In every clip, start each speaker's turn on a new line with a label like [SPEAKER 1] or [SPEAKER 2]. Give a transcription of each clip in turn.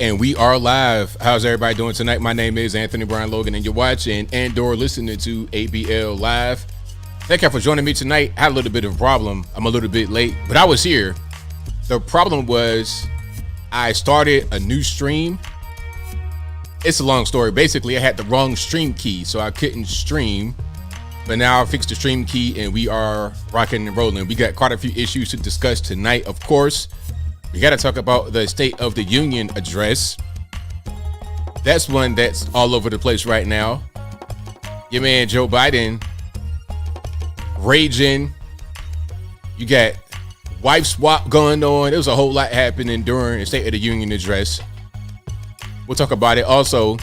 [SPEAKER 1] And we are live. How's everybody doing tonight? My name is Anthony Brian Logan, and you're watching and/or listening to ABL Live. Thank you for joining me tonight. I had a little bit of a problem. I'm a little bit late, but I was here. The problem was I started a new stream. It's a long story. Basically, I had the wrong stream key, so I couldn't stream. But now I fixed the stream key, and we are rocking and rolling. We got quite a few issues to discuss tonight, of course. We got to talk about the State of the Union address. That's one that's all over the place right now. Your man Joe Biden raging. You got wife swap going on. There was a whole lot happening during the State of the Union address. We'll talk about it. Also,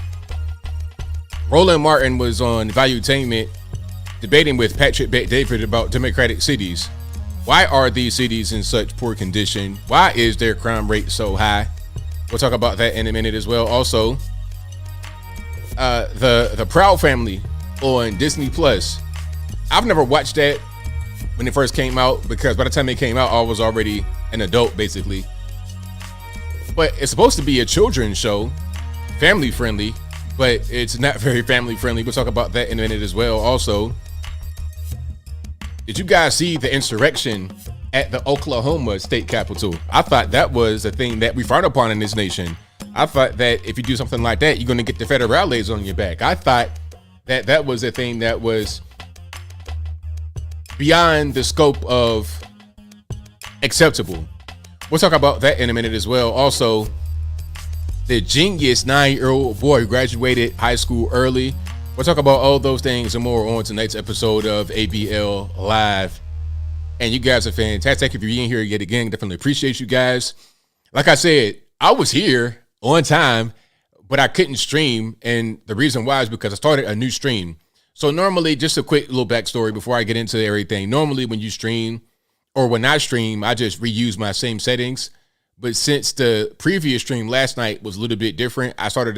[SPEAKER 1] Roland Martin was on Valuetainment debating with Patrick Bet-David about Democratic cities. Why are these cities in such poor condition? Why is their crime rate so high? We'll talk about that in a minute as well. Also, the Proud Family on Disney Plus. I've never watched that when it first came out because by the time it came out, I was already an adult, basically. But it's supposed to be a children's show, family friendly, but it's not very family friendly. We'll talk about that in a minute as well. Also, did you guys see the insurrection at the Oklahoma state capitol? I thought that was a thing that we frown upon in this nation. I thought that if you do something like that, you're going to get the federales on your back. I thought that that was a thing that was beyond the scope of acceptable. We'll talk about that in a minute as well. Also, the genius 9-year-old boy graduated high school early. We'll talk about all those things and more on tonight's episode of ABL Live. And you guys are fantastic. If you're being here yet again, definitely appreciate you guys. Like I said, I was here on time, but I couldn't stream. And the reason why is because I started a new stream. So normally, just a quick little backstory before I get into everything. Normally when you stream or when I stream, I just reuse my same settings. But since the previous stream last night was a little bit different, I started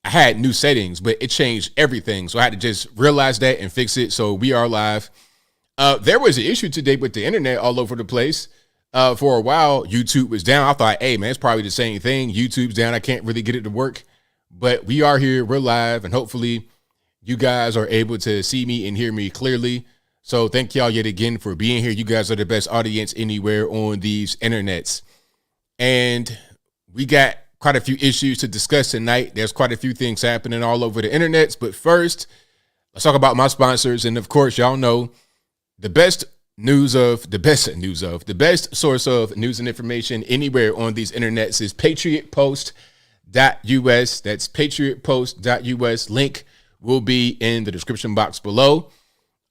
[SPEAKER 1] I had new settings, but it changed everything. So I had to just realize that and fix it. So we are live. There was an issue today with the internet all over the place. For a while, YouTube was down. I thought, hey, man, it's probably the same thing. YouTube's down. I can't really get it to work. But we are here. We're live. And hopefully you guys are able to see me and hear me clearly. So thank y'all yet again for being here. You guys are the best audience anywhere on these internets. And we got quite a few issues to discuss tonight. There's quite a few things happening all over the internets. But first, let's talk about my sponsors. And of course, y'all know the best source of news and information anywhere on these internets is patriotpost.us. That's patriotpost.us. Link will be in the description box below.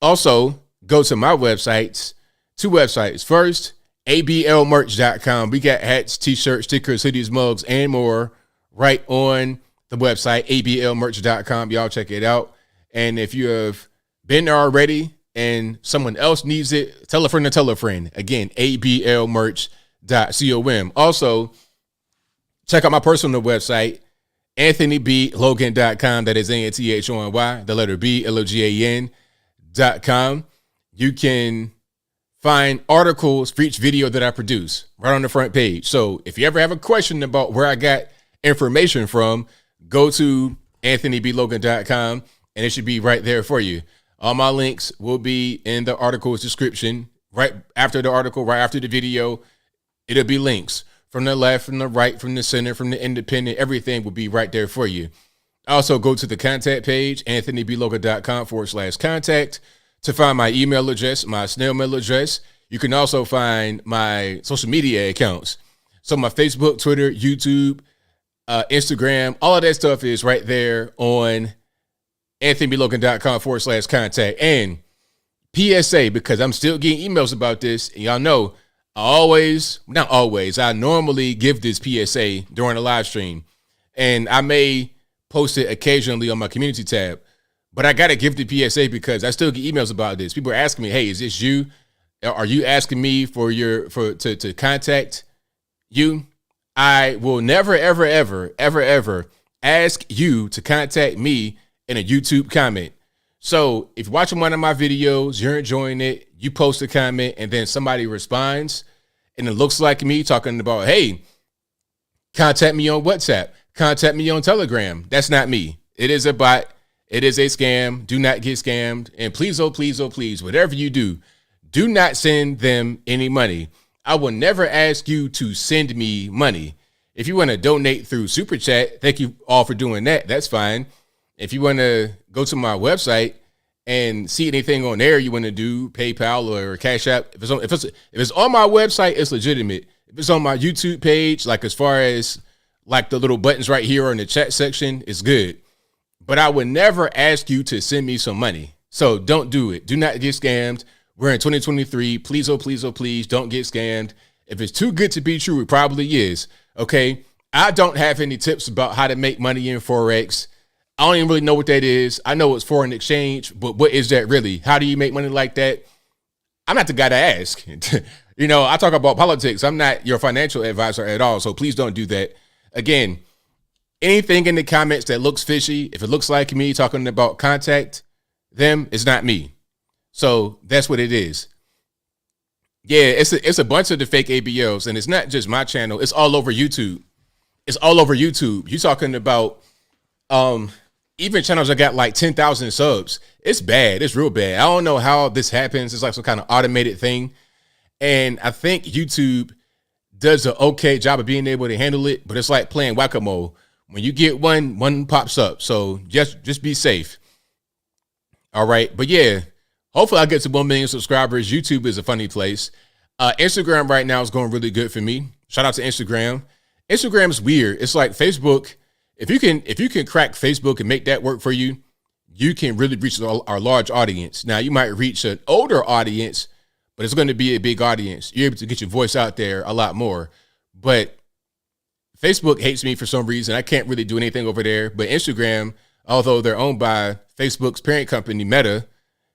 [SPEAKER 1] Also, go to my websites, two websites. First, ablmerch.com. We got hats, t-shirts, stickers, hoodies, mugs, and more right on the website, ablmerch.com. Y'all check it out. And if you have been there already and someone else needs it, tell a friend to tell a friend. Again, ablmerch.com. Also, check out my personal website, anthonyblogan.com. That is ANTHONY, the letter B, LOGAN.com. You can find articles for each video that I produce right on the front page. So if you ever have a question about where I got information from, go to anthonyblogan.com and it should be right there for you. All my links will be in the article's description. Right after the article, right after the video, it'll be links from the left, from the right, from the center, from the independent. Everything will be right there for you. Also, go to the contact page, anthonyblogan.com/contact. To find my email address, my snail mail address. You can also find my social media accounts. So my Facebook, Twitter, YouTube, Instagram, all of that stuff is right there on anthonyblogan.com/contact. And PSA, because I'm still getting emails about this, and y'all know I normally give this PSA during a live stream. And I may post it occasionally on my community tab. But I got to give the PSA because I still get emails about this. People are asking me, hey, is this you? Are you asking me to contact you? I will never, ever, ever, ever, ever ask you to contact me in a YouTube comment. So if you're watching one of my videos, you're enjoying it, you post a comment, and then somebody responds, and it looks like me talking about, hey, Contact me on WhatsApp. Contact me on Telegram. That's not me. It is a bot. It is a scam. Do not get scammed. And please, oh, please, oh, please, whatever you do not send them any money. I will never ask you to send me money. If you want to donate through Super Chat, thank you all for doing that. That's fine. If you want to go to my website and see anything on there you want to do, PayPal or Cash App, if it's on my website, it's legitimate. If it's on my YouTube page, like as far as like the little buttons right here or in the chat section, it's good. But I would never ask you to send me some money. So don't do it. Do not get scammed. We're in 2023. Please, oh, please, oh, please don't get scammed. If it's too good to be true, it probably is. Okay. I don't have any tips about how to make money in Forex. I don't even really know what that is. I know it's foreign exchange, but what is that really? How do you make money like that? I'm not the guy to ask. You know, I talk about politics. I'm not your financial advisor at all. So please don't do that. Again, anything in the comments that looks fishy, if it looks like me talking about contact them, it's not me. So that's what it is. Yeah, it's a bunch of the fake ABLs, and it's not just my channel. It's all over YouTube. It's all over YouTube. You're talking about even channels that got like 10,000 subs. It's bad. It's real bad. I don't know how this happens. It's like some kind of automated thing. And I think YouTube does an okay job of being able to handle it, but it's like playing whack-a-mole. When you get one pops up. So just be safe. All right. But yeah, hopefully I get to 1 million subscribers. YouTube is a funny place. Instagram right now is going really good for me. Shout out to Instagram. Instagram is weird. It's like Facebook. If you can crack Facebook and make that work for you, you can really reach our large audience. Now you might reach an older audience, but it's going to be a big audience. You're able to get your voice out there a lot more. But Facebook hates me for some reason. I can't really do anything over there. But Instagram, although they're owned by Facebook's parent company, Meta,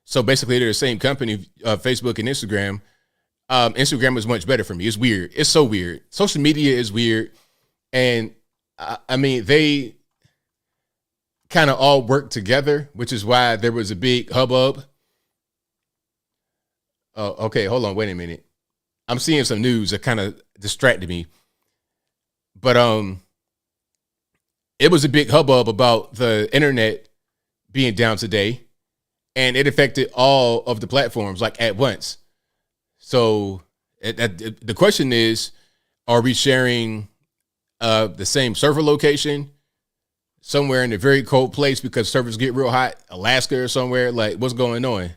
[SPEAKER 1] so basically they're the same company, Facebook and Instagram. Instagram is much better for me. It's weird. It's so weird. Social media is weird. And I mean, they kind of all work together, which is why there was a big hubbub. Oh, okay. Hold on. Wait a minute. I'm seeing some news that kind of distracted me. But it was a big hubbub about the internet being down today, and it affected all of the platforms like at once. So the question is, are we sharing the same server location somewhere in a very cold place because servers get real hot, Alaska or somewhere? Like, what's going on?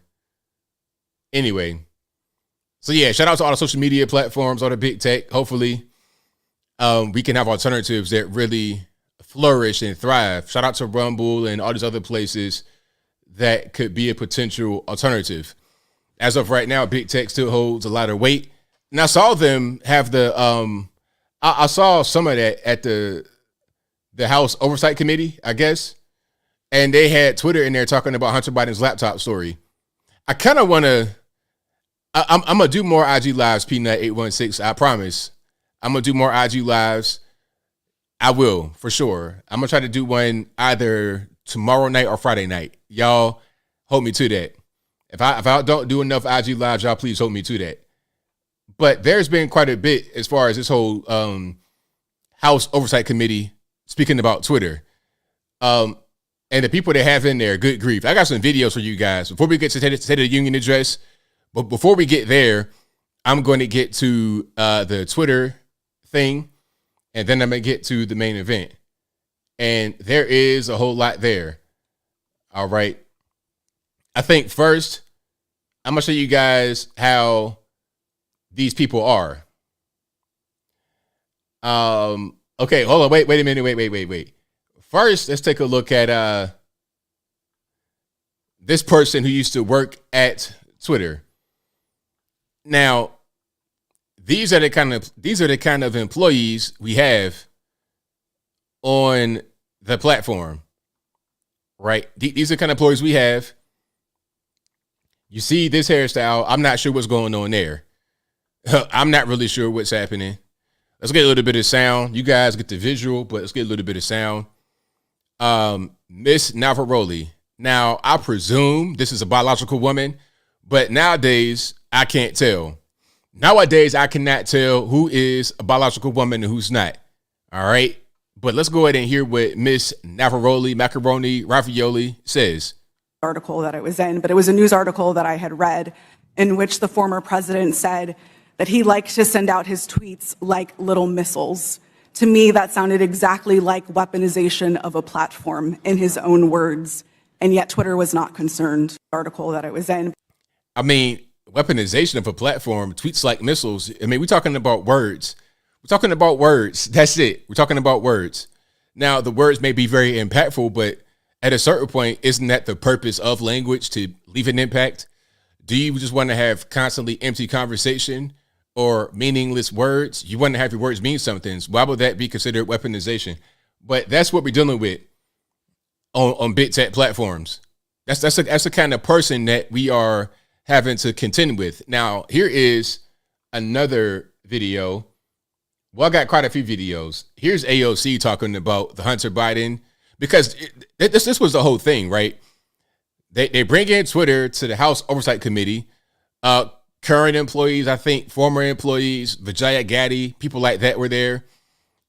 [SPEAKER 1] Anyway, so yeah, shout out to all the social media platforms, all the big tech. Hopefully we can have alternatives that really flourish and thrive. Shout out to Rumble and all these other places that could be a potential alternative. As of right now, big tech still holds a lot of weight. And I saw them have the I saw some of that at the House Oversight Committee, I guess. And they had Twitter in there talking about Hunter Biden's laptop story. I kind of want to, I'm going to do more IG Lives, Peanut 816. I promise. I'm going to do more IG Lives. I will, for sure. I'm going to try to do one either tomorrow night or Friday night. Y'all hold me to that. If I don't do enough IG Lives, y'all please hold me to that. But there's been quite a bit as far as this whole House Oversight Committee speaking about Twitter. And the people they have in there, good grief. I got some videos for you guys. Before we get to State of the Union address, but before we get there, I'm going to get to the Twitter thing, and then I'm going to get to the main event. And there is a whole lot there. All right. I think first, I'm going to show you guys how these people are. Okay, hold on. Wait a minute. Wait. First, let's take a look at this person who used to work at Twitter. Now, these are the kind of employees we have on the platform, right? These are the kind of employees we have. You see this hairstyle. I'm not sure what's going on there. I'm not really sure what's happening. Let's get a little bit of sound. You guys get the visual, but let's get a little bit of sound. Miss Navaroli. Now, I presume this is a biological woman, but nowadays, I can't tell. Nowadays, I cannot tell who is a biological woman and who's not. All right. But let's go ahead and hear what Miss Macaroni Ravioli says.
[SPEAKER 2] Article that I was in, but it was a news article that I had read in which the former president said that he liked to send out his tweets like little missiles. To me, that sounded exactly like weaponization of a platform in his own words. And yet Twitter was not concerned. Article that I was in.
[SPEAKER 1] I mean, weaponization of a platform, tweets like missiles. I mean, we're talking about words. We're talking about words. That's it. We're talking about words. Now, the words may be very impactful, but at a certain point, isn't that the purpose of language, to leave an impact? Do you just want to have constantly empty conversation or meaningless words? You want to have your words mean something. So why would that be considered weaponization? But that's what we're dealing with on big tech platforms. That's the kind of person that we are having to contend with. Now, here is another video. Well, I got quite a few videos. Here's AOC talking about the Hunter Biden, because this was the whole thing, right? They bring in Twitter to the House Oversight Committee. Current employees, I think, former employees, Vijaya Gadde, people like that were there.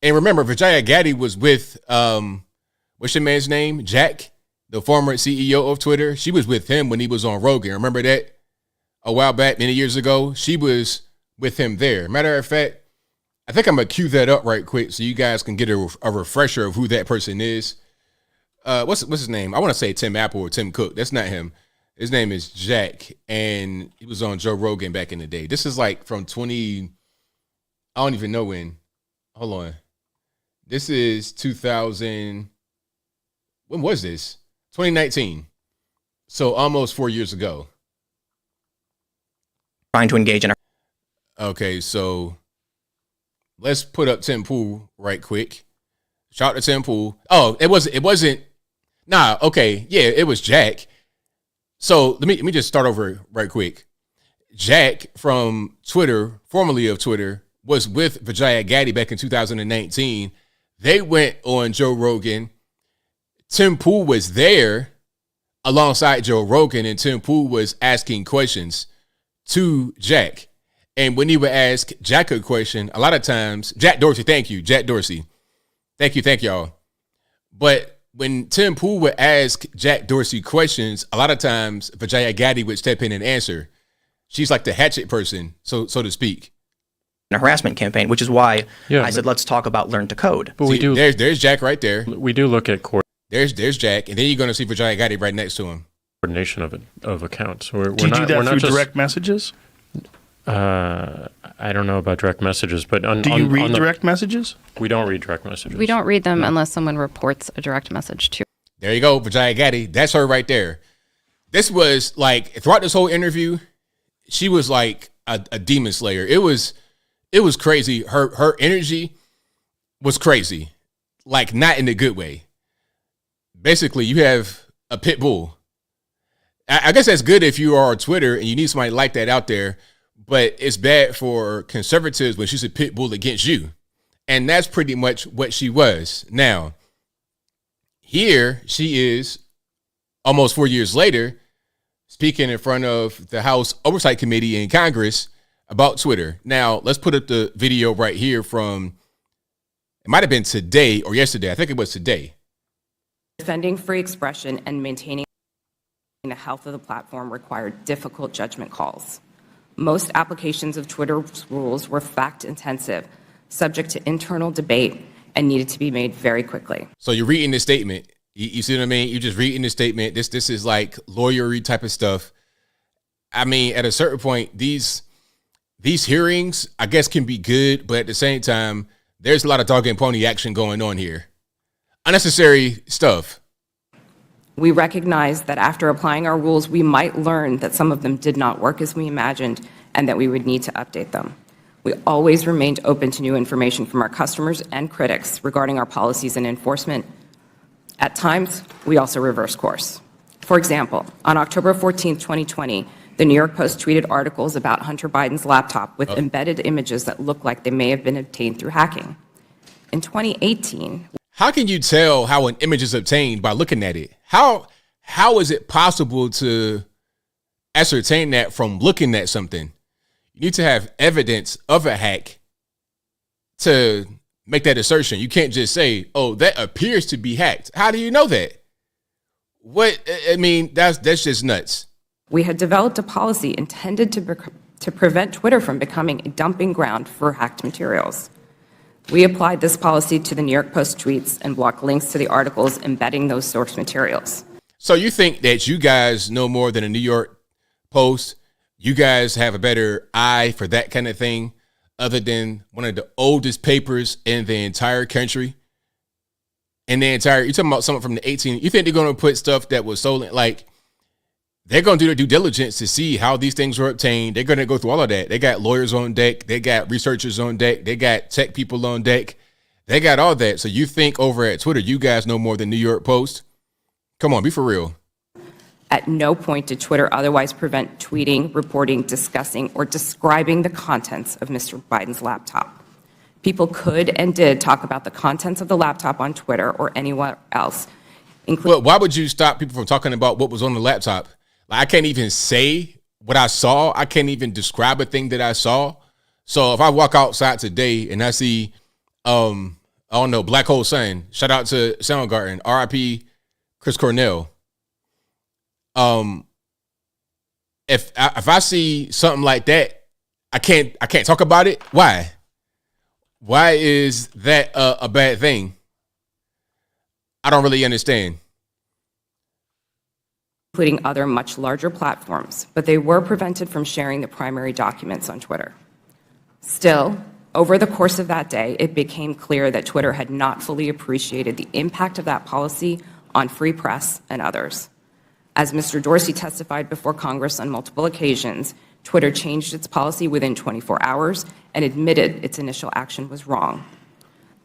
[SPEAKER 1] And remember, Vijaya Gadde was with, what's your man's name? Jack, the former CEO of Twitter. She was with him when he was on Rogan. Remember that? A while back, many years ago, she was with him there. Matter of fact, I think I'm going to cue that up right quick so you guys can get a refresher of who that person is. What's his name? I want to say Tim Apple or Tim Cook. That's not him. His name is Jack, and he was on Joe Rogan back in the day. This is like from I don't even know when. Hold on. This is 2000. When was this? 2019. So almost 4 years ago.
[SPEAKER 3] Trying to engage in.
[SPEAKER 1] Okay, so let's put up Tim Pool right quick. Shout out to Tim Pool. Oh, it wasn't. Nah, okay. Yeah, it was Jack. So let me just start over right quick. Jack from Twitter, formerly of Twitter, was with Vijaya Gadde back in 2019. They went on Joe Rogan. Tim Pool was there alongside Joe Rogan, and Tim Pool was asking questions to Jack. And when he would ask Jack a question, a lot of times, Jack Dorsey, thank you, Jack Dorsey. Thank y'all. But when Tim Pool would ask Jack Dorsey questions, a lot of times Vijaya Gadde would step in and answer. She's like the hatchet person, so to speak.
[SPEAKER 3] A harassment campaign, which is why I said, let's talk about learn to code.
[SPEAKER 1] But we do. There's Jack right there.
[SPEAKER 4] We do look at
[SPEAKER 1] There's Jack, and then you're going to see Vijaya Gadde right next to him.
[SPEAKER 4] Coordination of accounts.
[SPEAKER 5] Do you do that through direct messages?
[SPEAKER 4] I don't know about direct messages, but
[SPEAKER 5] do you read direct messages?
[SPEAKER 4] We don't read direct messages.
[SPEAKER 6] We don't read them unless someone reports a direct message to.
[SPEAKER 1] There you go, Vijaya Gadde. That's her right there. This was like throughout this whole interview, she was like a demon slayer. It was crazy. Her energy was crazy, like not in a good way. Basically, you have a pit bull. I guess that's good if you are on Twitter and you need somebody like that out there. But it's bad for conservatives when she's a pit bull against you. And that's pretty much what she was. Now, here she is almost 4 years later, speaking in front of the House Oversight Committee in Congress about Twitter. Now, let's put up the video right here from, it might have been today or yesterday. I think it was today.
[SPEAKER 7] Defending free expression and maintaining the health of the platform required difficult judgment calls. Most applications of Twitter's rules were fact-intensive, subject to internal debate, and needed to be made very quickly.
[SPEAKER 1] So you're reading this statement. You see what I mean? You're just reading this statement. This is like lawyery type of stuff. I mean, at a certain point, these hearings, I guess, can be good, but at the same time, there's a lot of dog and pony action going on here. Unnecessary stuff.
[SPEAKER 7] We recognize that after applying our rules, we might learn that some of them did not work as we imagined and that we would need to update them. We always remained open to new information from our customers and critics regarding our policies and enforcement. At times, we also reverse course. For example, on October 14, 2020, the New York Post tweeted articles about Hunter Biden's laptop with embedded images that look like they may have been obtained through hacking. In 2018,
[SPEAKER 1] how can you tell how an image is obtained by looking at it? How is it possible to ascertain that from looking at something? You need to have evidence of a hack to make that assertion. You can't just say, "Oh, that appears to be hacked." How do you know that? That's just nuts.
[SPEAKER 7] We had developed a policy intended to prevent Twitter from becoming a dumping ground for hacked materials. We applied this policy to the New York Post tweets and blocked links to the articles embedding those source materials.
[SPEAKER 1] So you think that you guys know more than a New York Post? You guys have a better eye for that kind of thing, other than one of the oldest papers in the entire country? You're talking about something from the 18. You think they're going to put stuff that was stolen? Like, they're going to do their due diligence to see how these things were obtained. They're going to go through all of that. They got lawyers on deck. They got researchers on deck. They got tech people on deck. They got all that. So you think over at Twitter, you guys know more than New York Post? Come on, be for real.
[SPEAKER 7] At no point did Twitter otherwise prevent tweeting, reporting, discussing, or describing the contents of Mr. Biden's laptop. People could and did talk about the contents of the laptop on Twitter or anywhere else.
[SPEAKER 1] Well, why would you stop people from talking about what was on the laptop? Like, I can't even say what I saw. I can't even describe a thing that I saw. So if I walk outside today and I see, I don't know, Black Hole Sun, shout out to Soundgarden, RIP Chris Cornell. If I see something like that, I can't talk about it. Why? Why is that a bad thing? I don't really understand.
[SPEAKER 7] Including other much larger platforms, but they were prevented from sharing the primary documents on Twitter. Still, over the course of that day, it became clear that Twitter had not fully appreciated the impact of that policy on free press and others. As Mr. Dorsey testified before Congress on multiple occasions, Twitter changed its policy within 24 hours and admitted its initial action was wrong.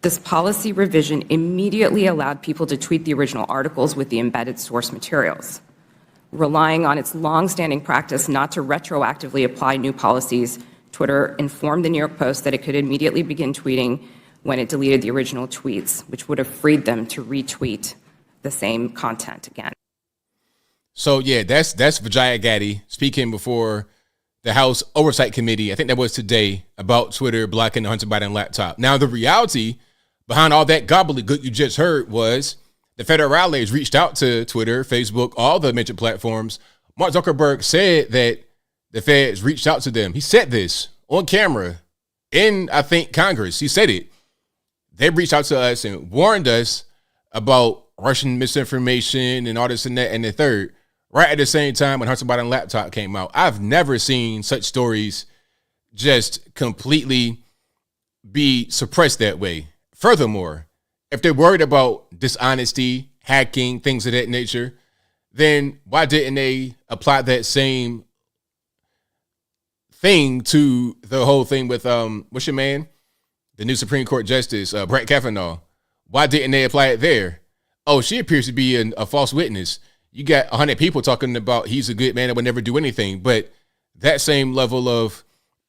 [SPEAKER 7] This policy revision immediately allowed people to tweet the original articles with the embedded source materials. Relying on its long-standing practice not to retroactively apply new policies, Twitter informed the New York Post that it could immediately begin tweeting when it deleted the original tweets, which would have freed them to retweet the same content again.
[SPEAKER 1] So yeah, that's Vijaya Gaddy speaking before the House Oversight Committee. I think that was today, about Twitter blocking the Hunter Biden laptop. Now, the reality behind all that gobbledygook you just heard was the federales reached out to Twitter, Facebook, all the mentioned platforms. Mark Zuckerberg said that the feds reached out to them. He said this on camera in, I think, Congress. He said it. They reached out to us and warned us about Russian misinformation and all this and that and the third, right at the same time when Hunter Biden laptop came out. I've never seen such stories just completely be suppressed that way. Furthermore, if they're worried about dishonesty, hacking, things of that nature, then why didn't they apply that same thing to the whole thing with, what's your man? The new Supreme Court Justice, Brett Kavanaugh. Why didn't they apply it there? Oh, she appears to be a false witness. You got 100 people talking about he's a good man that would never do anything. But that same level of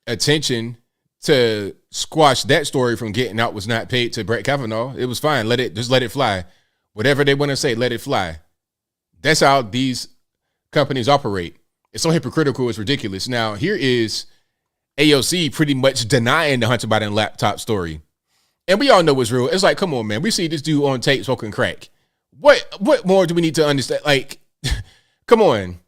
[SPEAKER 1] attention to squash that story from getting out was not paid to Brett Kavanaugh. It was fine. Let it fly. Whatever they want to say, let it fly. That's how these companies operate. It's so hypocritical, it's ridiculous. Now, here is AOC pretty much denying the Hunter Biden laptop story. And we all know it's real. It's like, come on, man. We see this dude on tape smoking crack. What more do we need to understand? Like, come on.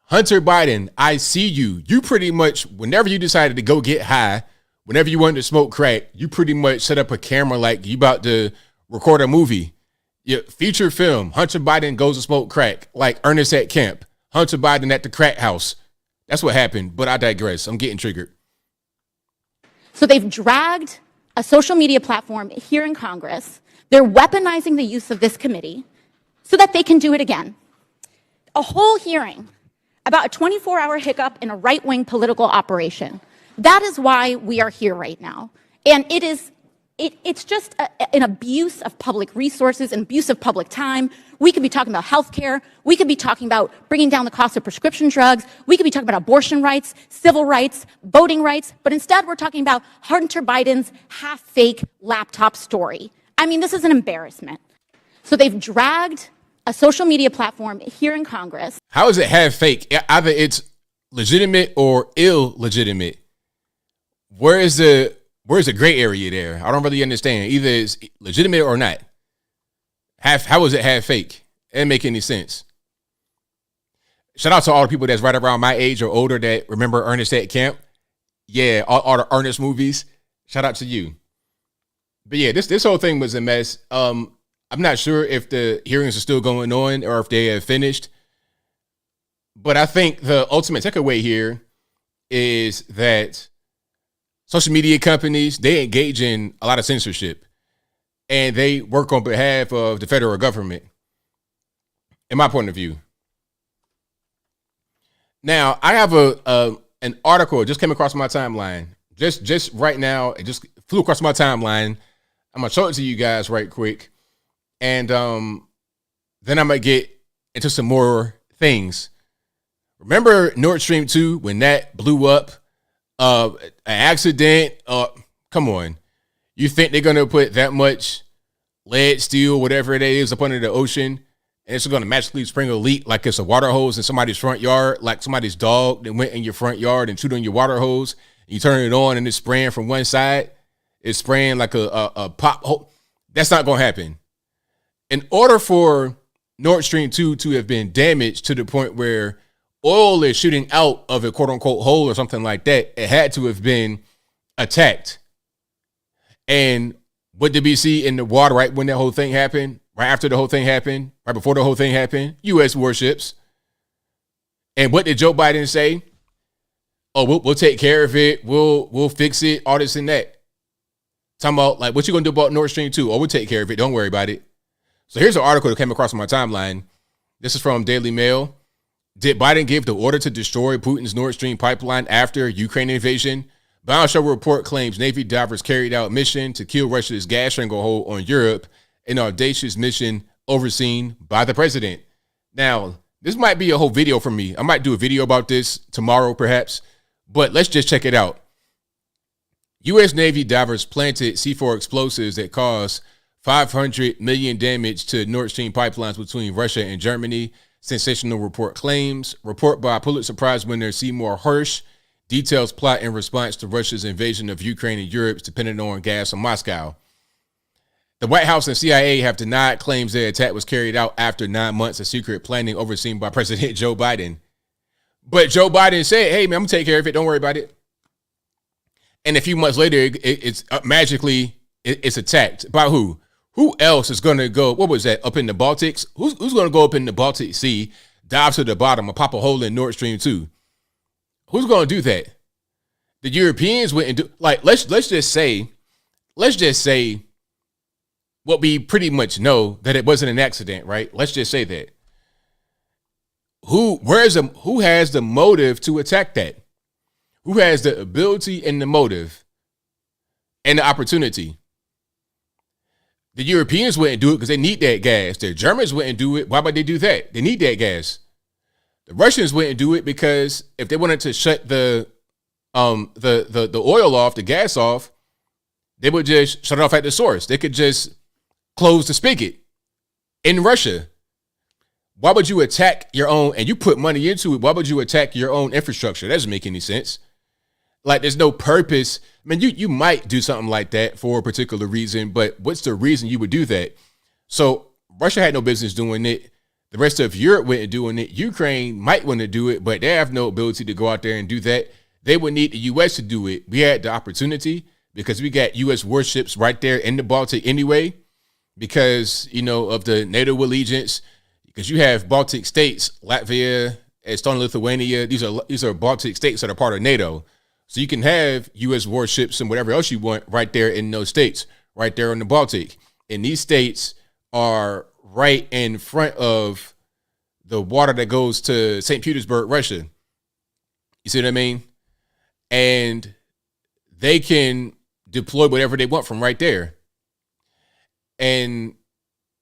[SPEAKER 1] Hunter Biden, I see you. You pretty much, whenever you decided to go get high, whenever you wanted to smoke crack, you pretty much set up a camera like you about to record a movie. Your feature film, Hunter Biden goes to smoke crack, like Ernest at camp. Hunter Biden at the crack house. That's what happened, but I digress. I'm getting triggered.
[SPEAKER 8] So they've dragged a social media platform here in Congress. They're weaponizing the use of this committee so that they can do it again. A whole hearing about a 24-hour hiccup in a right-wing political operation. That is why we are here right now. And it's just an abuse of public resources, an abuse of public time. We could be talking about healthcare. We could be talking about bringing down the cost of prescription drugs. We could be talking about abortion rights, civil rights, voting rights. But instead, we're talking about Hunter Biden's half-fake laptop story. I mean, this is an embarrassment. So they've dragged a social media platform here in Congress.
[SPEAKER 1] How is it half-fake? Either it's legitimate or illegitimate. Where is the where's the gray area there? I don't really understand. Either it's legitimate or not. How is it half fake? It doesn't make any sense. Shout out to all the people that's right around my age or older that remember Ernest at Camp. Yeah, all the Ernest movies. Shout out to you. But yeah, this whole thing was a mess. I'm not sure if the hearings are still going on or if they have finished. But I think the ultimate takeaway here is that social media companies, they engage in a lot of censorship and they work on behalf of the federal government, in my point of view. Now, I have an article just came across my timeline. Just right now, it just flew across my timeline. I'm gonna show it to you guys right quick, and then I'm gonna get into some more things. Remember Nord Stream 2 when that blew up? An accident? Come on, you think they're gonna put that much lead, steel, whatever it is, up under the ocean? And it's going to magically spring a leak like it's a water hose in somebody's front yard, like somebody's dog that went in your front yard and chewed on your water hose. You turn it on and it's spraying from one side. It's spraying like a pop hole. That's not going to happen. In order for Nord Stream 2 to have been damaged to the point where oil is shooting out of a quote unquote hole or something like that, it had to have been attacked. And what did we see in the water right when that whole thing happened? Right after the whole thing happened, right before the whole thing happened, U.S. warships. And what did Joe Biden say? Oh, we'll take care of it. We'll fix it. All this and that. Talking about like, what you gonna do about Nord Stream 2? Oh, we'll take care of it. Don't worry about it. So here's an article that came across my timeline. This is from Daily Mail. Did Biden give the order to destroy Putin's Nord Stream pipeline after Ukraine invasion? Bioshock report claims Navy divers carried out mission to kill Russia's gas stranglehold on Europe, an audacious mission overseen by the president. Now, this might be a whole video for me. I might do a video about this tomorrow, perhaps, but let's just check it out. U.S. Navy divers planted C4 explosives that caused $500 million damage to Nord Stream pipelines between Russia and Germany. Sensational report claims. Report by Pulitzer Prize winner Seymour Hersh details plot in response to Russia's invasion of Ukraine and Europe's dependent on gas from Moscow. The White House and CIA have denied claims their attack was carried out after 9 months of secret planning overseen by President Joe Biden. But Joe Biden said, hey, man, I'm going to take care of it. Don't worry about it. And a few months later, it's magically attacked. By who? Who else is going to go, what was that, up in the Baltics? Who's going to go up in the Baltic Sea, dive to the bottom, and pop a hole in Nord Stream 2? Who's going to do that? The Europeans went and do, like, let's just say what we pretty much know, that it wasn't an accident, right? Let's just say that. Who has the motive to attack that? Who has the ability and the motive and the opportunity? The Europeans wouldn't do it because they need that gas. The Germans wouldn't do it. Why would they do that? They need that gas. The Russians wouldn't do it because if they wanted to shut the oil off, the gas off, they would just shut it off at the source. They could just close the spigot in Russia. Why would you attack your own, and you put money into it, why would you attack your own infrastructure? That doesn't make any sense. Like, there's no purpose. I mean, you might do something like that for a particular reason, but what's the reason you would do that? So Russia had no business doing it. The rest of Europe went and doing it. Ukraine might want to do it, but they have no ability to go out there and do that. They would need the U.S. to do it. We had the opportunity because we got U.S. warships right there in the Baltic anyway, because, you know, of the NATO allegiance, because you have Baltic states, Latvia, Estonia, Lithuania. These are Baltic states that are part of NATO. So you can have U.S. warships and whatever else you want right there in those states, right there in the Baltic. And these states are right in front of the water that goes to St. Petersburg, Russia. You see what I mean? And they can deploy whatever they want from right there. And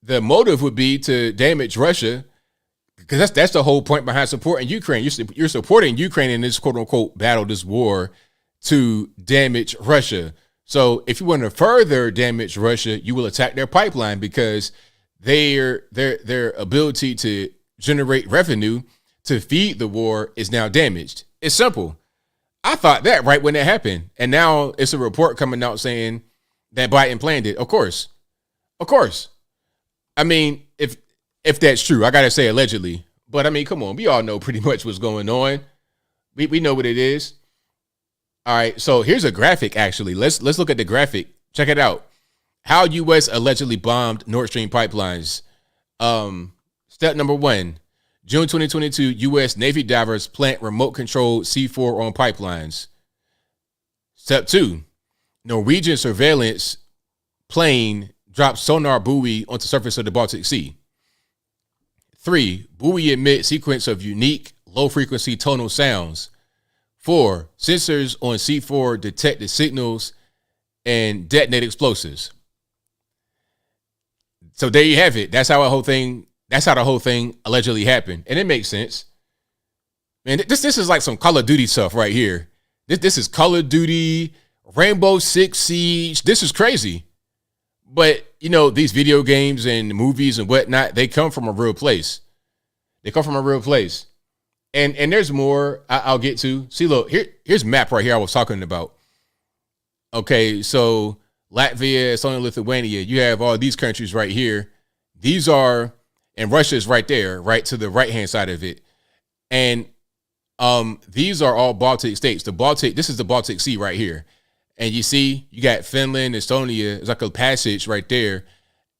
[SPEAKER 1] the motive would be to damage Russia, because that's the whole point behind supporting Ukraine. You're supporting Ukraine in this quote unquote battle, this war, to damage Russia. So if you want to further damage Russia, you will attack their pipeline, because their ability to generate revenue to feed the war is now damaged. It's simple. I thought that right when it happened. And now it's a report coming out saying that Biden planned it. Of course. I mean, if that's true, I got to say allegedly. But I mean, come on. We all know pretty much what's going on. We know what it is. All right. So here's a graphic, actually. Let's look at the graphic. Check it out. How U.S. allegedly bombed Nord Stream pipelines. Step number 1. June 2022, U.S. Navy divers plant remote-controlled C4 on pipelines. Step 2, Norwegian surveillance plane drops sonar buoy onto the surface of the Baltic Sea. 3, buoy emit sequence of unique low-frequency tonal sounds. 4, sensors on C4 detect the signals and detonate explosives. So there you have it. That's how the whole thing allegedly happened. And it makes sense. Man, this is like some Call of Duty stuff right here. This is Call of Duty, Rainbow Six Siege. This is crazy. But, you know, these video games and movies and whatnot, they come from a real place. And there's more I'll get to. See, look, here's a map right here I was talking about. Okay, so Latvia, Estonia, Lithuania, you have all these countries right here. These are, and Russia's right there, right to the right-hand side of it. And these are all Baltic states. This is the Baltic Sea right here. And you see, you got Finland, Estonia. It's like a passage right there.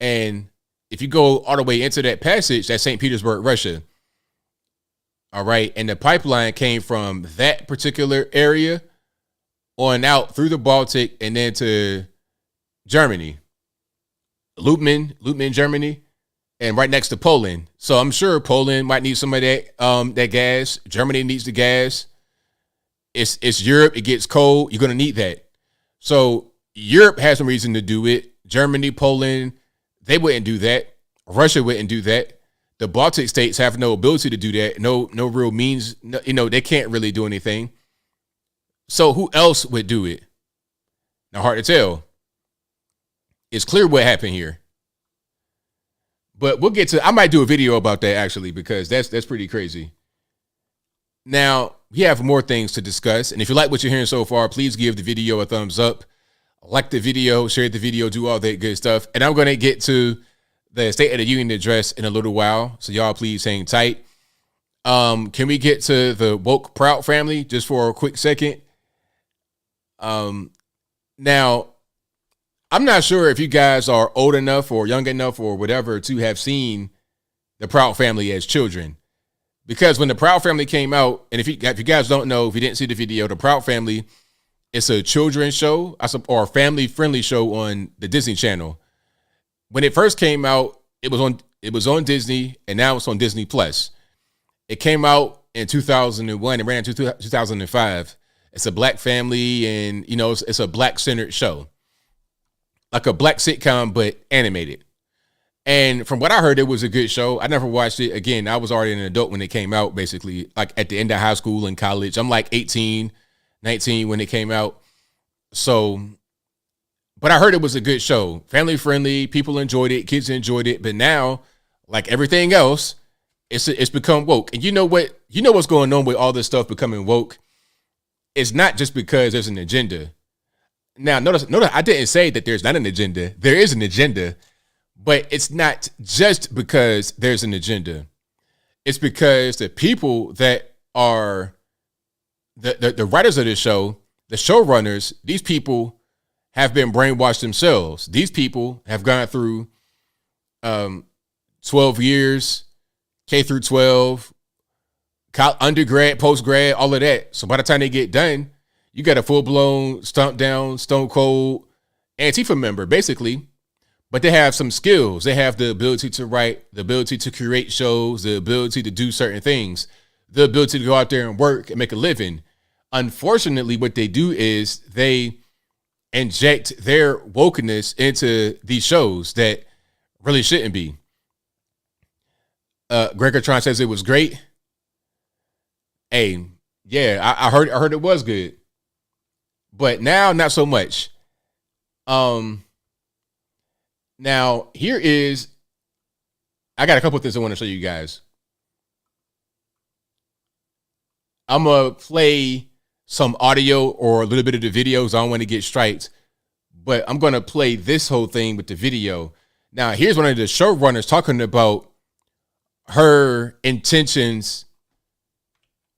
[SPEAKER 1] And if you go all the way into that passage, that's St. Petersburg, Russia. All right. And the pipeline came from that particular area on out through the Baltic and then to Germany. Lutman, Germany, and right next to Poland. So I'm sure Poland might need some of that gas. Germany needs the gas. It's Europe. It gets cold. You're going to need that. So Europe has some reason to do it. Germany, Poland, they wouldn't do that. Russia wouldn't do that. The Baltic states have no ability to do that. No real means. No, you know, they can't really do anything. So who else would do it? Now, hard to tell. It's clear what happened here. But we'll get to, I might do a video about that actually, because that's pretty crazy. Now, we have more things to discuss. And if you like what you're hearing so far, please give the video a thumbs up. Like the video, share the video, do all that good stuff. And I'm going to get to the State of the Union address in a little while. So y'all please hang tight. Can we get to the woke Proud family just for a quick second? Now, I'm not sure if you guys are old enough or young enough or whatever to have seen the Proud Family as children. Because when the Proud Family came out, and if you guys don't know, if you didn't see the video, the Proud Family, it's a children's show or a family-friendly show on the Disney Channel. When it first came out, it was on Disney, and now it's on Disney Plus. It came out in 2001 and ran into 2005. It's a black family, and you know it's a black-centered show. Like a black sitcom, but animated. And from what I heard, it was a good show. I never watched it. Again, I was already an adult when it came out, basically, like at the end of high school and college. I'm like 18, 19 when it came out. So, but I heard it was a good show. Family friendly, people enjoyed it, kids enjoyed it. But now, like everything else, it's become woke. And you know what's going on with all this stuff becoming woke? It's not just because there's an agenda. Now, notice, I didn't say that there's not an agenda. There is an agenda, but it's not just because there's an agenda. It's because the people that are the writers of this show, the showrunners, these people have been brainwashed themselves. These people have gone through 12 years, K through 12, undergrad, postgrad, all of that. So by the time they get done, you got a full-blown, stomp-down, stone-cold Antifa member, basically. But they have some skills. They have the ability to write, the ability to create shows, the ability to do certain things, the ability to go out there and work and make a living. Unfortunately, what they do is they inject their wokeness into these shows that really shouldn't be. Gregortron says it was great. Hey, yeah, I heard it was good. But now, not so much. Now, here is, I got a couple of things I want to show you guys. I'm going to play some audio or a little bit of the videos. I don't want to get striked, but I'm going to play this whole thing with the video. Now, here's one of the showrunners talking about her intentions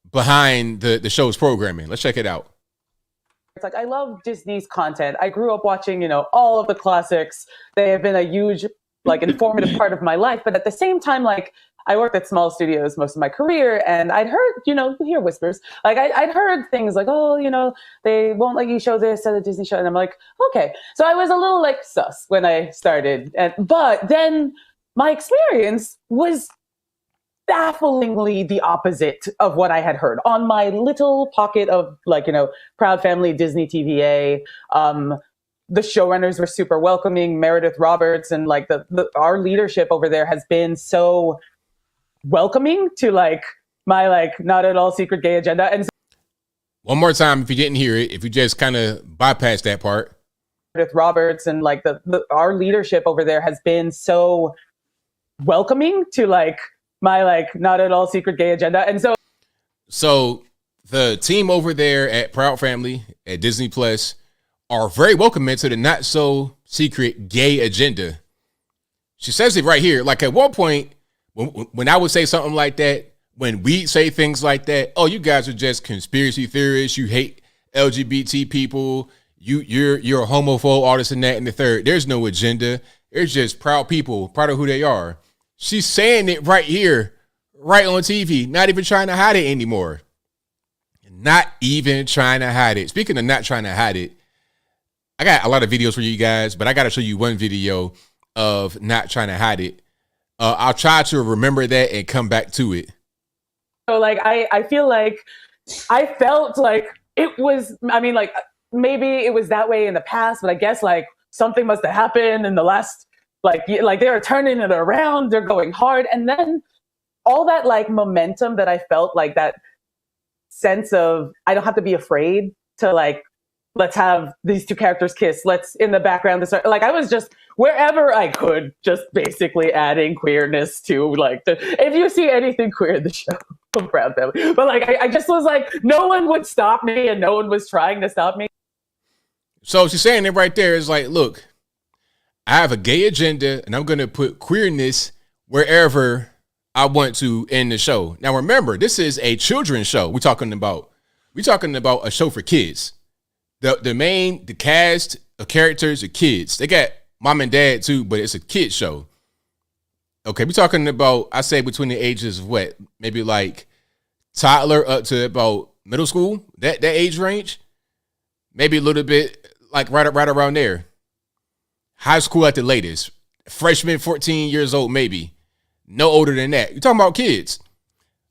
[SPEAKER 1] behind the show's programming. Let's check it out.
[SPEAKER 9] It's like, I love Disney's content. I grew up watching, all of the classics. They have been a huge, informative part of my life. But at the same time, I worked at small studios most of my career, and I'd heard, you hear whispers. I'd heard things like, oh, they won't let you show this at a Disney show. And I'm like, okay. So I was a little sus when I started. But then my experience was bafflingly the opposite of what I had heard on my little pocket of Proud Family Disney TVA. The showrunners were super welcoming. Meredith Roberts and our leadership over there has been so welcoming to my not at all secret gay agenda. And so,
[SPEAKER 1] one more time, if you didn't hear it, if you just kind of bypass that part.
[SPEAKER 9] Meredith Roberts and our leadership over there has been so welcoming to my not at all secret gay agenda. And
[SPEAKER 1] so the team over there at Proud Family at Disney Plus are very welcoming to the not so secret gay agenda. She says it right here. At one point, when I would say something like that, when we say things like that, oh, you guys are just conspiracy theorists. You hate LGBT people. You're a homophobe, all this and that and the third. There's no agenda. There's just proud people, proud of who they are. She's saying it right here, right on TV, not even trying to hide it anymore. Not even trying to hide it. Speaking of not trying to hide it, I got a lot of videos for you guys, but I got to show you one video of not trying to hide it. I'll try to remember that and come back to it.
[SPEAKER 9] So I feel like I felt like it was, maybe it was that way in the past, but I guess something must have happened in the last, they're turning it around, they're going hard. And then all that momentum that I felt, that sense of, I don't have to be afraid to let's have these two characters kiss. Let's in the background. I was just wherever I could, just basically adding queerness to if you see anything queer in the show, I'm Proud Family. But I just was no one would stop me and no one was trying to stop me.
[SPEAKER 1] So she's saying it right there. It's look, I have a gay agenda and I'm going to put queerness wherever I want to in the show. Now, remember, this is a children's show. We're talking about a show for kids. The cast of characters are kids. They got mom and dad too, but it's a kid show. Okay, we're talking about, I say between the ages of what? Maybe toddler up to about middle school, that age range. Maybe a little bit right around there. High school at the latest. Freshman, 14 years old, maybe. No older than that. You're talking about kids.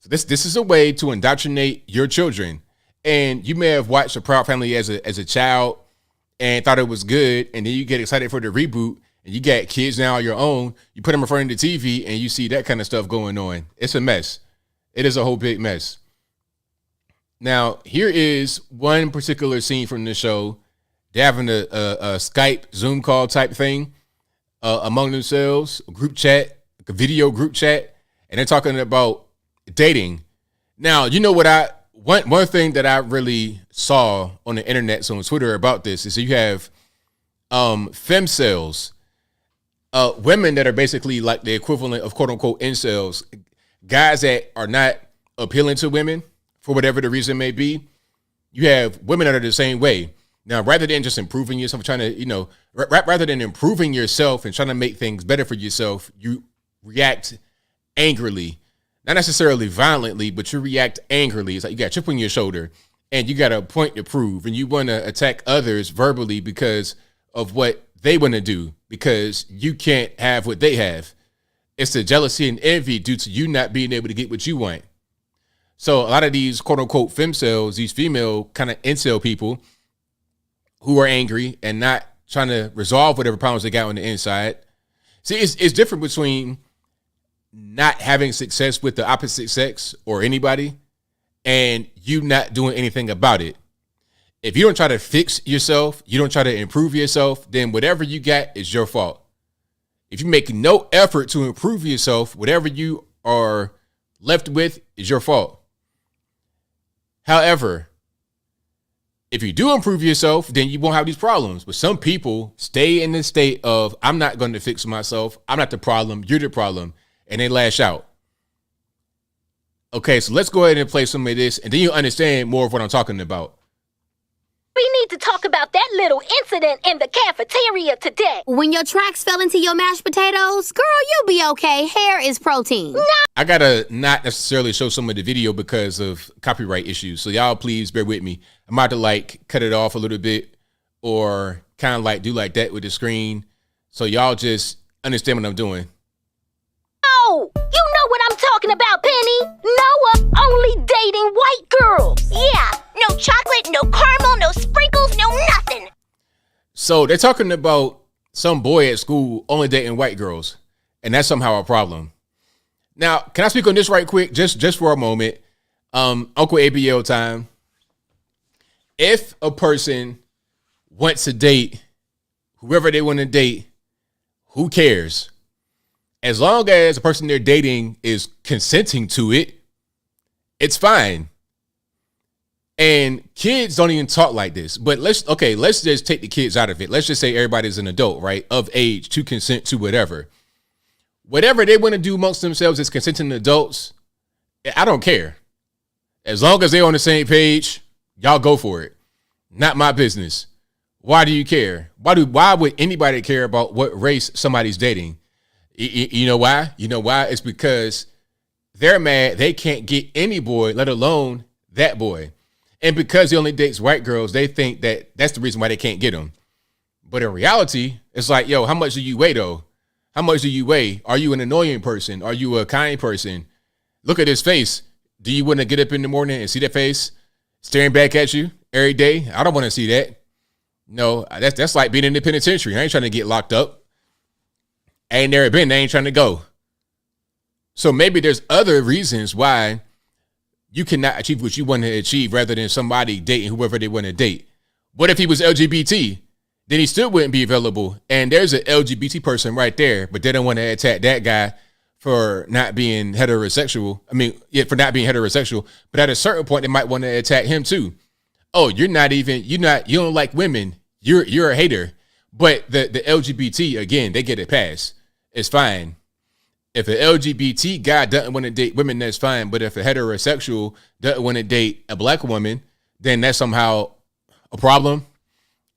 [SPEAKER 1] So this is a way to indoctrinate your children. And you may have watched a Proud Family as a child and thought it was good, and then you get excited for the reboot, and you got kids now on your own. You put them in front of the TV, and you see that kind of stuff going on. It's a mess. It is a whole big mess. Now, here is one particular scene from the show. They're having a Skype Zoom call type thing among themselves, a group chat, a video group chat, and they're talking about dating. Now, you know what one thing that I really saw on the internet, so on Twitter about this, is you have femcels, women that are basically the equivalent of quote unquote incels, guys that are not appealing to women for whatever the reason may be. You have women that are the same way. Now, rather than just improving yourself, trying to, rather than improving yourself and trying to make things better for yourself, you react angrily. Not necessarily violently, but you react angrily. It's you got a chip on your shoulder and you got a point to prove, and you want to attack others verbally because of what they want to do, because you can't have what they have. It's the jealousy and envy due to you not being able to get what you want. So a lot of these quote unquote femcels, these female kind of incel people who are angry and not trying to resolve whatever problems they got on the inside. See, it's different between not having success with the opposite sex or anybody and you not doing anything about it. If you don't try to fix yourself, you don't try to improve yourself, then whatever you got is your fault. If you make no effort to improve yourself, whatever you are left with is your fault. However, If you do improve yourself, then you won't have these problems. But some people stay in this state of, I'm not going to fix myself. I'm not the problem. You're the problem. And they lash out. Okay, so let's go ahead and play some of this, and then you'll understand more of what I'm talking about.
[SPEAKER 10] We need to talk about that little incident in the cafeteria today.
[SPEAKER 11] When your tracks fell into your mashed potatoes, girl, you'll be okay. Hair is protein. No.
[SPEAKER 1] I gotta not necessarily show some of the video because of copyright issues. So y'all please bear with me. I'm about to like cut it off a little bit or kind of like do like that with the screen. So y'all just understand what I'm doing.
[SPEAKER 10] Oh, you know what I'm talking about, Penny. Noah only dating white girls.
[SPEAKER 11] Yeah, no chocolate, no caramel, no sprinkles, no nothing.
[SPEAKER 1] So they're talking about some boy at school only dating white girls, and that's somehow a problem. Now, can I speak on this right quick, just for a moment? Uncle ABL time. If a person wants to date whoever they want to date, who cares? As long as the person they're dating is consenting to it, it's fine. And kids don't even talk like this. But let's just take the kids out of it. Let's just say everybody's an adult, right? Of age to consent to whatever. Whatever they want to do amongst themselves as consenting adults, I don't care. As long as they're on the same page, y'all go for it. Not my business. Why do you care? Why would anybody care about what race somebody's dating? You know why? You know why? It's because they're mad they can't get any boy, let alone that boy. And because he only dates white girls, they think that that's the reason why they can't get him. But in reality, it's like, yo, how much do you weigh though? How much do you weigh? Are you an annoying person? Are you a kind person? Look at his face. Do you want to get up in the morning and see that face staring back at you every day? I don't want to see that. No, that's like being in the penitentiary. I ain't trying to get locked up. I ain't never been. I ain't trying to go. So maybe there's other reasons why you cannot achieve what you want to achieve rather than somebody dating whoever they want to date. What if he was LGBT? Then he still wouldn't be available. And there's an LGBT person right there, but they don't want to attack that guy for not being heterosexual. For not being heterosexual. But at a certain point, they might want to attack him too. Oh, you don't like women. You're a hater. But the LGBT, again, they get a pass. It's fine. If an LGBT guy doesn't want to date women, that's fine. But if a heterosexual doesn't want to date a black woman, then that's somehow a problem.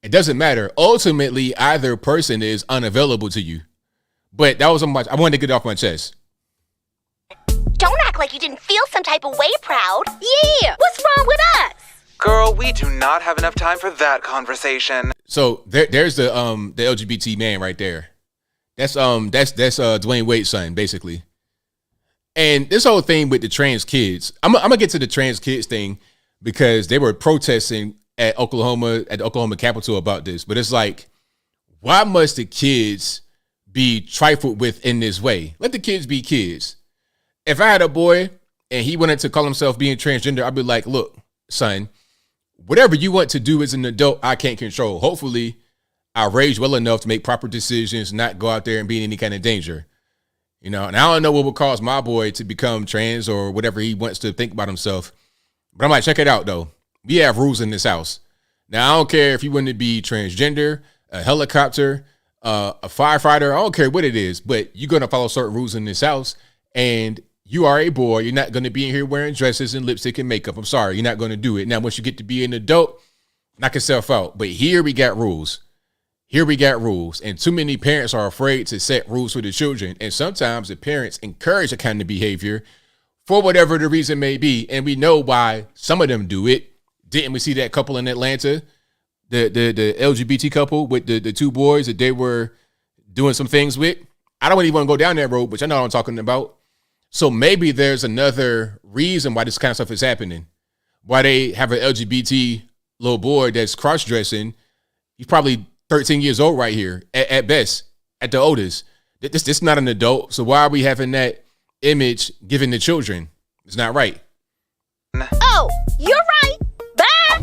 [SPEAKER 1] It doesn't matter. Ultimately, either person is unavailable to you. But that was so much I wanted to get off my chest.
[SPEAKER 11] Don't act like you didn't feel some type of way, Proud.
[SPEAKER 10] Yeah, what's wrong with us?
[SPEAKER 12] Girl, we do not have enough time for that conversation.
[SPEAKER 1] So there's the LGBT man right there. That's Dwayne Wade's son, basically. And this whole thing with the trans kids, I'm gonna get to the trans kids thing because they were protesting at the Oklahoma Capitol about this. But it's like, why must the kids be trifled with in this way? Let the kids be kids. If I had a boy and he wanted to call himself being transgender, I'd be like, look, son, whatever you want to do as an adult, I can't control. Hopefully, I raised well enough to make proper decisions, not go out there and be in any kind of danger. You know, and I don't know what would cause my boy to become trans or whatever he wants to think about himself. But I'm like, check it out, though. We have rules in this house. Now, I don't care if you want to be transgender, a helicopter, a firefighter. I don't care what it is, but you're going to follow certain rules in this house. And you are a boy. You're not going to be in here wearing dresses and lipstick and makeup. I'm sorry. You're not going to do it. Now, once you get to be an adult, knock yourself out. But here we got rules. And too many parents are afraid to set rules for the children. And sometimes the parents encourage that kind of behavior for whatever the reason may be. And we know why some of them do it. Didn't we see that couple in Atlanta? The LGBT couple with the two boys that they were doing some things with? I don't even want to go down that road, but I know what I'm talking about. So maybe there's another reason why this kind of stuff is happening. Why they have an LGBT little boy that's cross-dressing. He's probably 13 years old right here, at best, at the oldest. This is not an adult, so why are we having that image given to children? It's not right.
[SPEAKER 10] Oh, you're right. Bye.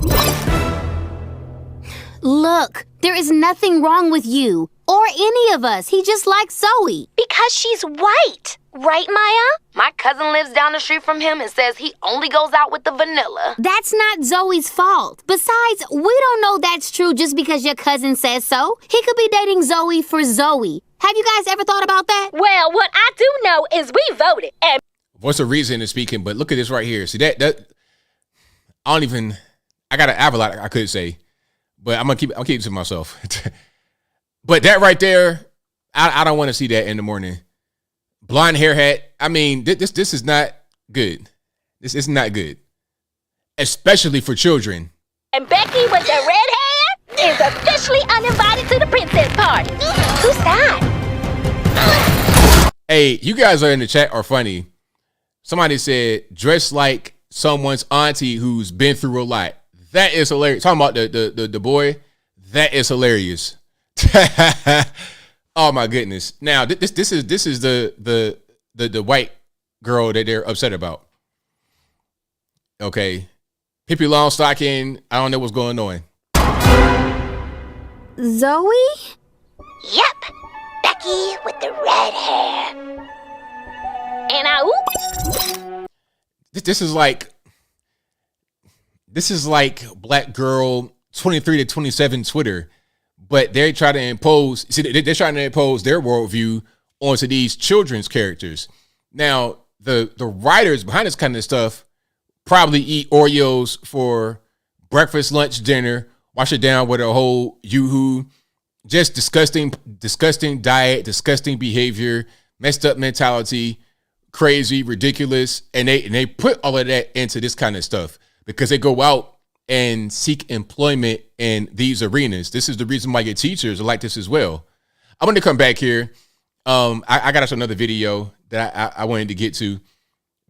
[SPEAKER 11] Look, there is nothing wrong with you or any of us. He just likes Zoe.
[SPEAKER 10] Because she's white. Right, Maya?
[SPEAKER 13] My cousin lives down the street from him and says he only goes out with the vanilla.
[SPEAKER 11] That's not Zoe's fault. Besides, we don't know that's true just because your cousin says so. He could be dating Zoe for Zoe. Have you guys ever thought about that?
[SPEAKER 10] Well, what I do know is we voted. And
[SPEAKER 1] what's the reason in speaking? But look at this right here. See that I have a lot I could say, but I'll keep it to myself. But that right there, I don't want to see that in the morning. Blonde hair hat. I mean, this is not good. This is not good, especially for children.
[SPEAKER 10] And Becky with the red hair is officially uninvited to the princess party. Who's that?
[SPEAKER 1] Hey, you guys are in the chat are funny. Somebody said dress like someone's auntie who's been through a lot. That is hilarious. Talking about the boy, that is hilarious. Oh my goodness! Now this is the white girl that they're upset about. Okay, Pippi Longstocking. I don't know what's going on.
[SPEAKER 11] Zoe?
[SPEAKER 10] Yep, Becky with the red hair. And
[SPEAKER 1] This is like Black Girl 23 to 27 Twitter. But they're trying to impose, they're trying to impose their worldview onto these children's characters. Now, the writers behind this kind of stuff probably eat Oreos for breakfast, lunch, dinner, wash it down with a whole yoo-hoo, just disgusting diet, disgusting behavior, messed up mentality, crazy, ridiculous. And they put all of that into this kind of stuff because they go out and seek employment in these arenas. This is the reason why your teachers are like this as well. I'm going to come back here. I got us another video that I wanted to get to.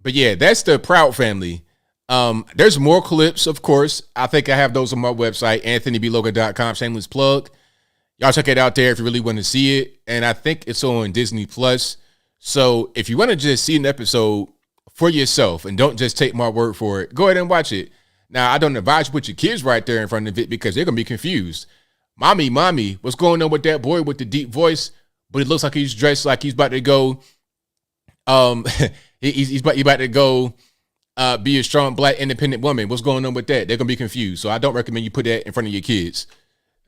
[SPEAKER 1] But yeah, that's the Proud family. There's more clips, of course. I think I have those on my website, anthonyblogan.com. Shameless plug. Y'all check it out there if you really want to see it. And I think it's on Disney Plus. So if you want to just see an episode for yourself and don't just take my word for it, go ahead and watch it. Now, I don't advise you put your kids right there in front of it because they're going to be confused. Mommy, what's going on with that boy with the deep voice? But it looks like he's dressed like he's about to go, he's about to go be a strong Black independent woman. What's going on with that? They're going to be confused. So I don't recommend you put that in front of your kids.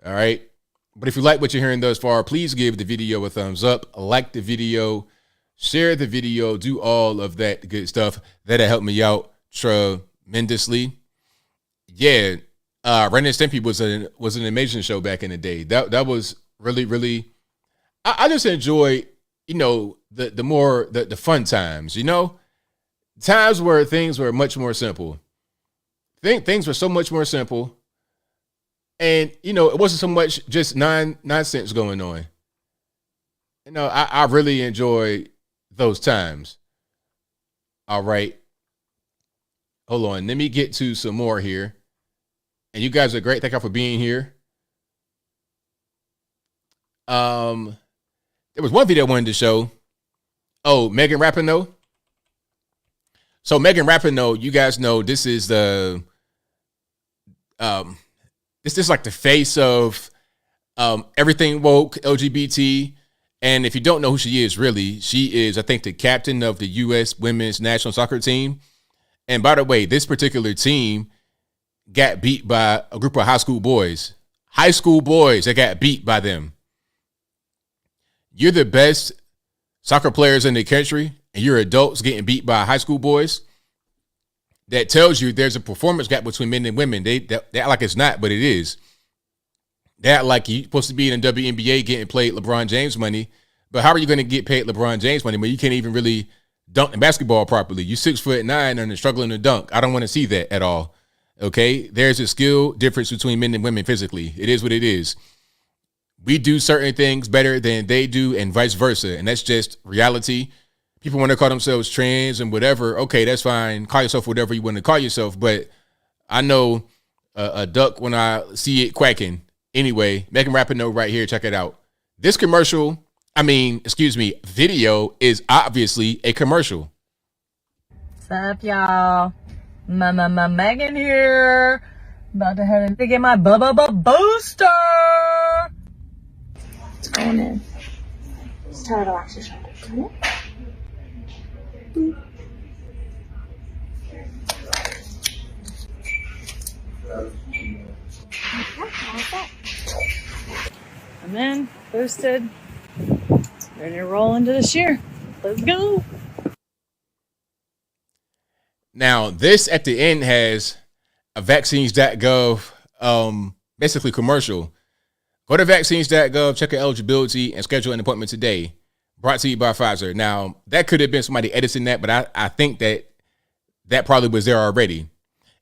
[SPEAKER 1] All right. But if you like what you're hearing thus far, please give the video a thumbs up, like the video, share the video, do all of that good stuff. That'll help me out tremendously. Yeah, Ren and Stimpy was an amazing show back in the day. That was really, really. I just enjoy, the fun times. Times where things were much more simple. Things were so much more simple, and it wasn't so much just nonsense going on. I really enjoy those times. All right, hold on. Let me get to some more here. And you guys are great. Thank you for being here. There was one video I wanted to show. Oh, Megan Rapinoe. So Megan Rapinoe, you guys know this is the this is like the face of everything woke, LGBT. And if you don't know who she is, really, she is, I think, the captain of the U.S. women's national soccer team. And by the way, this particular team got beat by a group of high school boys. High school boys that got beat by them. You're the best soccer players in the country, and you're adults getting beat by high school boys. That tells you there's a performance gap between men and women. They act like it's not, but it is. They act like you're supposed to be in the WNBA getting paid LeBron James money. But how are you going to get paid LeBron James money when you can't even really dunk the basketball properly? You're 6'9" and are struggling to dunk. I don't want to see that at all. Okay, there's a skill difference between men and women physically. It is what it is. We do certain things better than they do and vice versa. And that's just reality. People want to call themselves trans and whatever. Okay, that's fine. Call yourself whatever you want to call yourself. But I know a duck when I see it quacking. Anyway, Megan Rapinoe right here. Check it out. This video is obviously a commercial.
[SPEAKER 14] What's up, y'all? Megan here. About to head to get my booster.
[SPEAKER 15] going in. Just try to relax your shoulders. Okay? Boop.
[SPEAKER 14] I'm in, boosted, ready to roll into this year. Let's go.
[SPEAKER 1] Now, this at the end has a vaccines.gov basically commercial. Go to vaccines.gov, check your eligibility, and schedule an appointment today. Brought to you by Pfizer. Now, that could have been somebody editing that, but I think that probably was there already.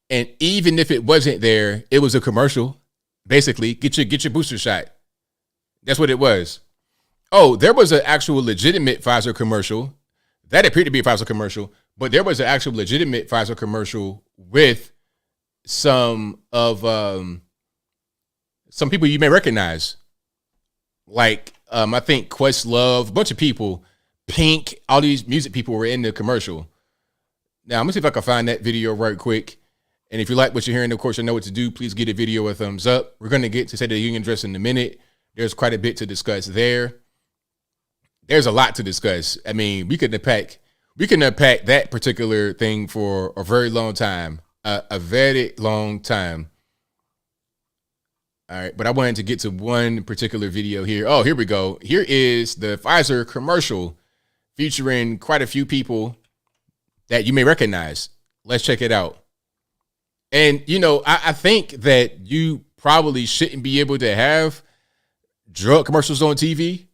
[SPEAKER 1] And even if it wasn't there, it was a commercial. Basically, get your booster shot. That's what it was. Oh, there was an actual legitimate Pfizer commercial. That appeared to be a Pfizer commercial, but there was an actual legitimate Pfizer commercial with some people you may recognize. Like, I think Questlove, a bunch of people, Pink, all these music people were in the commercial. Now, I'm going to see if I can find that video right quick. And if you like what you're hearing, of course, you know what to do. Please give the video a thumbs up. We're going to get to State of the Union address in a minute. There's quite a bit to discuss there. There's a lot to discuss. I mean, we can unpack that particular thing for a very long time. A very long time. All right, but I wanted to get to one particular video here. Oh, here we go. Here is the Pfizer commercial featuring quite a few people that you may recognize. Let's check it out. And, you know, I think that you probably shouldn't be able to have drug commercials on TV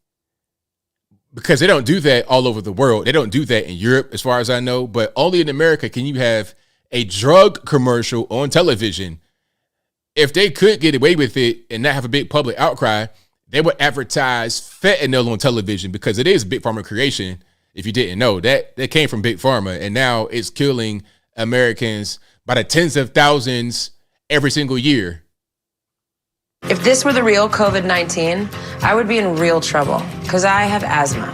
[SPEAKER 1] because they don't do that all over the world. They don't do that in Europe, as far as I know, but only in America can you have a drug commercial on television. If they could get away with it and not have a big public outcry, they would advertise fentanyl on television because it is Big Pharma creation. If you didn't know that came from Big Pharma, and now it's killing Americans by the tens of thousands every single year.
[SPEAKER 16] If this were the real COVID-19, I would be in real trouble because I have asthma.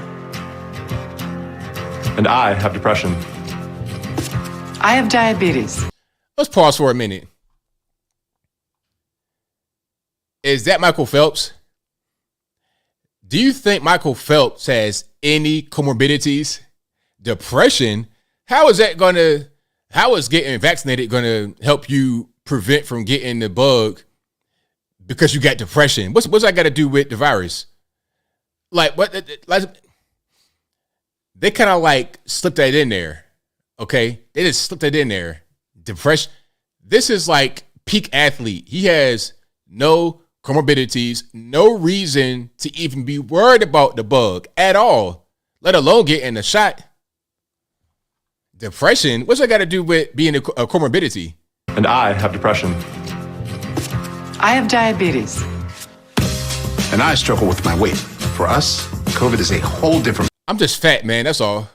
[SPEAKER 17] And I have depression.
[SPEAKER 18] I have diabetes.
[SPEAKER 1] Let's pause for a minute. Is that Michael Phelps? Do you think Michael Phelps has any comorbidities? Depression? How is getting vaccinated going to help you prevent from getting the bug because you got depression? What's that got to do with the virus? Like, what? They kind of like slipped that in there. Okay. They just slipped that in there. Depression. This is like peak athlete. He has no comorbidities, no reason to even be worried about the bug at all, let alone getting a shot. Depression? What's that got to do with being a comorbidity?
[SPEAKER 17] And I have depression.
[SPEAKER 18] I have diabetes.
[SPEAKER 19] And I struggle with my weight. For us, COVID is a whole different...
[SPEAKER 1] I'm just fat, man. That's all.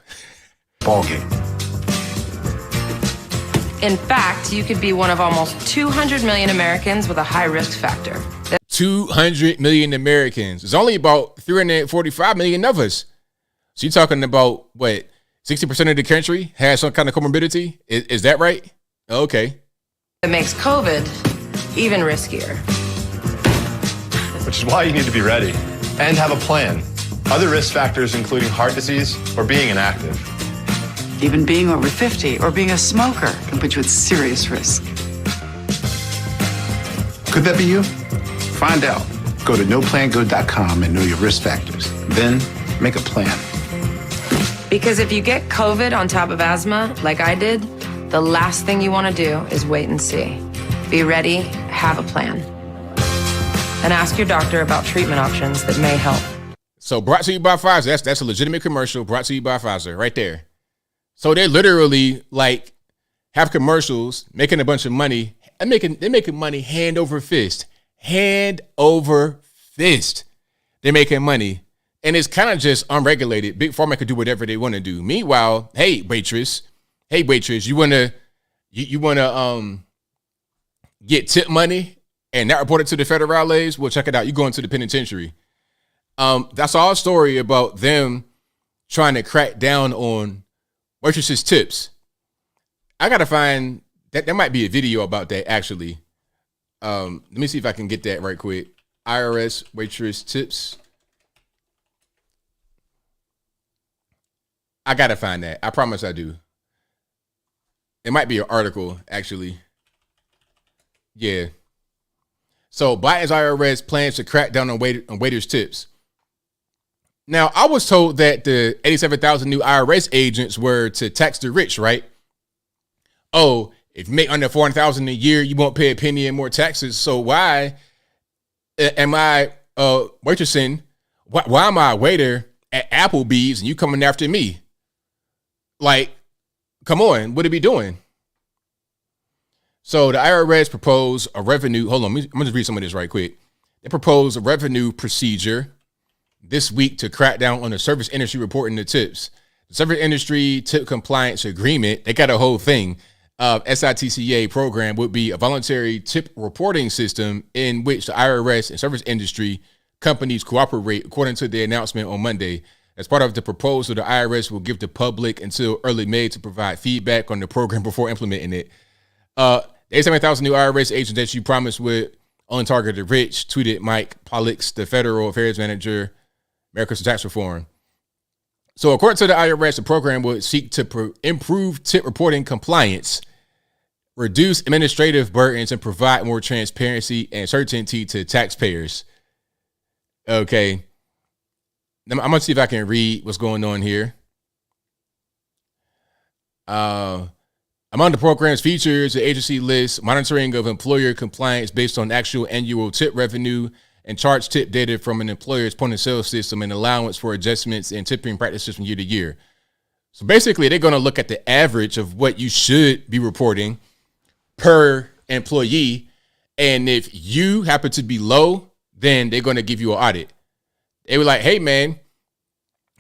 [SPEAKER 19] Ballgame.
[SPEAKER 16] In fact, you could be one of almost 200 million Americans with a high risk factor.
[SPEAKER 1] 200 million Americans. There's only about 345 million of us. So you're talking about, what, 60% of the country has some kind of comorbidity? Is that right? Okay.
[SPEAKER 16] It makes COVID even riskier.
[SPEAKER 17] Which is why you need to be ready and have a plan. Other risk factors, including heart disease or being inactive.
[SPEAKER 18] Even being over 50 or being a smoker can put you at serious risk.
[SPEAKER 19] Could that be you? Find out. Go to NoPlanGood.com and know your risk factors. Then make a plan.
[SPEAKER 16] Because if you get COVID on top of asthma, like I did, the last thing you want to do is wait and see. Be ready, have a plan. And ask your doctor about treatment options that may help.
[SPEAKER 1] So brought to you by Pfizer. That's a legitimate commercial brought to you by Pfizer right there. So they literally like have commercials making a bunch of money and they're making money hand over fist. Hand over fist. They're making money. And it's kind of just unregulated. Big Pharma could do whatever they want to do. Meanwhile, hey waitress, you wanna get tip money and not report it to the federales? Well, check it out. You're going to the penitentiary. That's all a story about them trying to crack down on waitresses' tips. I gotta find that. There might be a video about that actually. Let me see if I can get that right quick. IRS waitress tips. I gotta find that. I promise I do. It might be an article, actually. Yeah. So Biden's IRS plans to crack down on waiters' tips. Now, I was told that the 87,000 new IRS agents were to tax the rich, right? Oh, if you make under $400,000 a year, you won't pay a penny in more taxes. So why am I waitressing? Why am I a waiter at Applebee's and you coming after me? Like, come on, what are we doing? So the IRS proposed a revenue. Hold on, I'm gonna just read some of this right quick. They proposed a revenue procedure this week to crack down on the service industry reporting the tips. The service industry tip compliance agreement, they got a whole thing. SITCA program would be a voluntary tip reporting system in which the IRS and service industry companies cooperate, according to the announcement on Monday. As part of the proposal, the IRS will give the public until early May to provide feedback on the program before implementing it. The 87,000 new IRS agents that you promised would only target the rich, tweeted Mike Pollux, the federal affairs manager, America's Tax Reform. So according to the IRS, the program would seek to improve tip reporting compliance, reduce administrative burdens, and provide more transparency and certainty to taxpayers. Okay. I'm going to see if I can read what's going on here. Among the program's features, the agency lists monitoring of employer compliance based on actual annual tip revenue and charge tip data from an employer's point of sale system and allowance for adjustments in tipping practices from year to year. So basically, they're going to look at the average of what you should be reporting per employee. And if you happen to be low, then they're going to give you an audit. They were like, hey, man,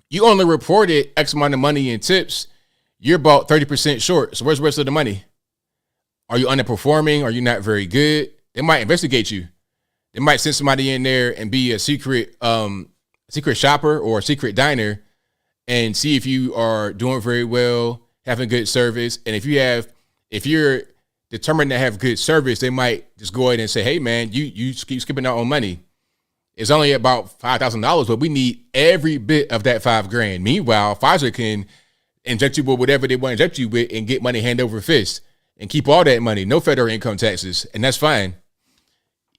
[SPEAKER 1] you only reported X amount of money in tips. You're about 30% short. So where's the rest of the money? Are you underperforming? Are you not very good? They might investigate you. They might send somebody in there and be a secret shopper or a secret diner and see if you are doing very well, having good service. And if you're determined to have good service, they might just go ahead and say, hey, man, you keep skipping out on money. It's only about $5,000, but we need every bit of that $5,000. Meanwhile, Pfizer can inject you with whatever they want to inject you with and get money hand over fist and keep all that money. No federal income taxes. And that's fine.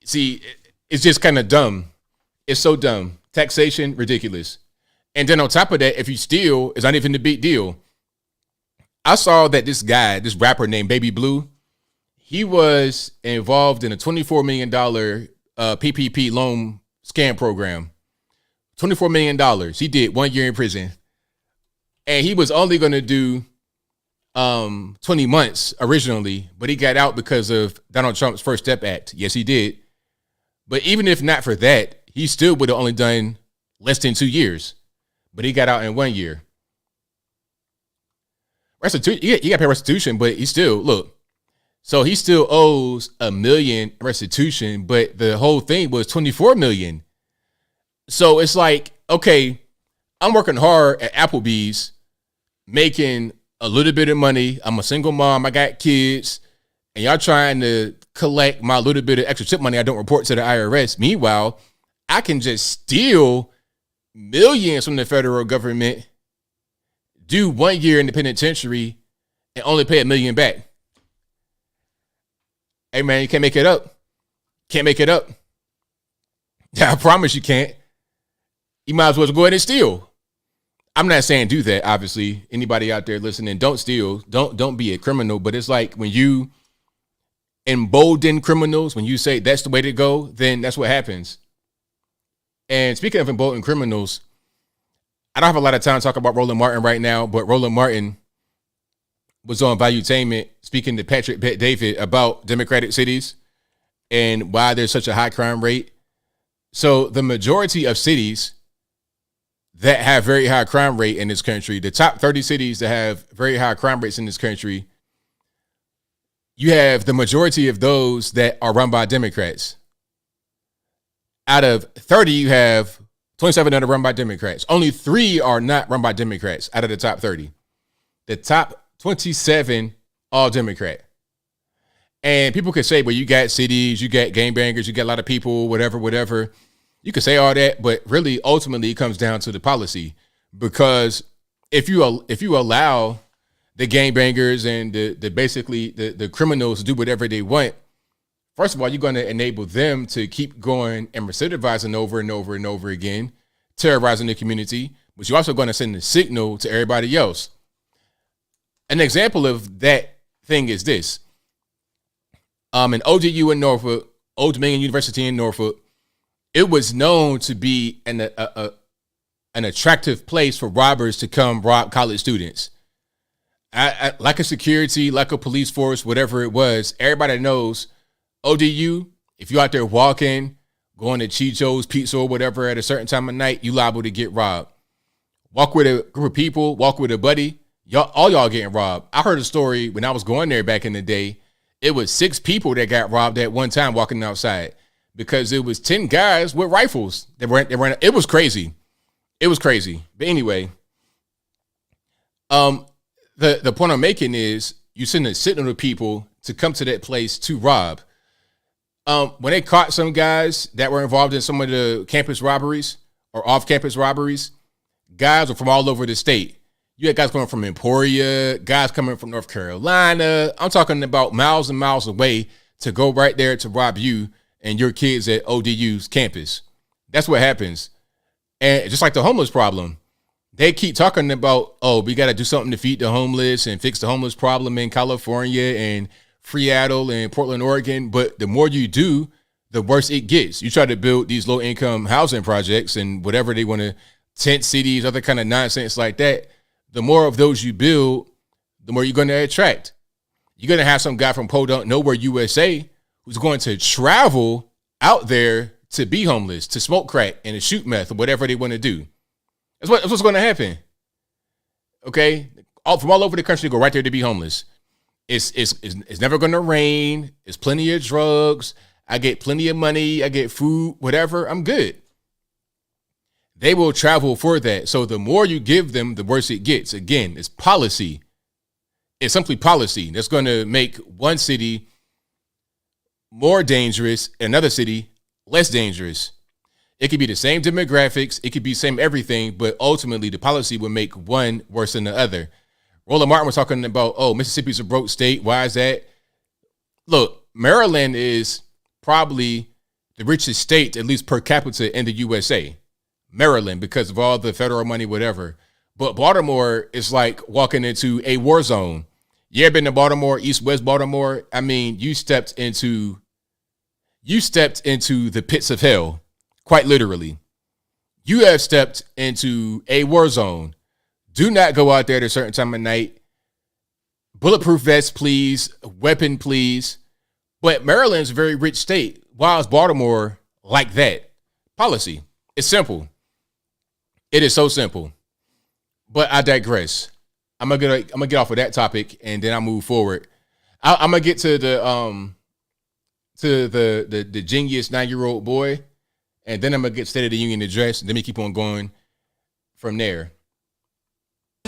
[SPEAKER 1] See, it's just kind of dumb. It's so dumb. Taxation, ridiculous. And then on top of that, if you steal, it's not even a big deal. I saw that this rapper named Baby Blue, he was involved in a $24 million PPP loan scam program. $24 million. He did 1 year in prison. And he was only going to do 20 months originally, but he got out because of Donald Trump's First Step Act. Yes, he did. But even if not for that, he still would have only done less than 2 years. But he got out in 1 year. Restitution, you got to pay restitution, but he still, look. So he still owes $1 million restitution, but the whole thing was $24 million. So it's like, okay, I'm working hard at Applebee's, making a little bit of money. I'm a single mom. I got kids. And y'all trying to collect my little bit of extra tip money I don't report to the IRS. Meanwhile, I can just steal millions from the federal government, do 1 year in the penitentiary, and only pay $1 million back. Hey, man, you can't make it up. Can't make it up. I promise you can't. You might as well go ahead and steal. I'm not saying do that, obviously. Anybody out there listening, don't steal. Don't be a criminal. But it's like when you embolden criminals, when you say that's the way to go, then that's what happens. And speaking of emboldened criminals, I don't have a lot of time to talk about Roland Martin right now, but Roland Martin was on Valuetainment speaking to Patrick Bet-David about Democratic cities and why there's such a high crime rate. So the majority of cities that have very high crime rate in this country, the top 30 cities that have very high crime rates in this country, you have the majority of those that are run by Democrats. Out of 30, you have 27 that are run by Democrats. Only 3 are not run by Democrats out of the top 30. The top 27, all Democrat. And people could say, well, you got cities, you got gangbangers, you got a lot of people, whatever. You could say all that, but really, ultimately, it comes down to the policy. Because if you allow the gangbangers and the criminals to do whatever they want, first of all, you're going to enable them to keep going and recidivizing over and over and over again, terrorizing the community, but you're also going to send a signal to everybody else. An example of that thing is this. In ODU in Norfolk, Old Dominion University in Norfolk, it was known to be an attractive place for robbers to come rob college students. Like a security, like a police force, whatever it was, everybody knows ODU, if you're out there walking, going to Chicho's Pizza or whatever at a certain time of night, you liable to get robbed. Walk with a group of people, walk with a buddy, all y'all getting robbed. I heard a story when I was going there back in the day. It was 6 people that got robbed at one time walking outside because it was 10 guys with rifles. They ran. It was crazy. It was crazy. But anyway, the point I'm making is you send a signal to people to come to that place to rob. When they caught some guys that were involved in some of the campus robberies or off-campus robberies, guys were from all over the state. You had guys coming from Emporia, guys coming from North Carolina. I'm talking about miles and miles away to go right there to rob you and your kids at ODU's campus. That's what happens. And just like the homeless problem, they keep talking about, oh, we got to do something to feed the homeless and fix the homeless problem in California and Seattle and Portland, Oregon. But the more you do, the worse it gets. You try to build these low income housing projects and whatever they want to, tent cities, other kind of nonsense like that. The more of those you build, the more you're going to attract. You're going to have some guy from Podunk Nowhere, USA, who's going to travel out there to be homeless, to smoke crack and to shoot meth or whatever they want to do. That's what's going to happen. Okay? From all over the country, go right there to be homeless. It's never going to rain. It's plenty of drugs. I get plenty of money. I get food, whatever. I'm good. They will travel for that. So the more you give them, the worse it gets. Again, it's policy. It's simply policy that's going to make one city more dangerous, another city less dangerous. It could be the same demographics. It could be same everything, but ultimately the policy will make one worse than the other. Roland Martin was talking about, oh, Mississippi's a broke state. Why is that? Look, Maryland is probably the richest state, at least per capita, in the USA. Maryland, because of all the federal money, whatever. But Baltimore is like walking into a war zone. You ever been to Baltimore, East-West Baltimore? I mean, you stepped into the pits of hell, quite literally. You have stepped into a war zone. Do not go out there at a certain time of night. Bulletproof vest, please. Weapon, please. But Maryland's a very rich state. Why is Baltimore like that? Policy. It's simple. It is so simple. But I digress. I'm gonna get off of that topic and then I'll move forward. I'm gonna get to the genius 9-year-old boy, and then I'm gonna get State of the Union address, and then we keep on going from there.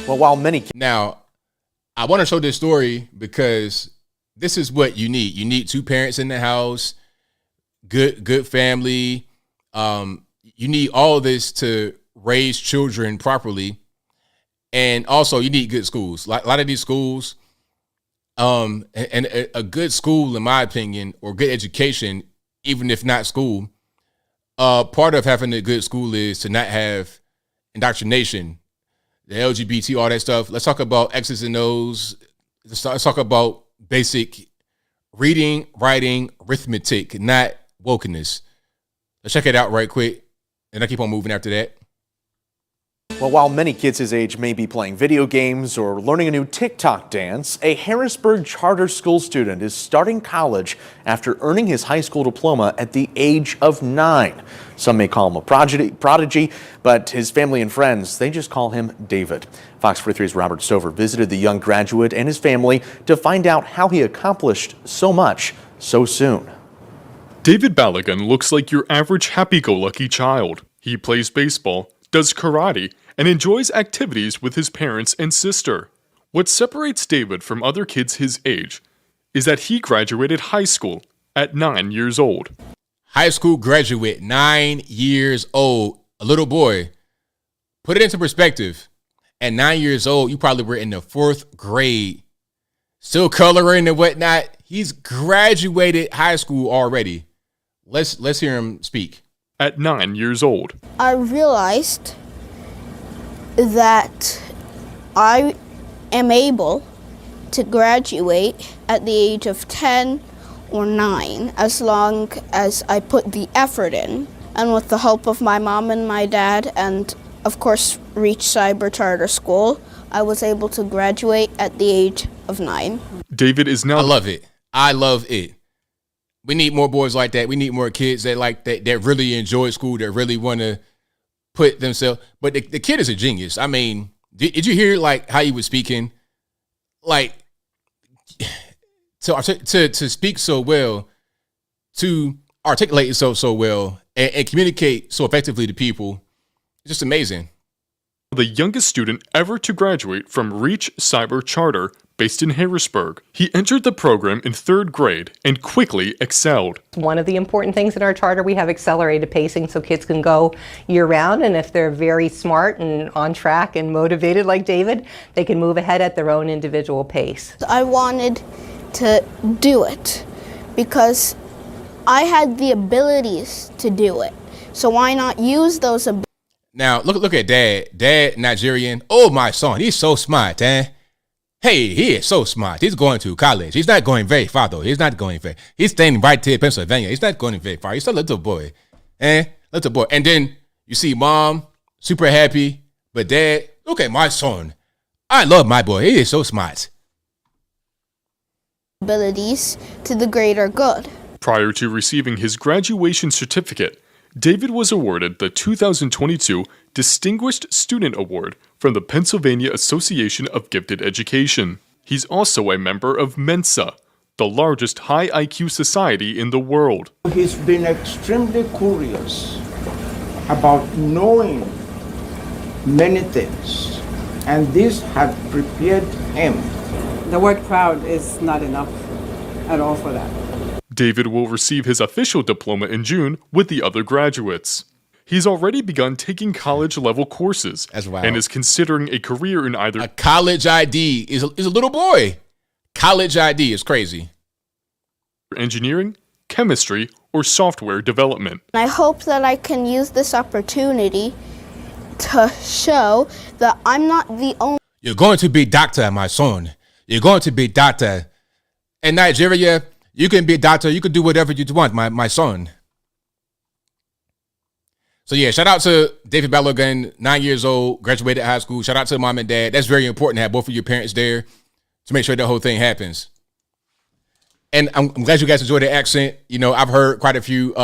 [SPEAKER 20] Well, while many
[SPEAKER 1] now, I want to show this story because this is what you need. You need 2 parents in the house, good family. You need all of this to raise children properly. And also you need good schools. A lot of these schools, and a good school, in my opinion, or good education, even if not school, part of having a good school is to not have indoctrination, the LGBT, all that stuff. Let's talk about X's and O's. Let's talk about basic reading, writing, arithmetic, not wokeness. Let's check it out right quick, and I keep on moving after that.
[SPEAKER 20] Well, while many kids his age may be playing video games or learning a new TikTok dance, a Harrisburg charter school student is starting college after earning his high school diploma at the age of 9. Some may call him a prodigy, but his family and friends, they just call him David. Fox 43's Robert Stover visited the young graduate and his family to find out how he accomplished so much so soon.
[SPEAKER 21] David Balogun looks like your average happy-go-lucky child. He plays baseball, does karate, and enjoys activities with his parents and sister. What separates David from other kids his age is that he graduated high school at 9 years old.
[SPEAKER 1] High school graduate, 9 years old, a little boy. Put it into perspective. At 9 years old, you probably were in the 4th grade, still coloring and whatnot. He's graduated high school already. Let's hear him speak.
[SPEAKER 21] At 9 years old,
[SPEAKER 2] I realized that I am able to graduate at the age of 10 or 9 as long as I put the effort in. And with the help of my mom and my dad and, of course, Reach Cyber Charter School, I was able to graduate at the age of 9.
[SPEAKER 21] David is now...
[SPEAKER 1] I love it. I love it. We need more boys like that. We need more kids that like that really enjoy school, that really want to put themselves. But the kid is a genius. I mean, did you hear like how he was speaking? Like to speak so well, to articulate yourself so well, and communicate so effectively to people. It's just amazing.
[SPEAKER 21] The youngest student ever to graduate from Reach Cyber Charter, based in Harrisburg. He entered the program in 3rd grade and quickly excelled.
[SPEAKER 22] One of the important things in our charter, we have accelerated pacing so kids can go year-round, and if they're very smart and on track and motivated like David, they can move ahead at their own individual pace.
[SPEAKER 2] I wanted to do it because I had the abilities to do it. So why not use those abilities?
[SPEAKER 1] Now, look at Dad. Dad, Nigerian. Oh, my son, he's so smart, eh? Hey, he is so smart. He's going to college. He's not going very far, though. He's not going very. He's staying right here in Pennsylvania. He's not going very far. He's a little boy, little boy. And then you see Mom, super happy. But Dad, look at my son. I love my boy. He is so smart.
[SPEAKER 2] Abilities to the greater good.
[SPEAKER 21] Prior to receiving his graduation certificate, David was awarded the 2022 Distinguished Student Award from the Pennsylvania Association of Gifted Education. He's also a member of Mensa, the largest high IQ society in the world.
[SPEAKER 23] He's been extremely curious about knowing many things, and this had prepared him.
[SPEAKER 24] The word proud is not enough at all for that.
[SPEAKER 21] David will receive his official diploma in June with the other graduates. He's already begun taking college-level courses and is considering a career in either...
[SPEAKER 1] A college ID is a little boy. College ID is crazy.
[SPEAKER 21] Engineering, chemistry, or software development.
[SPEAKER 2] I hope that I can use this opportunity to show that I'm not the only...
[SPEAKER 1] You're going to be doctor, my son. You're going to be doctor. In Nigeria, you can be a doctor. You can do whatever you want, my son. So yeah, shout out to David Balogun, 9 years old, graduated high school. Shout out to mom and dad. That's very important to have both of your parents there to make sure the whole thing happens. And I'm glad you guys enjoyed the accent. You know, I've heard quite a few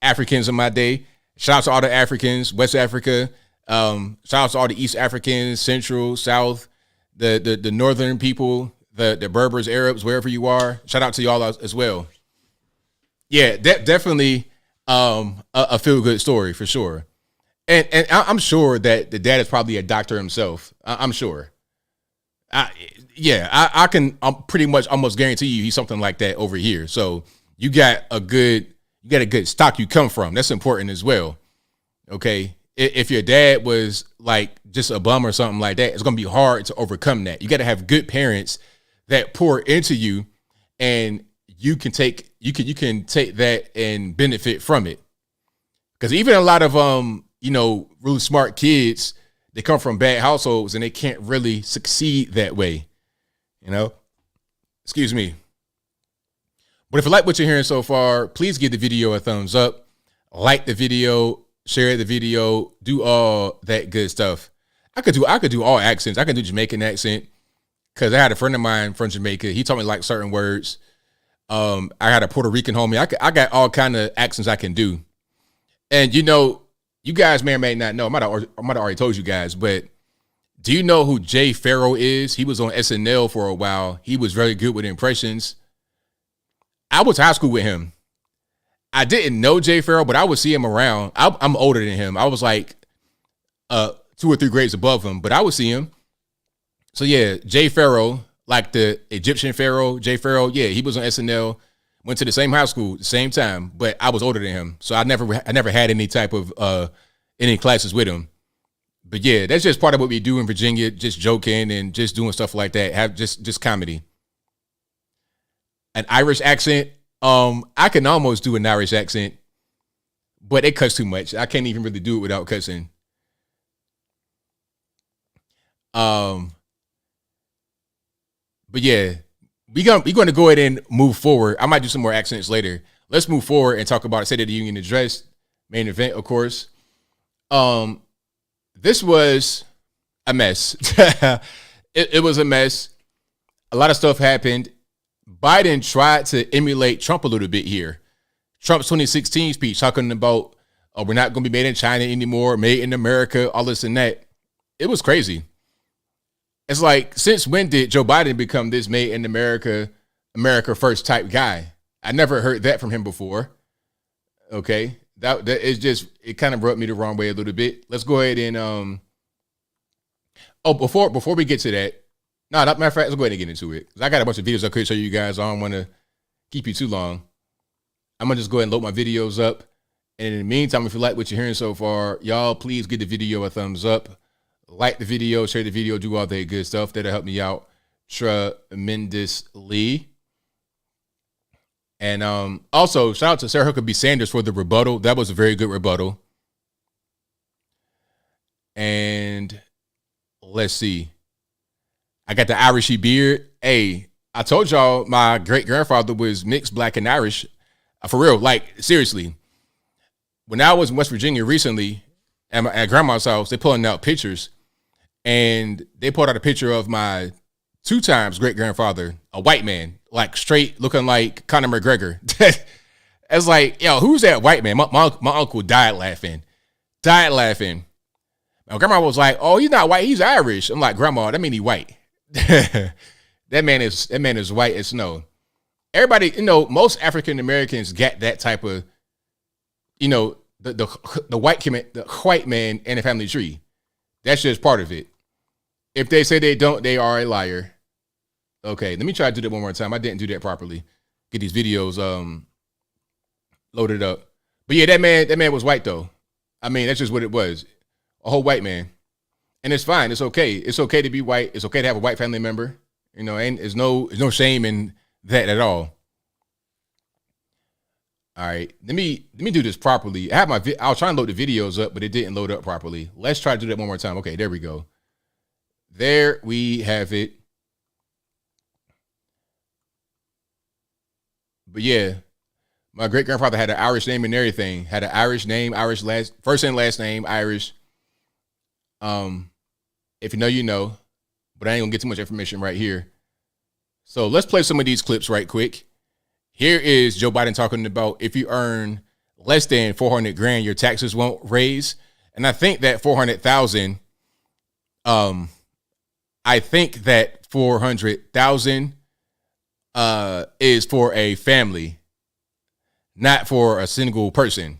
[SPEAKER 1] Africans in my day. Shout out to all the Africans, West Africa. Shout out to all the East Africans, Central, South, the Northern people, the Berbers, Arabs, wherever you are. Shout out to y'all as well. Yeah, definitely a feel-good story for sure. And I'm sure that the dad is probably a doctor himself. I'm sure. I can pretty much almost guarantee you he's something like that over here. So you got a good stock you come from. That's important as well. Okay. If your dad was like just a bum or something like that, it's going to be hard to overcome that. You got to have good parents that pour into you, and you can take that and benefit from it. Because even a lot of really smart kids, they come from bad households and they can't really succeed that way. You know? Excuse me. But if you like what you're hearing so far, please give the video a thumbs up, like the video, share the video, do all that good stuff. I could do all accents. I can do Jamaican accent because I had a friend of mine from Jamaica. He taught me like certain words. I had a Puerto Rican homie. I got all kind of accents I can do. And you guys may or may not know. I might have already told you guys, but do you know who Jay Farrow is? He was on SNL for a while. He was very good with impressions. I went to high school with him. I didn't know Jay Farrow, but I would see him around. I'm older than him. I was like 2 or 3 grades above him, but I would see him. So yeah, Jay Farrow, like the Egyptian Pharaoh, Jay Farrow, yeah, he was on SNL. Went to the same high school, the same time, but I was older than him, so I never had any type of any classes with him. But yeah, that's just part of what we do in Virginia, just joking and just doing stuff like that. Have just comedy. An Irish accent. I can almost do an Irish accent, but it cuts too much. I can't even really do it without cussing. But yeah, we're going to go ahead and move forward. I might do some more accents later. Let's move forward and talk about State of the Union address, main event, of course. This was a mess. It was a mess. A lot of stuff happened. Biden tried to emulate Trump a little bit here. Trump's 2016 speech talking about, we're not going to be made in China anymore, made in America, all this and that. It was crazy. It's like, since when did Joe Biden become this made in America, America first type guy? I never heard that from him before. Okay. That is just, it kind of rubbed me the wrong way a little bit. Let's go ahead and, before we get to that, matter of fact, let's go ahead and get into it. I got a bunch of videos I could show you guys. I don't want to keep you too long. I'm going to just go ahead and load my videos up. And in the meantime, if you like what you're hearing so far, y'all, please give the video a thumbs up. Like the video, share the video, do all that good stuff. That'll help me out tremendously. And also, shout out to Sarah Huckabee Sanders for the rebuttal. That was a very good rebuttal. And let's see. I got the Irishy beard. Hey, I told y'all my great-grandfather was mixed black and Irish. For real, like, seriously. When I was in West Virginia recently, at grandma's house, they pulling out pictures. And they pulled out a picture of my 2 times great-grandfather, a white man, like straight looking like Conor McGregor. It's like, yo, who's that white man? My uncle died laughing. My grandma was like, oh, he's not white, he's Irish. I'm like, grandma, that mean he white. that man is white as snow. Everybody, most African Americans get that type of, the white man in the family tree. That's just part of it. If they say they don't, they are a liar. Okay, let me try to do that one more time. I didn't do that properly. Get these videos loaded up. But yeah, that man was white though. I mean, that's just what it was. A whole white man. And it's fine. It's okay. It's okay to be white. It's okay to have a white family member. And there's no shame in that at all. All right, let me do this properly. I was trying to load the videos up, but it didn't load up properly. Let's try to do that one more time. Okay, there we go. There we have it. But yeah, my great-grandfather had an Irish name and everything. Had an Irish name, Irish first and last name, Irish. If you know, you know. But I ain't gonna get too much information right here. So let's play some of these clips right quick. Here is Joe Biden talking about if you earn less than 400 grand, your taxes won't raise. And I think that 400,000, I think that 400,000 is for a family, not for a single person.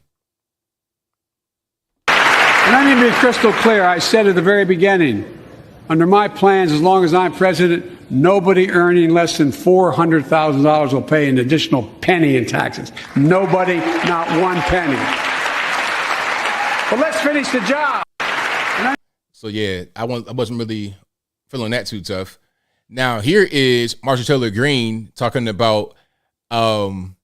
[SPEAKER 3] And I need to be crystal clear. I said at the very beginning, under my plans, as long as I'm president, nobody earning less than $400,000 will pay an additional penny in taxes. Nobody, not one penny. But let's finish the job.
[SPEAKER 1] So yeah, I wasn't really feeling that too tough. Now here is Marshall Taylor Greene talking about Biden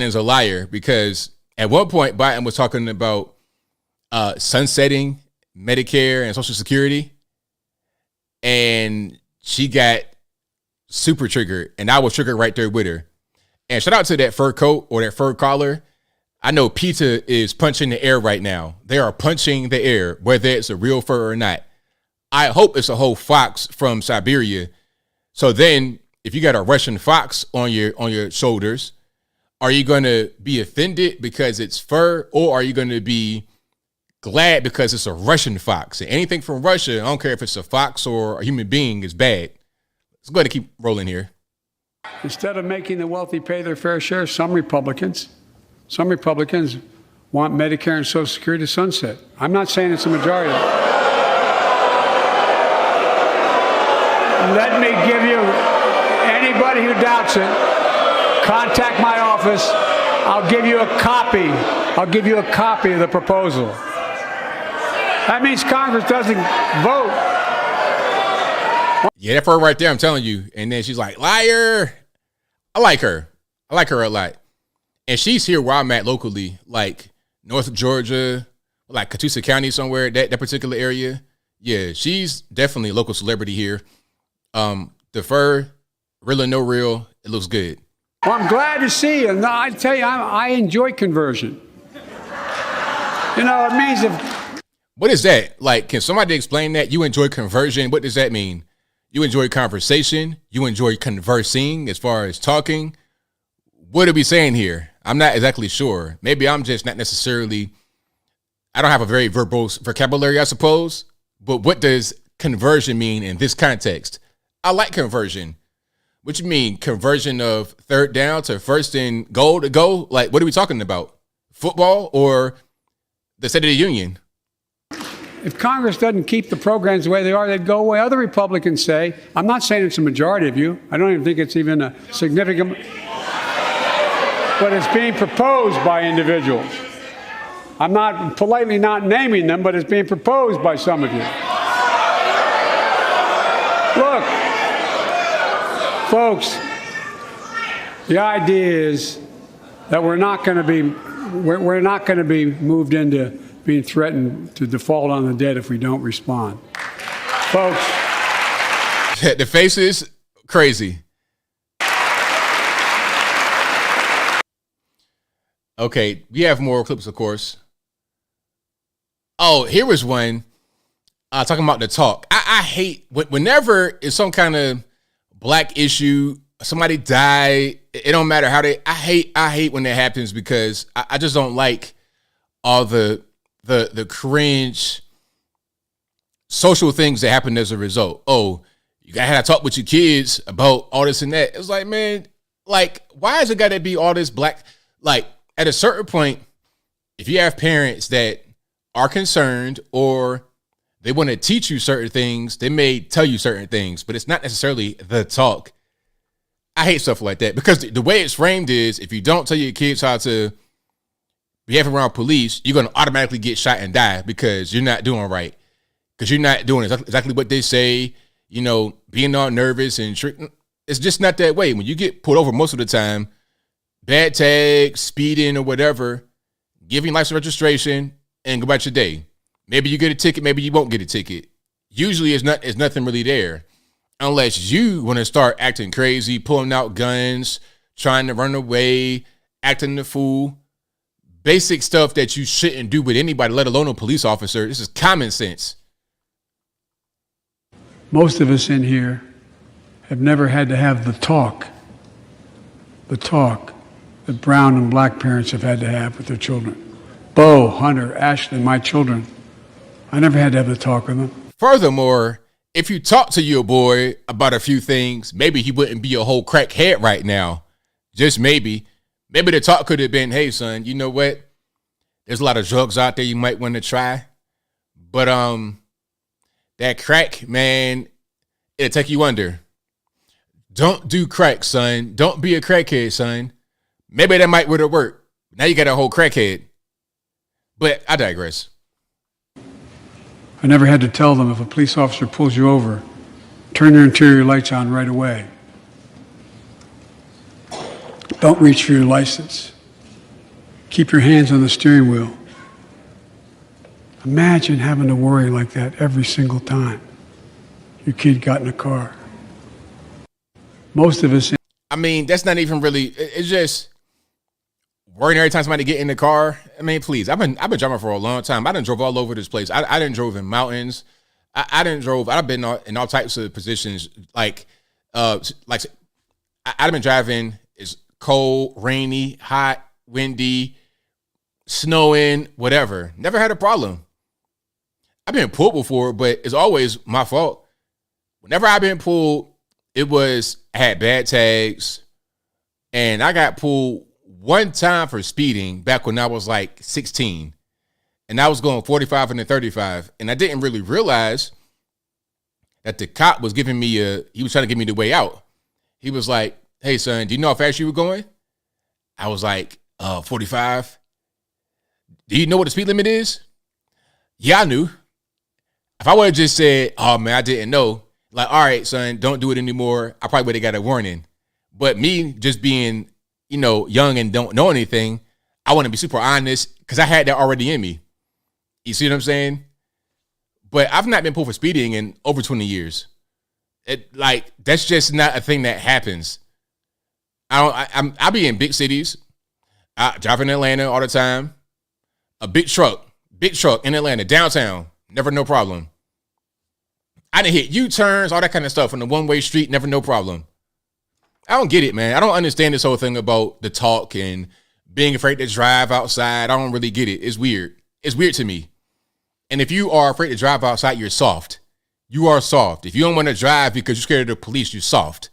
[SPEAKER 1] is a liar, because at one point Biden was talking about sunsetting Medicare and Social Security, and she got super triggered, and I was triggered right there with her. And shout out to that fur coat or that fur collar. I know PETA is punching the air right now. They are punching the air, whether it's a real fur or not. I hope it's a whole fox from Siberia. So then, if you got a Russian fox on your shoulders, are you going to be offended because it's fur, or are you going to be glad because it's a Russian fox? And anything from Russia, I don't care if it's a fox or a human being, is bad. Let's go ahead and keep rolling here.
[SPEAKER 3] Instead of making the wealthy pay their fair share, some Republicans want Medicare and Social Security to sunset. I'm not saying it's a majority. Let me give you, anybody who doubts it, contact my office. I'll give you a copy of the proposal. That means Congress doesn't vote.
[SPEAKER 1] Yeah, that part right there, I'm telling you. And then she's like, liar. I like her. I like her a lot. And she's here where I'm at locally, like North Georgia, like Catoosa County somewhere, that particular area. Yeah, she's definitely a local celebrity here. The fur, real or no real, it looks good.
[SPEAKER 3] Well, I'm glad to see you. No, I tell you, I enjoy conversion. You know, it means if...
[SPEAKER 1] What is that? Like, can somebody explain that? You enjoy conversion. What does that mean? You enjoy conversation. You enjoy conversing as far as talking. What are we saying here? I'm not exactly sure. Maybe I'm just not necessarily, I don't have a very verbose vocabulary, I suppose. But what does conversion mean in this context? I like conversion. What you mean? Conversion of third down to first and goal to go? Like, what are we talking about? Football or the State of the Union?
[SPEAKER 3] If Congress doesn't keep the programs the way they are, they'd go away. Other Republicans say, I'm not saying it's a majority of you. I don't even think it's even a significant, but it's being proposed by individuals. I'm not politely not naming them, but it's being proposed by some of you. Look, folks, the idea is that we're not going to be moved into being threatened to default on the debt if we don't respond. Folks.
[SPEAKER 1] The face is crazy. Okay, we have more clips, of course. Oh, here was one talking about the talk. I hate whenever it's some kind of black issue, somebody died. It don't matter how they. I hate when that happens because I just don't like all the cringe social things that happen as a result. Oh, you gotta have to talk with your kids about all this and that. It's like, man, like, why is it gotta be all this black? Like, at a certain point, if you have parents that are concerned or they want to teach you certain things, they may tell you certain things, but it's not necessarily the talk. I hate stuff like that because the way it's framed is if you don't tell your kids how to behave around police, you're going to automatically get shot and die because you're not doing right. Because you're not doing exactly what they say, you know, being all nervous and it's just not that way. When you get pulled over most of the time, bad tag, speeding or whatever, giving license registration and go about your day. Maybe you get a ticket, maybe you won't get a ticket. Usually it's nothing really there. Unless you want to start acting crazy, pulling out guns, trying to run away, acting the fool. Basic stuff that you shouldn't do with anybody, let alone a police officer. This is common sense.
[SPEAKER 3] Most of us in here have never had to have the talk that brown and black parents have had to have with their children. Bo, Hunter, Ashley, my children. I never had to have the talk with them.
[SPEAKER 1] Furthermore, if you talk to your boy about a few things, maybe he wouldn't be a whole crackhead right now. Just maybe. Maybe the talk could have been, hey, son, you know what? There's a lot of drugs out there you might want to try. But that crack, man, it'll take you under. Don't do crack, son. Don't be a crackhead, son. Maybe that might would have worked. Now you got a whole crackhead. But I digress.
[SPEAKER 3] I never had to tell them if a police officer pulls you over, turn your interior lights on right away. Don't reach for your license. Keep your hands on the steering wheel. Imagine having to worry like that every single time your kid got in a car. Most of us.
[SPEAKER 1] I mean, that's not even really. It's just worrying every time somebody get in the car. I mean, please. I've been driving for a long time. I done drove all over this place. I done drove in mountains. I've been in all types of positions. I've been driving. It's cold, rainy, hot, windy, snowing, whatever. Never had a problem. I've been pulled before, but it's always my fault. Whenever I've been pulled, I had bad tags, and I got pulled one time for speeding back when I was like 16, and I was going 45 and 35, and I didn't really realize that the cop was giving me he was trying to give me the way out. He was like, hey, son, do you know how fast you were going? I was like, 45. Do you know what the speed limit is? Yeah, I knew. If I would have just said, oh man, I didn't know, like, all right, son, don't do it anymore, I probably would have got a warning. But me just being, young and don't know anything, I want to be super honest because I had that already in me. You see what I'm saying? But I've not been pulled for speeding in over 20 years. That's just not a thing that happens. I be in big cities. I drive in Atlanta all the time. A big truck in Atlanta, downtown, never no problem. I done hit U-turns, all that kind of stuff on the one-way street, never no problem. I don't get it, man. I don't understand this whole thing about the talk and being afraid to drive outside. I don't really get it. It's weird. It's weird to me. And if you are afraid to drive outside, you're soft. You are soft. If you don't want to drive because you're scared of the police, you're soft.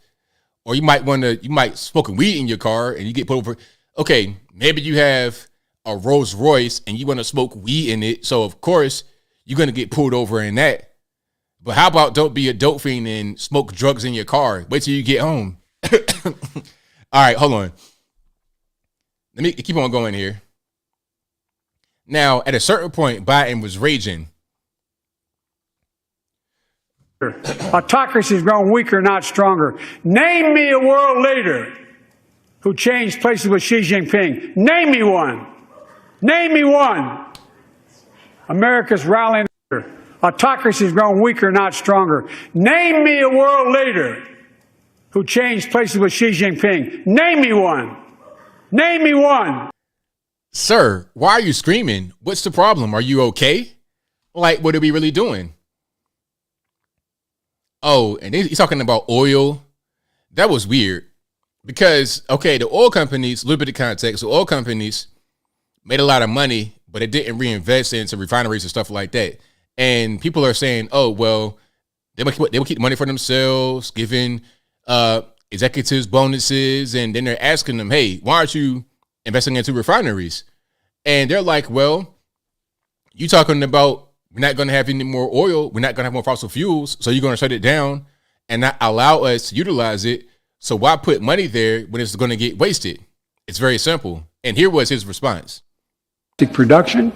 [SPEAKER 1] Or you might smoke weed in your car and you get pulled over. Okay, maybe you have a Rolls Royce and you want to smoke weed in it. So of course you're going to get pulled over in that. But how about don't be a dope fiend and smoke drugs in your car? Wait till you get home. All right, hold on. Let me keep on going here. Now, at a certain point, Biden was raging.
[SPEAKER 3] Autocracy has grown weaker, not stronger. Name me a world leader who changed places with Xi Jinping. Name me one. Name me one. America's rallying. Autocracy has grown weaker, not stronger. Name me a world leader who changed places with Xi Jinping. Name me one. Name me one.
[SPEAKER 1] Sir, why are you screaming? What's the problem? Are you okay? Like, what are we really doing? Oh, and he's talking about oil. That was weird. Because, okay, the oil companies, a little bit of context, the oil companies made a lot of money, but it didn't reinvest into refineries and stuff like that. And people are saying, oh, well, they will keep the money for themselves, giving executives bonuses, and then they're asking them, hey, why aren't you investing into refineries? And they're like, well, you talking about we're not going to have any more oil, we're not going to have more fossil fuels, so you're going to shut it down and not allow us to utilize it. So why put money there when it's going to get wasted? It's very simple. And here was his response.
[SPEAKER 3] Production.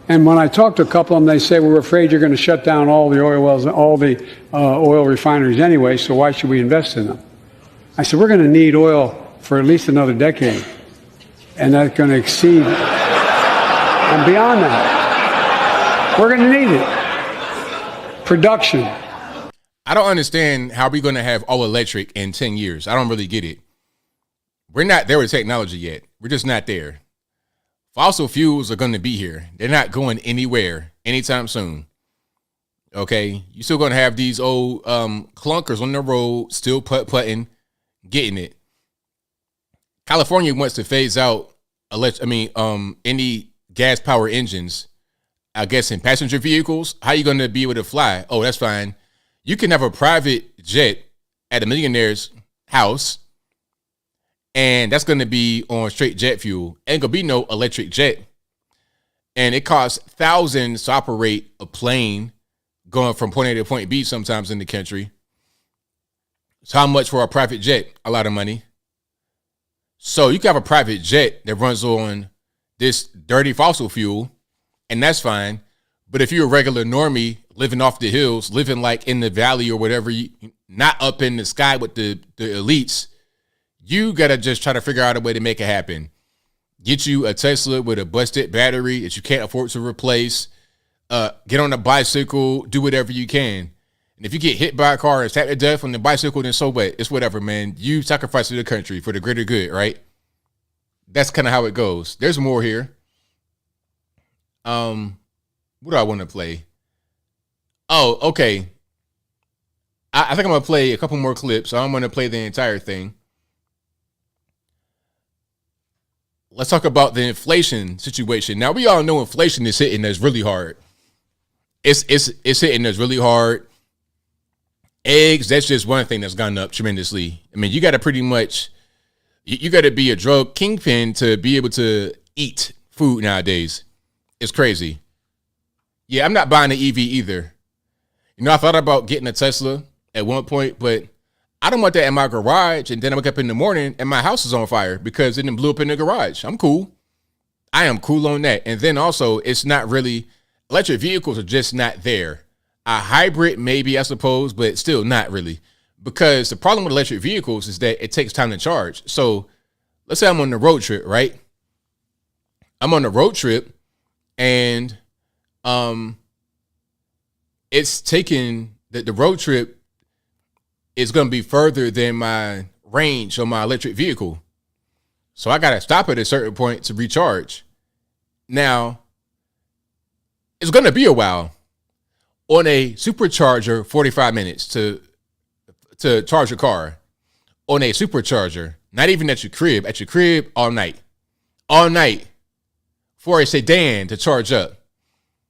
[SPEAKER 3] And when I talk to a couple of them, they say, we're afraid you're going to shut down all the oil wells, all the oil refineries anyway, so why should we invest in them? I said, we're going to need oil for at least another decade. And that's going to exceed and beyond that. We're going to need it. Production.
[SPEAKER 1] I don't understand how we're going to have all electric in 10 years. I don't really get it. We're not there with technology yet. We're just not there. Fossil fuels are going to be here. They're not going anywhere anytime soon. Okay? You're still going to have these old clunkers on the road, still putting, getting it. California wants to phase out any gas power engines, I guess, in passenger vehicles. How are you going to be able to fly? Oh, that's fine. You can have a private jet at a millionaire's house, and that's going to be on straight jet fuel. Ain't going to be no electric jet. And it costs thousands to operate a plane going from point A to point B sometimes in the country. So how much for a private jet? A lot of money. So you can have a private jet that runs on this dirty fossil fuel, and that's fine. But if you're a regular normie living off the hills, living like in the valley or whatever, not up in the sky with the elites, you got to just try to figure out a way to make it happen. Get you a Tesla with a busted battery that you can't afford to replace. Get on a bicycle, do whatever you can. And if you get hit by a car and stabbed to death on the bicycle, then so what? It's whatever, man. You sacrifice to the country for the greater good, right? That's kind of how it goes. There's more here. What do I want to play? Oh, okay. I think I'm going to play a couple more clips. So I'm going to play the entire thing. Let's talk about the inflation situation. Now, we all know inflation is hitting us really hard. It's hitting us really hard. Eggs, that's just one thing that's gone up tremendously. I mean, you got to pretty much, you got to be a drug kingpin to be able to eat food nowadays. It's crazy. Yeah, I'm not buying an EV either. You know, I thought about getting a Tesla at one point, but I don't want that in my garage. And then I wake up in the morning and my house is on fire because it didn't blew up in the garage. I'm cool. I am cool on that. And then also, it's not really, electric vehicles are just not there. A hybrid, maybe, I suppose, but still not really. Because the problem with electric vehicles is that it takes time to charge. So let's say I'm on the road trip, right? I'm on the road trip and it's taking the road trip is going to be further than my range on my electric vehicle. So I got to stop at a certain point to recharge. Now, it's going to be a while. On a supercharger, 45 minutes to charge your car. On a supercharger, not even at your crib all night. All night for a sedan to charge up.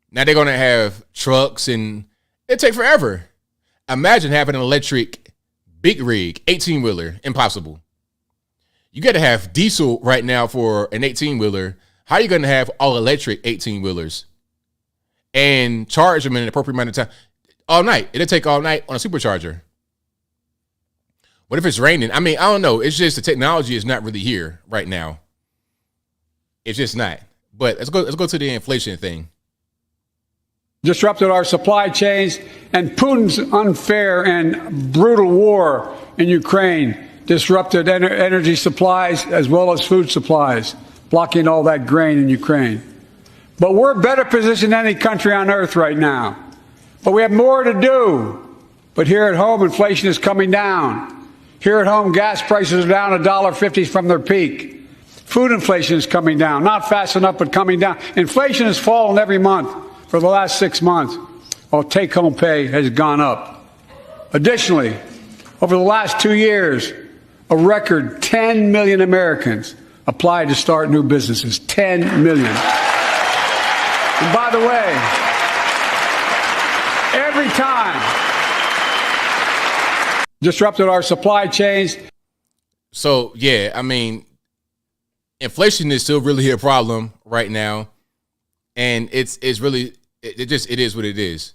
[SPEAKER 1] Now they're going to have trucks and it take forever. Imagine having an electric big rig, 18-wheeler, impossible. You got to have diesel right now for an 18-wheeler. How are you going to have all electric 18-wheelers and charge them in an appropriate amount of time? All night. It'll take all night on a supercharger. What if it's raining? I mean, I don't know. It's just the technology is not really here right now. It's just not. But let's go to the inflation thing.
[SPEAKER 3] Disrupted our supply chains, and Putin's unfair and brutal war in Ukraine disrupted energy supplies as well as food supplies, blocking all that grain in Ukraine. But we're better positioned than any country on earth right now. But we have more to do. But here at home, inflation is coming down. Here at home, gas prices are down $1.50 from their peak. Food inflation is coming down, not fast enough, but coming down. Inflation has fallen every month for the last 6 months, while take-home pay has gone up. Additionally, over the last 2 years, a record 10 million Americans applied to start new businesses. 10 million. And by the way, every time disrupted our supply chains.
[SPEAKER 1] So, yeah, I mean, inflation is still really a problem right now. And it's really, it is what it is.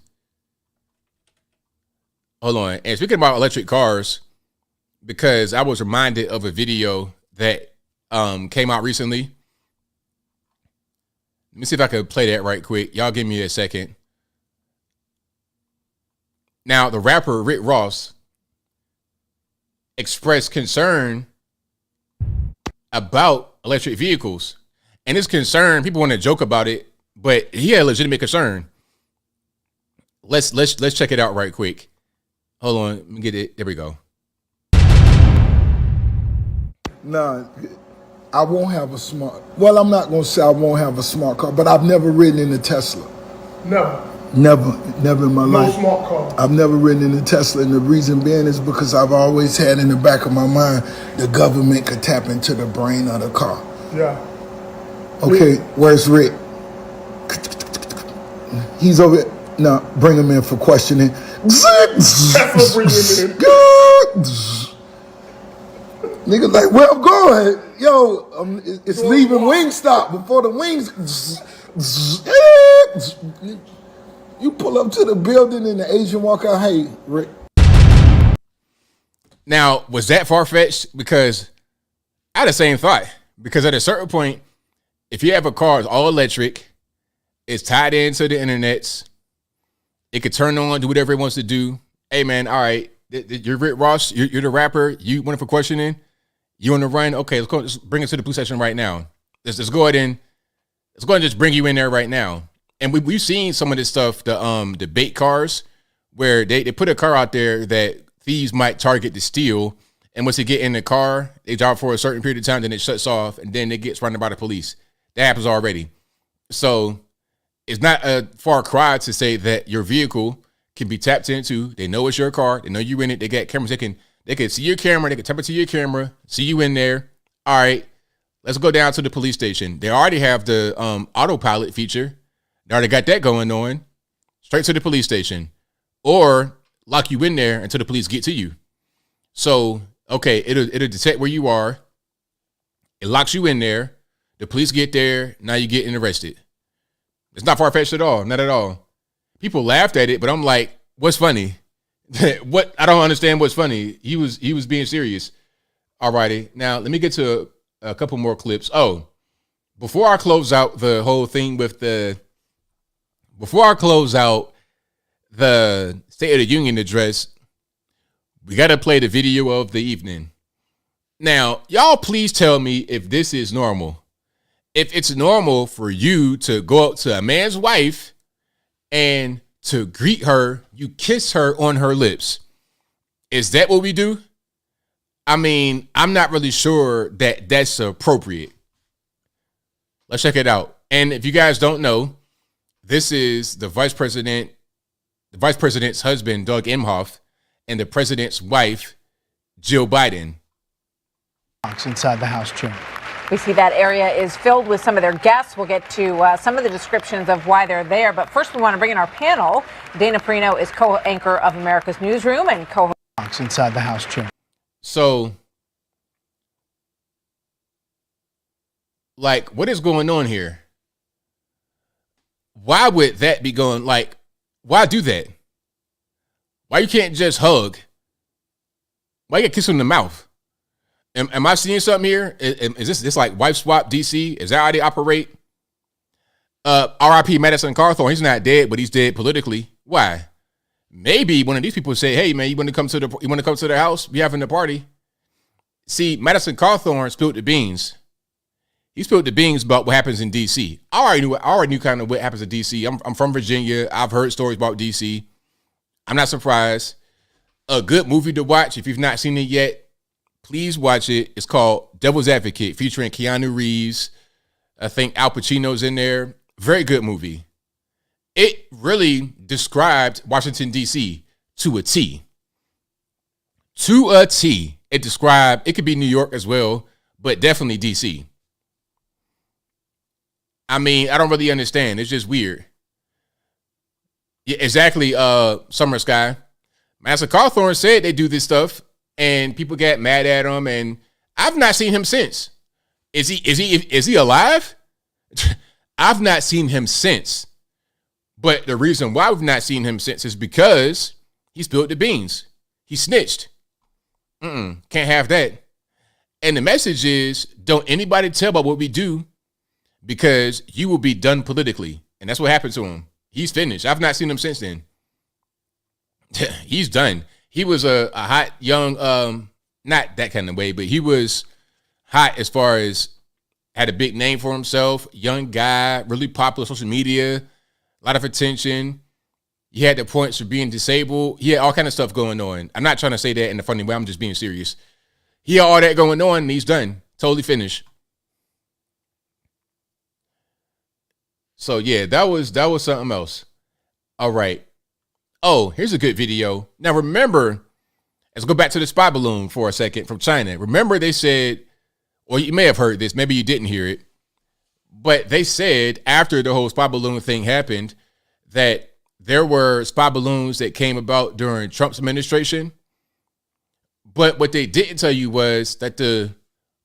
[SPEAKER 1] Hold on. And speaking about electric cars, because I was reminded of a video that came out recently. Let me see if I can play that right quick. Y'all give me a second. Now, the rapper Rick Ross expressed concern about electric vehicles. And his concern, people want to joke about it, but he had a legitimate concern. Let's check it out right quick. Hold on, let me get it. There we go.
[SPEAKER 4] No, I won't have a smart. Well, I'm not gonna say I won't have a smart car, but I've never ridden in a Tesla. Never in my life.
[SPEAKER 5] No smart car.
[SPEAKER 4] I've never ridden in a Tesla, and the reason being is because I've always had in the back of my mind the government could tap into the brain of the car.
[SPEAKER 5] Yeah.
[SPEAKER 4] Okay, where's Rick? He's over there. No, bring him in for questioning.
[SPEAKER 5] Tesla, bring him in.
[SPEAKER 4] Nigga like, where I'm going? Yo, it's leaving Wingstop before the wings. You pull up to the building and the Asian walk out, hey, Rick.
[SPEAKER 1] Now, was that far-fetched? Because I had the same thought. Because at a certain point, if you have a car, it's all electric, it's tied into the internets, it could turn on, do whatever it wants to do. Hey, man, all right, you're Rick Ross, you're the rapper, you went for questioning, you on the run? Okay, let's bring it to the police station right now. Let's go ahead and just bring you in there right now. And we've seen some of this stuff, the bait cars, where they put a car out there that thieves might target to steal. And once they get in the car, they drive for a certain period of time, then it shuts off, and then it gets run by the police. That happens already. So it's not a far cry to say that your vehicle can be tapped into. They know it's your car. They know you in it. They got cameras. They can see your camera. They can tap into your camera, see you in there. All right, let's go down to the police station. They already have the autopilot feature. They already got that going on. Straight to the police station. Or lock you in there until the police get to you. So, okay, it'll detect where you are. It locks you in there. The police get there. Now you're getting arrested. It's not far-fetched at all. Not at all. People laughed at it, but I'm like, what's funny? What? I don't understand what's funny. He was being serious. All righty. Now, let me get to a couple more clips. Oh, before I close out the whole thing with before I close out the State of the Union address, we got to play the video of the evening. Now, y'all please tell me if this is normal. If it's normal for you to go up to a man's wife and to greet her, you kiss her on her lips. Is that what we do? I mean, I'm not really sure that that's appropriate. Let's check it out. And if you guys don't know, this is the vice president's husband, Doug Emhoff, and the president's wife, Jill Biden.
[SPEAKER 6] Inside the House chamber.
[SPEAKER 7] We see that area is filled with some of their guests. We'll get to some of the descriptions of why they're there. But first, we want to bring in our panel. Dana Perino is co-anchor of America's Newsroom and co-host.
[SPEAKER 6] Inside the House chamber.
[SPEAKER 1] So, like, what is going on here? Why would that be going? Like, why do that? Why you can't just hug? Why you get kissed in the mouth? Am I seeing something here? Is this like wife swap DC? Is that how they operate? R.I.P. Madison Cawthorn. He's not dead, but he's dead politically. Why? Maybe one of these people say, "Hey, man, you want to come to the house? We having a party." See, Madison Cawthorn spilled the beans. He spilled the beans about what happens in DC. I already knew kind of what happens in DC. I'm from Virginia. I've heard stories about DC. I'm not surprised. A good movie to watch if you've not seen it yet. Please watch it. It's called Devil's Advocate, featuring Keanu Reeves. I think Al Pacino's in there. Very good movie. It really described Washington, D.C. to a T. To a T. It described, it could be New York as well, but definitely D.C. I mean, I don't really understand. It's just weird. Yeah, exactly, Summer Sky. Master Cawthorn said they do this stuff, and people get mad at him, and I've not seen him since. Is he alive? I've not seen him since. But the reason why we've not seen him since is because he spilled the beans. He snitched. Can't have that. And the message is, don't anybody tell about what we do, because you will be done politically. And that's what happened to him. He's finished. I've not seen him since then. He's done. He was a hot young, not that kind of way, but he was hot as far as had a big name for himself, young guy, really popular social media, a lot of attention. He had the points for being disabled. He had all kind of stuff going on. I'm not trying to say that in a funny way. I'm just being serious. He had all that going on, and he's done. Totally finished. So, yeah, that was something else. All right. Oh, here's a good video. Now, remember, let's go back to the spy balloon for a second from China. Remember they said, or you may have heard this, maybe you didn't hear it, but they said after the whole spy balloon thing happened that there were spy balloons that came about during Trump's administration. But what they didn't tell you was that the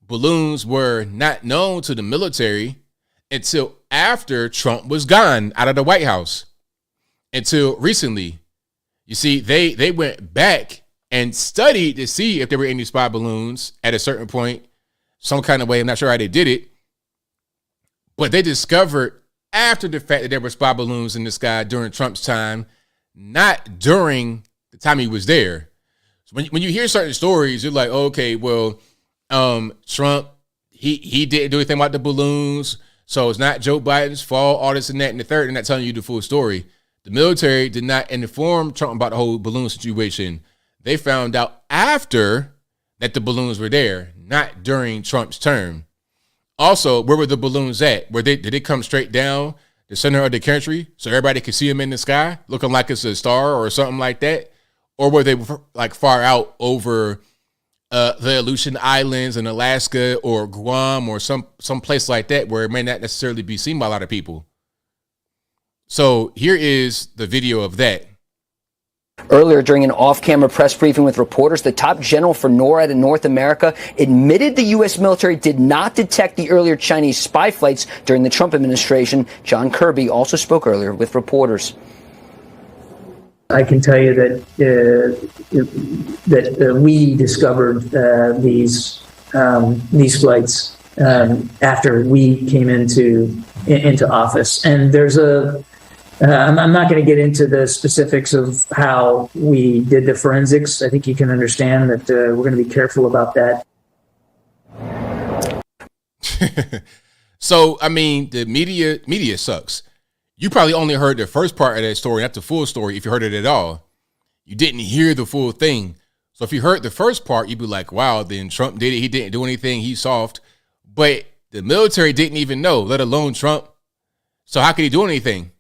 [SPEAKER 1] balloons were not known to the military until after Trump was gone out of the White House. Until recently. You see, they went back and studied to see if there were any spy balloons at a certain point, some kind of way. I'm not sure how they did it. But they discovered after the fact that there were spy balloons in the sky during Trump's time, not during the time he was there. So when you hear certain stories, you're like, okay, well, Trump, he didn't do anything about the balloons, so it's not Joe Biden's fault, all this and that and the third. They're not telling you the full story. The military did not inform Trump about the whole balloon situation. They found out after that the balloons were there, not during Trump's term. Also, where were the balloons at? Did they come straight down the center of the country so everybody could see them in the sky, looking like it's a star or something like that? Or were they like far out over the Aleutian Islands in Alaska or Guam or some place like that where it may not necessarily be seen by a lot of people? So here is the video of that.
[SPEAKER 8] Earlier, during an off-camera press briefing with reporters, the top general for NORAD in North America admitted the U.S. military did not detect the earlier Chinese spy flights during the Trump administration. John Kirby also spoke earlier with reporters.
[SPEAKER 9] I can tell you that we discovered these flights after we came into office, and there's a I'm not going to get into the specifics of how we did the forensics. I think you can understand that we're going to be careful about that.
[SPEAKER 1] So, I mean, the media sucks. You probably only heard the first part of that story, not the full story, if you heard it at all. You didn't hear the full thing. So if you heard the first part, you'd be like, wow, then Trump did it. He didn't do anything. He's soft. But the military didn't even know, let alone Trump. So how could he do anything?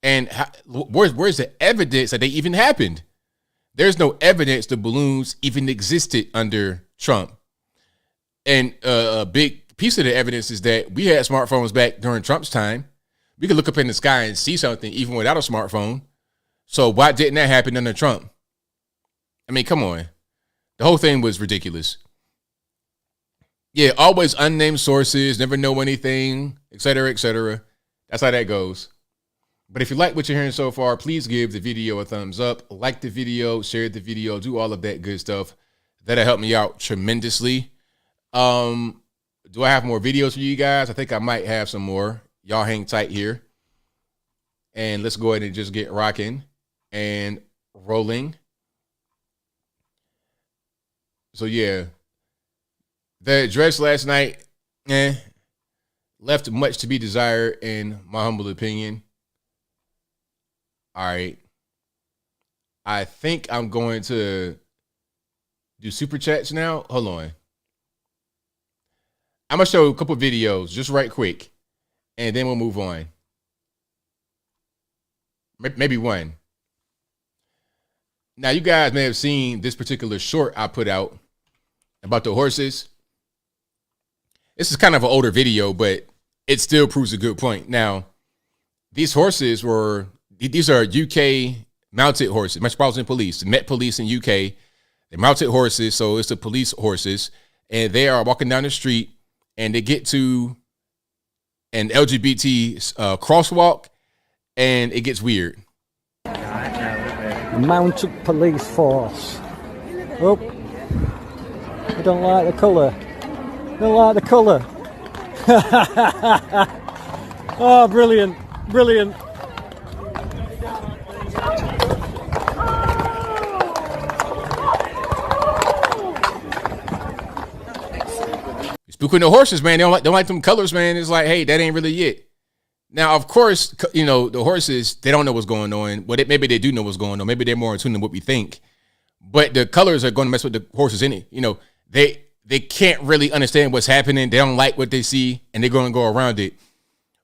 [SPEAKER 1] And where's the evidence that they even happened? There's no evidence the balloons even existed under Trump. And a big piece of the evidence is that we had smartphones back during Trump's time. We could look up in the sky and see something even without a smartphone. So why didn't that happen under Trump? I mean, come on. The whole thing was ridiculous. Yeah, always unnamed sources, never know anything, et cetera, et cetera. That's how that goes. But if you like what you're hearing so far, please give the video a thumbs up, like the video, share the video, do all of that good stuff. That'll help me out tremendously. Do I have more videos for you guys? I think I might have some more. Y'all hang tight here. And let's go ahead and just get rocking and rolling. So yeah, the address last night, left much to be desired in my humble opinion. All right. I think I'm going to do super chats now. Hold on. I'm going to show a couple videos just right quick, and then we'll move on. Maybe one. Now, you guys may have seen this particular short I put out about the horses. This is kind of an older video, but it still proves a good point. Now, these horses these are UK mounted horses, Metropolitan Police, the Met Police in UK. They're mounted horses, so it's the police horses. And they are walking down the street, and they get to an LGBT crosswalk, and it gets weird.
[SPEAKER 10] A mounted police force. Oh, I don't like the colour. Don't like the colour. Oh, brilliant, brilliant.
[SPEAKER 1] Between the horses, man, they don't like them colors, man. It's like, hey, that ain't really it. Now, of course, you know, the horses, they don't know what's going on. But maybe they do know what's going on. Maybe they're more in tune than what we think. But the colors are going to mess with the horses in it. You know, they can't really understand what's happening. They don't like what they see, and they're going to go around it.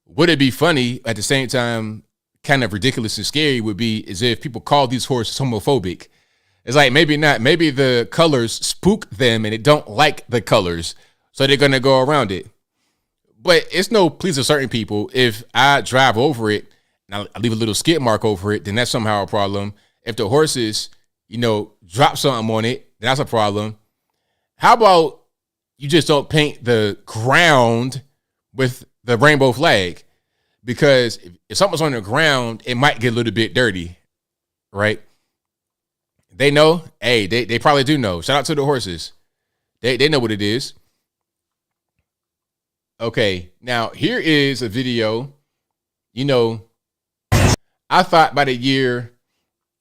[SPEAKER 1] Would it be funny, at the same time, kind of ridiculous and scary would be as if people call these horses homophobic. It's like, maybe not. Maybe the colors spook them, and they don't like the colors. So they're going to go around it. But it's no pleasing certain people. If I drive over it and I leave a little skid mark over it, then that's somehow a problem. If the horses, you know, drop something on it, then that's a problem. How about you just don't paint the ground with the rainbow flag? Because if something's on the ground, it might get a little bit dirty, right? They know. Hey, they probably do know. Shout out to the horses. They know what it is. Okay, now here is a video. You know, I thought by the year,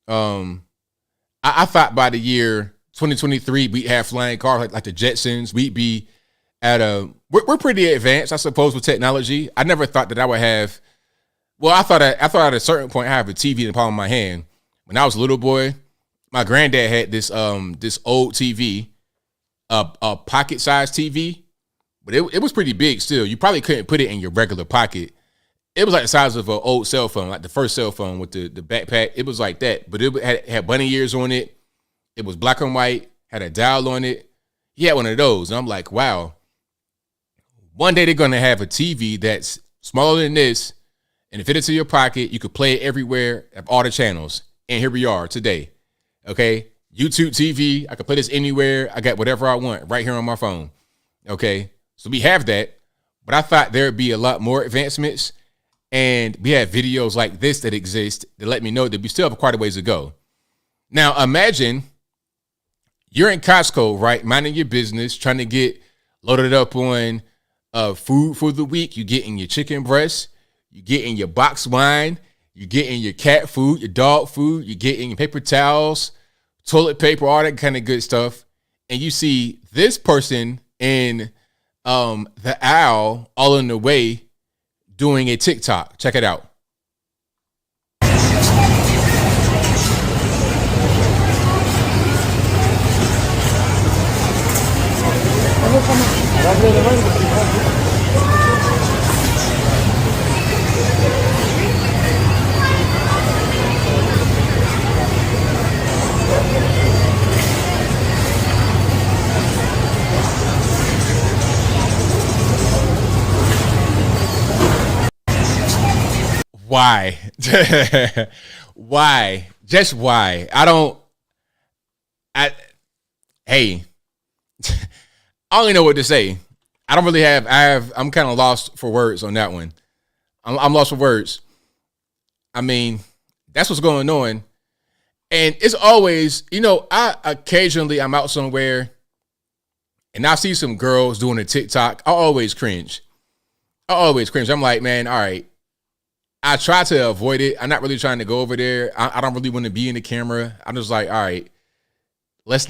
[SPEAKER 1] I thought by the year 2023 we'd have flying cars like the Jetsons. We'd be at we're pretty advanced, I suppose, with technology. I never thought that I would have. Well, I thought at a certain point I have a TV in the palm of my hand. When I was a little boy, my granddad had this old TV, a pocket-sized TV. But it was pretty big still. You probably couldn't put it in your regular pocket. It was like the size of an old cell phone, like the first cell phone with the backpack. It was like that. But it had bunny ears on it. It was black and white, had a dial on it. He had one of those. And I'm like, wow. One day they're going to have a TV that's smaller than this, and it fit into your pocket. You could play it everywhere, have all the channels. And here we are today. Okay? YouTube TV. I could play this anywhere. I got whatever I want right here on my phone. Okay? So we have that, but I thought there'd be a lot more advancements, and we have videos like this that exist that let me know that we still have quite a ways to go. Now, imagine you're in Costco, right, minding your business, trying to get loaded up on food for the week. You getting your chicken breast, you getting your box wine, You're getting your cat food, your dog food. You're getting paper towels, toilet paper, all that kind of good stuff. And you see this person in the aisle all in the way doing a TikTok. Check it out. Why? Why? Just why? Hey, I don't even know what to say. I don't really I'm kind of lost for words on that one. I'm lost for words. I mean, that's what's going on. And it's always, I'm out somewhere and I see some girls doing a TikTok. I always cringe. I'm like, man, all right. I try to avoid it. I'm not really trying to go over there. I don't really want to be in the camera. I'm just like, all right, let's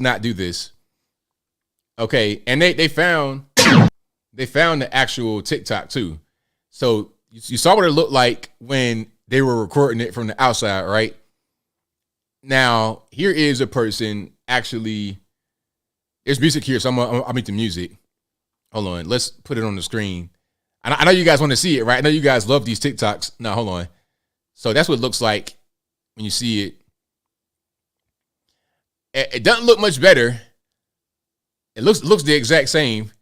[SPEAKER 1] not do this. Okay. And they found the actual TikTok too. So you saw what it looked like when they were recording it from the outside, right? Now, here is a person actually, there's music here. So I'll make the music. Hold on. Let's put it on the screen. I know you guys want to see it, right? I know you guys love these TikToks. No, hold on. So that's what it looks like when you see it. It doesn't look much better. It looks the exact same.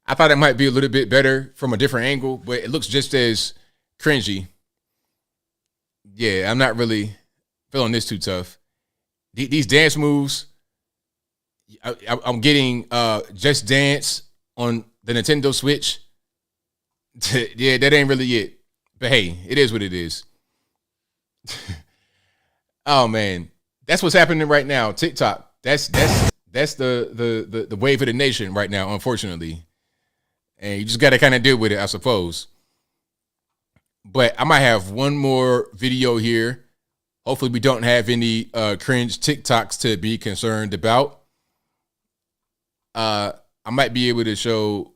[SPEAKER 1] I thought it might be a little bit better from a different angle, but it looks just as cringy. Yeah, I'm not really feeling this too tough. These dance moves, I'm getting Just Dance on the Nintendo Switch. Yeah, that ain't really it. But hey, it is what it is. Oh man, that's what's happening right now. TikTok. That's the wave of the nation right now, unfortunately. And you just got to kind of deal with it, I suppose. But I might have one more video here. Hopefully we don't have any cringe TikToks to be concerned about. I might be able to show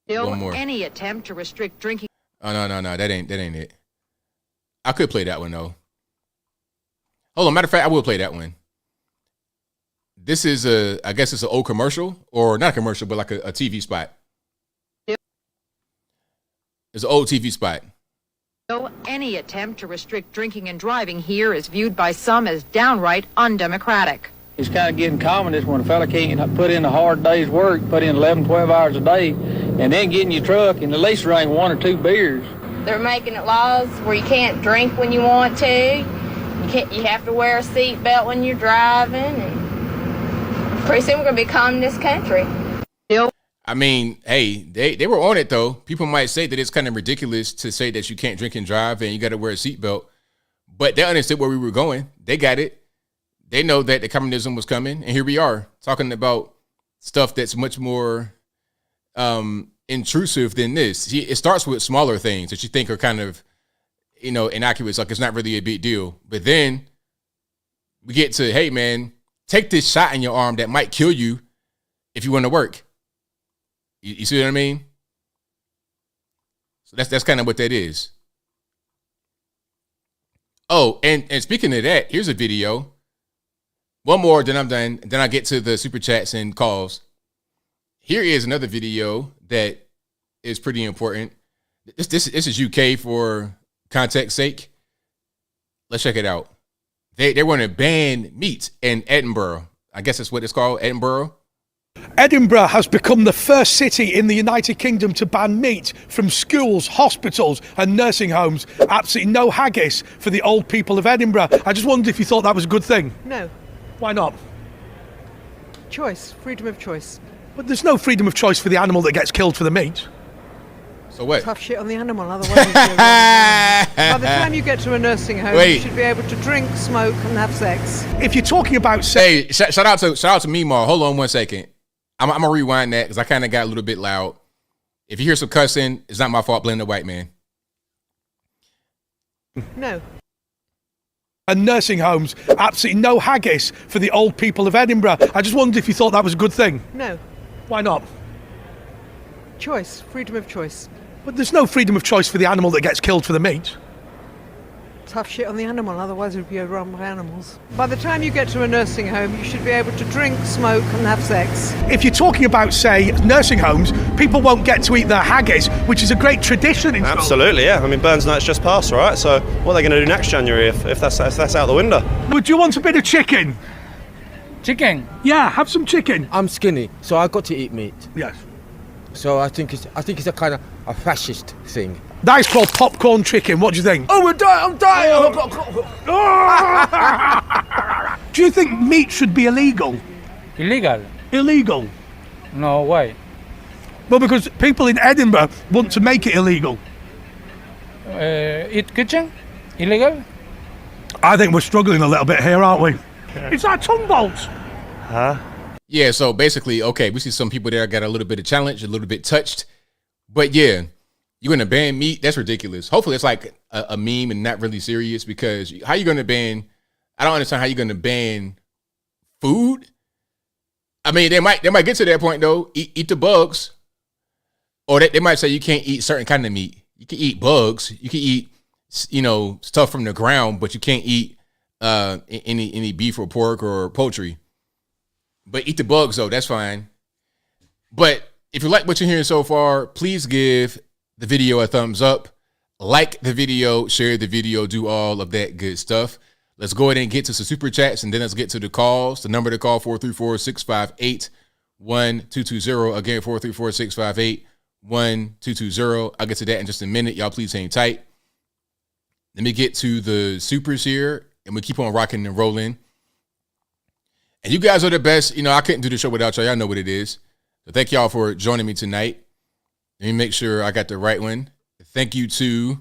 [SPEAKER 1] one more.
[SPEAKER 11] Any attempt to restrict drinking.
[SPEAKER 1] Oh no, that ain't it. I could play that one though. Hold on, matter of fact, I will play that one. This is I guess it's an old commercial, or not a commercial, but like a TV spot. It's an old TV spot.
[SPEAKER 11] Any attempt to restrict drinking and driving here is viewed by some as downright undemocratic.
[SPEAKER 12] It's kind of getting common this when a fella can't put in a hard day's work, put in 11, 12 hours a day, and then get in your truck and at least drink 1 or 2 beers.
[SPEAKER 13] They're making it laws where you can't drink when you want to. You have to wear a seatbelt when you're driving, and pretty soon we're going to be calm in this country.
[SPEAKER 1] I mean, hey, they were on it though. People might say that it's kind of ridiculous to say that you can't drink and drive and you got to wear a seatbelt, but they understood where we were going. They got it. They know that the communism was coming, and here we are talking about stuff that's much more intrusive than this. See, it starts with smaller things that you think are kind of, innocuous, like it's not really a big deal. But then we get to, hey man, take this shot in your arm that might kill you if you want to work. You see what I mean? So that's kind of what that is. Oh, and speaking of that, here's a video. One more, then I'm done. Then I get to the super chats and calls. Here is another video that is pretty important. This is UK for context sake. Let's check it out. They want to ban meat in Edinburgh. I guess that's what it's called, Edinburgh.
[SPEAKER 15] Edinburgh has become the first city in the United Kingdom to ban meat from schools, hospitals and nursing homes. Absolutely no haggis for the old people of Edinburgh. I just wondered if you thought that was a good thing.
[SPEAKER 25] No.
[SPEAKER 15] Why not?
[SPEAKER 25] Choice. Freedom of choice.
[SPEAKER 15] But there's no freedom of choice for the animal that gets killed for the meat.
[SPEAKER 1] So what?
[SPEAKER 25] Tough shit on the animal, otherwise by the time you get to a nursing home, you should be able to drink, smoke and have sex.
[SPEAKER 15] If you're talking about
[SPEAKER 1] hey, shout out to Meemaw. Hold on 1 second. I'm gonna rewind that because I kind of got a little bit loud. If you hear some cussing, it's not my fault. Blame the white man.
[SPEAKER 25] No.
[SPEAKER 15] And nursing homes, absolutely no haggis for the old people of Edinburgh. I just wondered if you thought that was a good thing.
[SPEAKER 25] No.
[SPEAKER 15] Why not?
[SPEAKER 25] Choice. Freedom of choice.
[SPEAKER 15] But there's no freedom of choice for the animal that gets killed for the meat.
[SPEAKER 25] Tough shit on the animal, otherwise it would be overrun by animals. By the time you get to a nursing home, you should be able to drink, smoke and have sex.
[SPEAKER 15] If you're talking about, say, nursing homes, people won't get to eat their haggis, which is a great tradition in Scotland.
[SPEAKER 14] Absolutely, yeah. I mean, Burns Night's just passed, all right? So what are they going to do next January if that's out the window?
[SPEAKER 15] Would you want a bit of chicken?
[SPEAKER 16] Chicken?
[SPEAKER 15] Yeah, have some chicken.
[SPEAKER 16] I'm skinny, so I've got to eat meat.
[SPEAKER 15] Yes.
[SPEAKER 16] So I think it's a kind of a fascist thing.
[SPEAKER 15] That is called popcorn chicken. What do you think?
[SPEAKER 16] Oh, I'm dying!
[SPEAKER 15] Do you think meat should be illegal?
[SPEAKER 16] Illegal?
[SPEAKER 15] Illegal.
[SPEAKER 16] No, why?
[SPEAKER 15] Well, because people in Edinburgh want to make it illegal.
[SPEAKER 16] Eat kitchen? Illegal?
[SPEAKER 15] I think we're struggling a little bit here, aren't we? It's our tongue bolts.
[SPEAKER 16] Huh?
[SPEAKER 1] Yeah, so basically, okay, we see some people there got a little bit of challenge, a little bit touched. But yeah, you're going to ban meat? That's ridiculous. Hopefully it's like a meme and not really serious, because how you going to ban, I don't understand how you're going to ban food. I mean, they might get to that point though, eat the bugs. Or they might say you can't eat certain kind of meat. You can eat bugs. You can eat, stuff from the ground, but you can't eat any beef or pork or poultry. But eat the bugs though, that's fine. But if you like what you're hearing so far, please give the video a thumbs up, like the video, share the video, do all of that good stuff. Let's go ahead and get to some super chats, and then let's get to the calls. The number to call, 434-658-1220. Again, 434-658-1220. I'll get to that in just a minute. Y'all please hang tight. Let me get to the supers here, and we keep on rocking and rolling. And you guys are the best. I couldn't do the show without y'all. Y'all know what it is. So thank y'all for joining me tonight. Let me make sure I got the right one. Thank you to,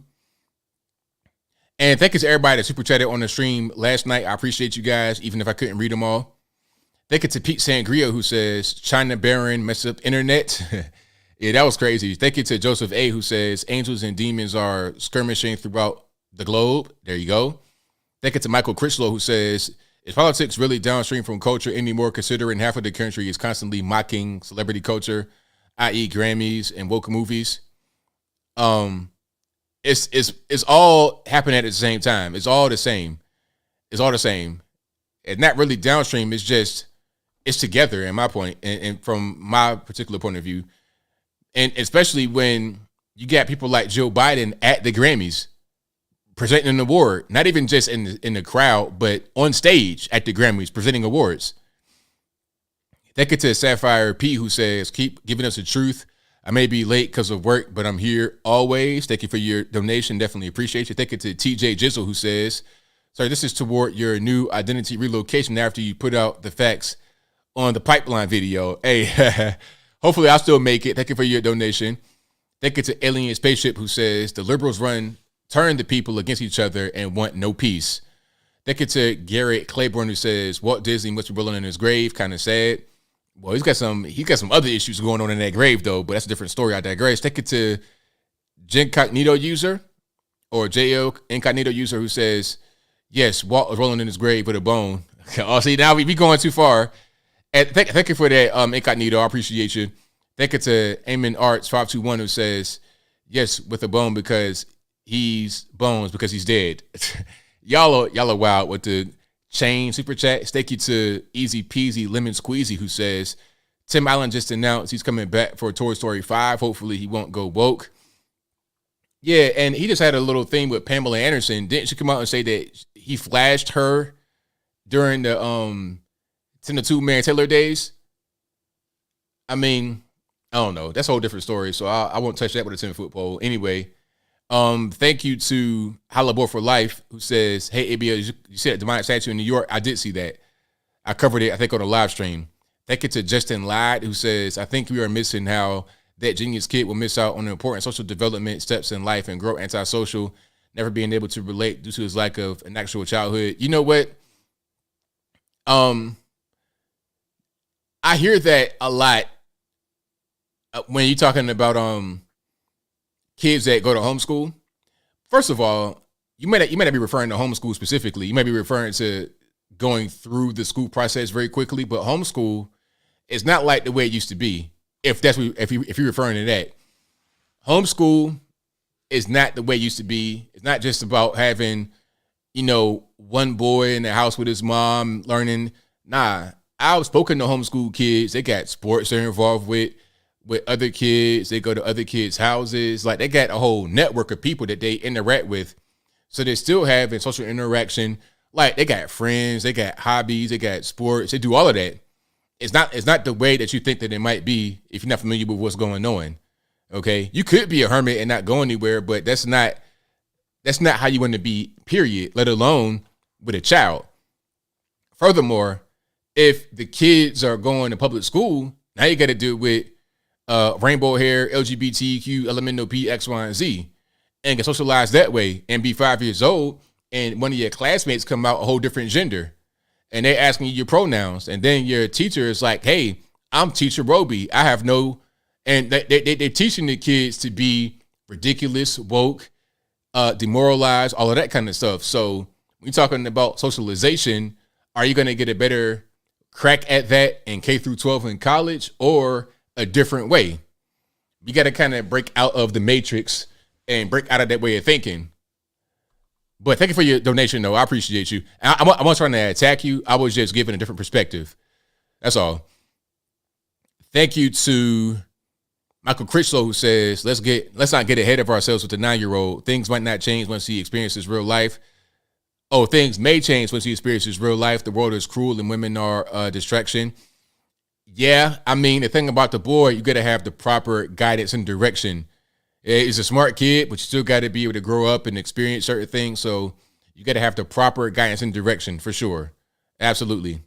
[SPEAKER 1] and thank you to everybody that super chatted on the stream last night. I appreciate you guys, even if I couldn't read them all. Thank you to Pete Sangria, who says, China Baron messed up internet. Yeah, that was crazy. Thank you to Joseph A., who says, angels and demons are skirmishing throughout the globe. There you go. Thank you to Michael Critchlow, who says, is politics really downstream from culture anymore, considering half of the country is constantly mocking celebrity culture, i.e. Grammys and woke movies? It's all happening at the same time. It's all the same. It's all the same. It's not really downstream. It's just, it's together in my point, and from my particular point of view. And especially when you got people like Joe Biden at the Grammys presenting an award, not even just in the crowd, but on stage at the Grammys presenting awards. Thank you to Sapphire P, who says, keep giving us the truth. I may be late because of work, but I'm here always. Thank you for your donation. Definitely appreciate you. Thank you to TJ Jizzle, who says, sorry, this is toward your new identity relocation after you put out the facts on the pipeline video. Hey, hopefully I'll still make it. Thank you for your donation. Thank you to Alien Spaceship, who says, the liberals turn the people against each other and want no peace. Thank you to Garrett Claiborne, who says, Walt Disney must be rolling in his grave. Kind of sad. Well, he's got some other issues going on in that grave, though, but that's a different story. I digress. Take it to Jincognito user, or J.O. Incognito user, who says, yes, Walt was rolling in his grave with a bone. Oh, see, now we going too far. And thank you for that, Incognito. I appreciate you. Thank you to Eamon Arts 521, who says, yes, with a bone because he's bones because he's dead. y'all are wild with the chain super chat. Thank you to Easy Peasy Lemon Squeezy, who says, Tim Allen just announced he's coming back for Toy Story 5. Hopefully he won't go woke. Yeah, and he just had a little thing with Pamela Anderson. Didn't she come out and say that he flashed her during the Two Man Taylor days? I mean, I don't know. That's a whole different story, so I won't touch that with a 10-foot pole. Anyway, thank you to Halibor for Life, who says, hey, ABL, you see that demonic statue in New York? I did see that. I covered it, I think, on a live stream. Thank you to Justin Lyde, who says, I think we are missing how that genius kid will miss out on the important social development steps in life and grow antisocial, never being able to relate due to his lack of an actual childhood. You know what? I hear that a lot when you're talking about kids that go to homeschool. First of all, you might not be referring to homeschool specifically. You might be referring to going through the school process very quickly, but homeschool is not like the way it used to be. If you're referring to that, homeschool is not the way it used to be. It's not just about having, one boy in the house with his mom learning. Nah, I've spoken to homeschool kids. They got sports they're involved with other kids. They go to other kids' houses. Like, they got a whole network of people that they interact with. So they're still having social interaction. Like, they got friends, they got hobbies, they got sports. They do all of that. It's not the way that you think that it might be if you're not familiar with what's going on. Okay, you could be a hermit and not go anywhere, but that's not how you want to be, period, let alone with a child. Furthermore, if the kids are going to public school, now you got to deal with rainbow hair, LGBTQ, elemental P, X, Y, and Z, and get socialized that way and be 5 years old, and one of your classmates come out a whole different gender, and they're asking you your pronouns, and then your teacher is like, hey, I'm Teacher Roby. I have no... And they're teaching the kids to be ridiculous, woke, demoralized, all of that kind of stuff. So when you're talking about socialization, are you going to get a better crack at that in K through 12 in college, or a different way? You got to kind of break out of the matrix and break out of that way of thinking. But thank you for your donation, though. I appreciate you. I'm not trying to attack you. I was just giving a different perspective. That's all. Thank you to Michael Critchlow, who says, let's not get ahead of ourselves with the 9-year-old. Things might not change once he experiences real life. Oh, things may change once he experiences real life. The world is cruel and women are a distraction. Yeah, I mean, the thing about the boy, you got to have the proper guidance and direction. He's a smart kid, but you still got to be able to grow up and experience certain things. So you got to have the proper guidance and direction for sure. Absolutely.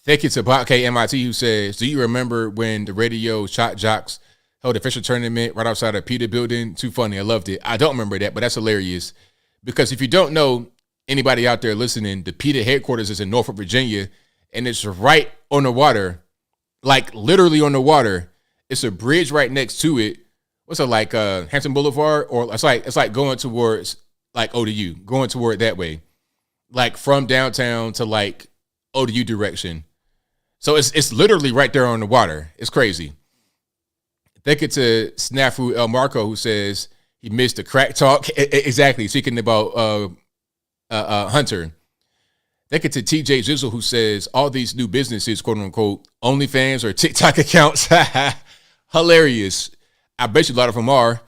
[SPEAKER 1] Thank you to Bob K. MIT, who says, do you remember when the radio shot jocks held a official tournament right outside of Peter building? Too funny. I loved it. I don't remember that, but that's hilarious. Because if you don't know, anybody out there listening, the PETA headquarters is in Norfolk, Virginia, and it's right on the water, like literally on the water. It's a bridge right next to it. What's it like, Hampton Boulevard? Or it's like going towards like ODU, going toward that way, like from downtown to like ODU direction. So it's literally right there on the water. It's crazy. Thank you to Snafu El Marco, who says he missed the crack talk. Exactly. Speaking about Hunter. Thank you to TJ Jizzle, who says all these new businesses, quote unquote, OnlyFans or TikTok accounts. Hilarious. I bet you a lot of them are.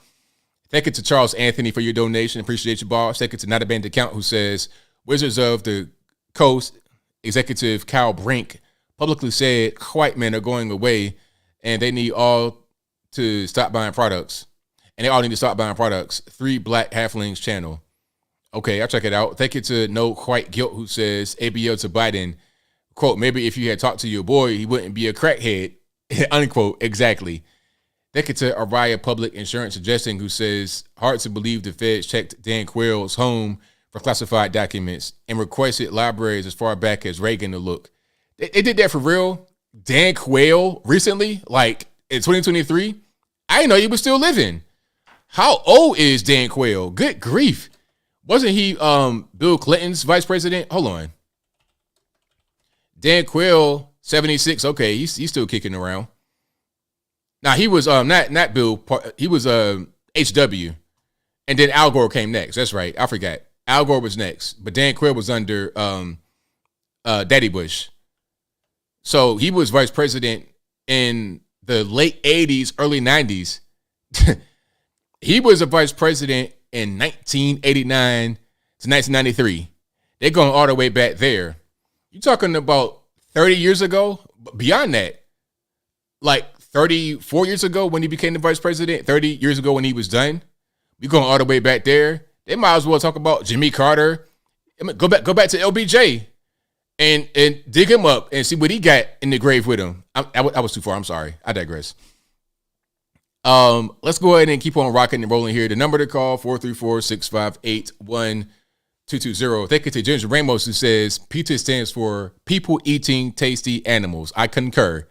[SPEAKER 1] Thank you to Charles Anthony for your donation. Appreciate you, boss. Thank you to Not a Band Account, who says Wizards of the Coast executive Kyle Brink publicly said white men are going away and they need all to stop buying products. And they all need to stop buying products. 3 Black Halflings channel. Okay, I'll check it out. Thank you to No White Guilt, who says ABL to Biden, quote, maybe if you had talked to your boy, he wouldn't be a crackhead, unquote. Exactly. Thank you to Araya Public Insurance Suggesting, who says hard to believe the feds checked Dan Quayle's home for classified documents and requested libraries as far back as Reagan to look. They did that for real. Dan Quayle recently, like in 2023. I didn't know he was still living. How old is Dan Quayle? Good grief. Wasn't he Bill Clinton's vice president? Hold on. Dan Quayle, 76. Okay, he's still kicking around. Now he was not Bill. He was HW, and then Al Gore came next. That's right. I forgot. Al Gore was next, but Dan Quayle was under Daddy Bush. So he was vice president in the late 80s, early 90s. He was a vice president in 1989 to 1993. They're going all the way back there. You're talking about 30 years ago? Beyond that, like 34 years ago when he became the vice president, 30 years ago when he was done. We're going all the way back there. They might as well talk about Jimmy Carter. Go back to LBJ and dig him up and see what he got in the grave with him. I was too far. I'm sorry. I digress. Let's go ahead and keep on rocking and rolling here. The number to call, 434-658-1220. Thank you to Ginger Ramos, who says PETA stands for People Eating Tasty Animals. I concur.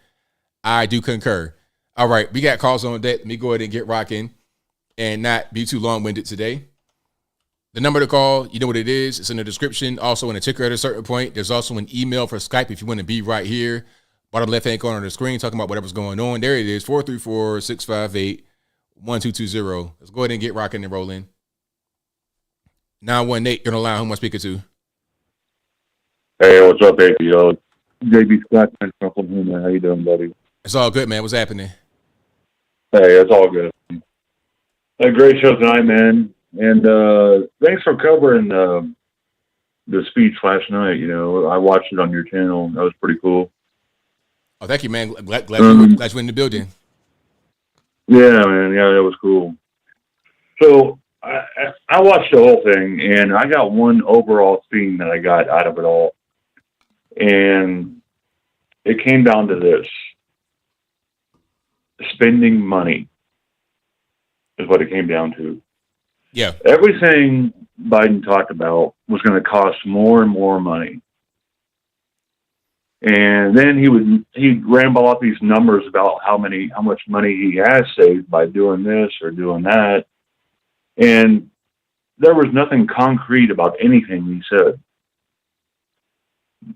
[SPEAKER 1] I do concur. All right, we got calls on that. Let me go ahead and get rocking. and not be too long-winded today. The number to call, you know what it is. It's in the description. Also in the ticker at a certain point. There's also an email for Skype if you want to be right here. Bottom left-hand corner of the screen, talking about whatever's going on. There it is, 434-658-1220. Let's go ahead and get rocking and rolling. 918, you're on the line. Who am I speaking to?
[SPEAKER 17] Hey, what's up, ABL? JB Scott from Oklahoma. How you doing, buddy?
[SPEAKER 1] It's all good, man. What's happening?
[SPEAKER 17] Hey, it's all good. A great show tonight, man. And thanks for covering the speech last night. You know, I watched it on your channel. That was pretty cool.
[SPEAKER 1] Oh, thank you, man. Glad you're in the building.
[SPEAKER 17] Yeah, man. Yeah, that was cool. So I watched the whole thing, and I got one overall theme that I got out of it all. And it came down to this. Spending money is what it came down to.
[SPEAKER 1] Yeah.
[SPEAKER 17] Everything Biden talked about was going to cost more and more money. And then he'd ramble out these numbers about how much money he has saved by doing this or doing that. And there was nothing concrete about anything he said.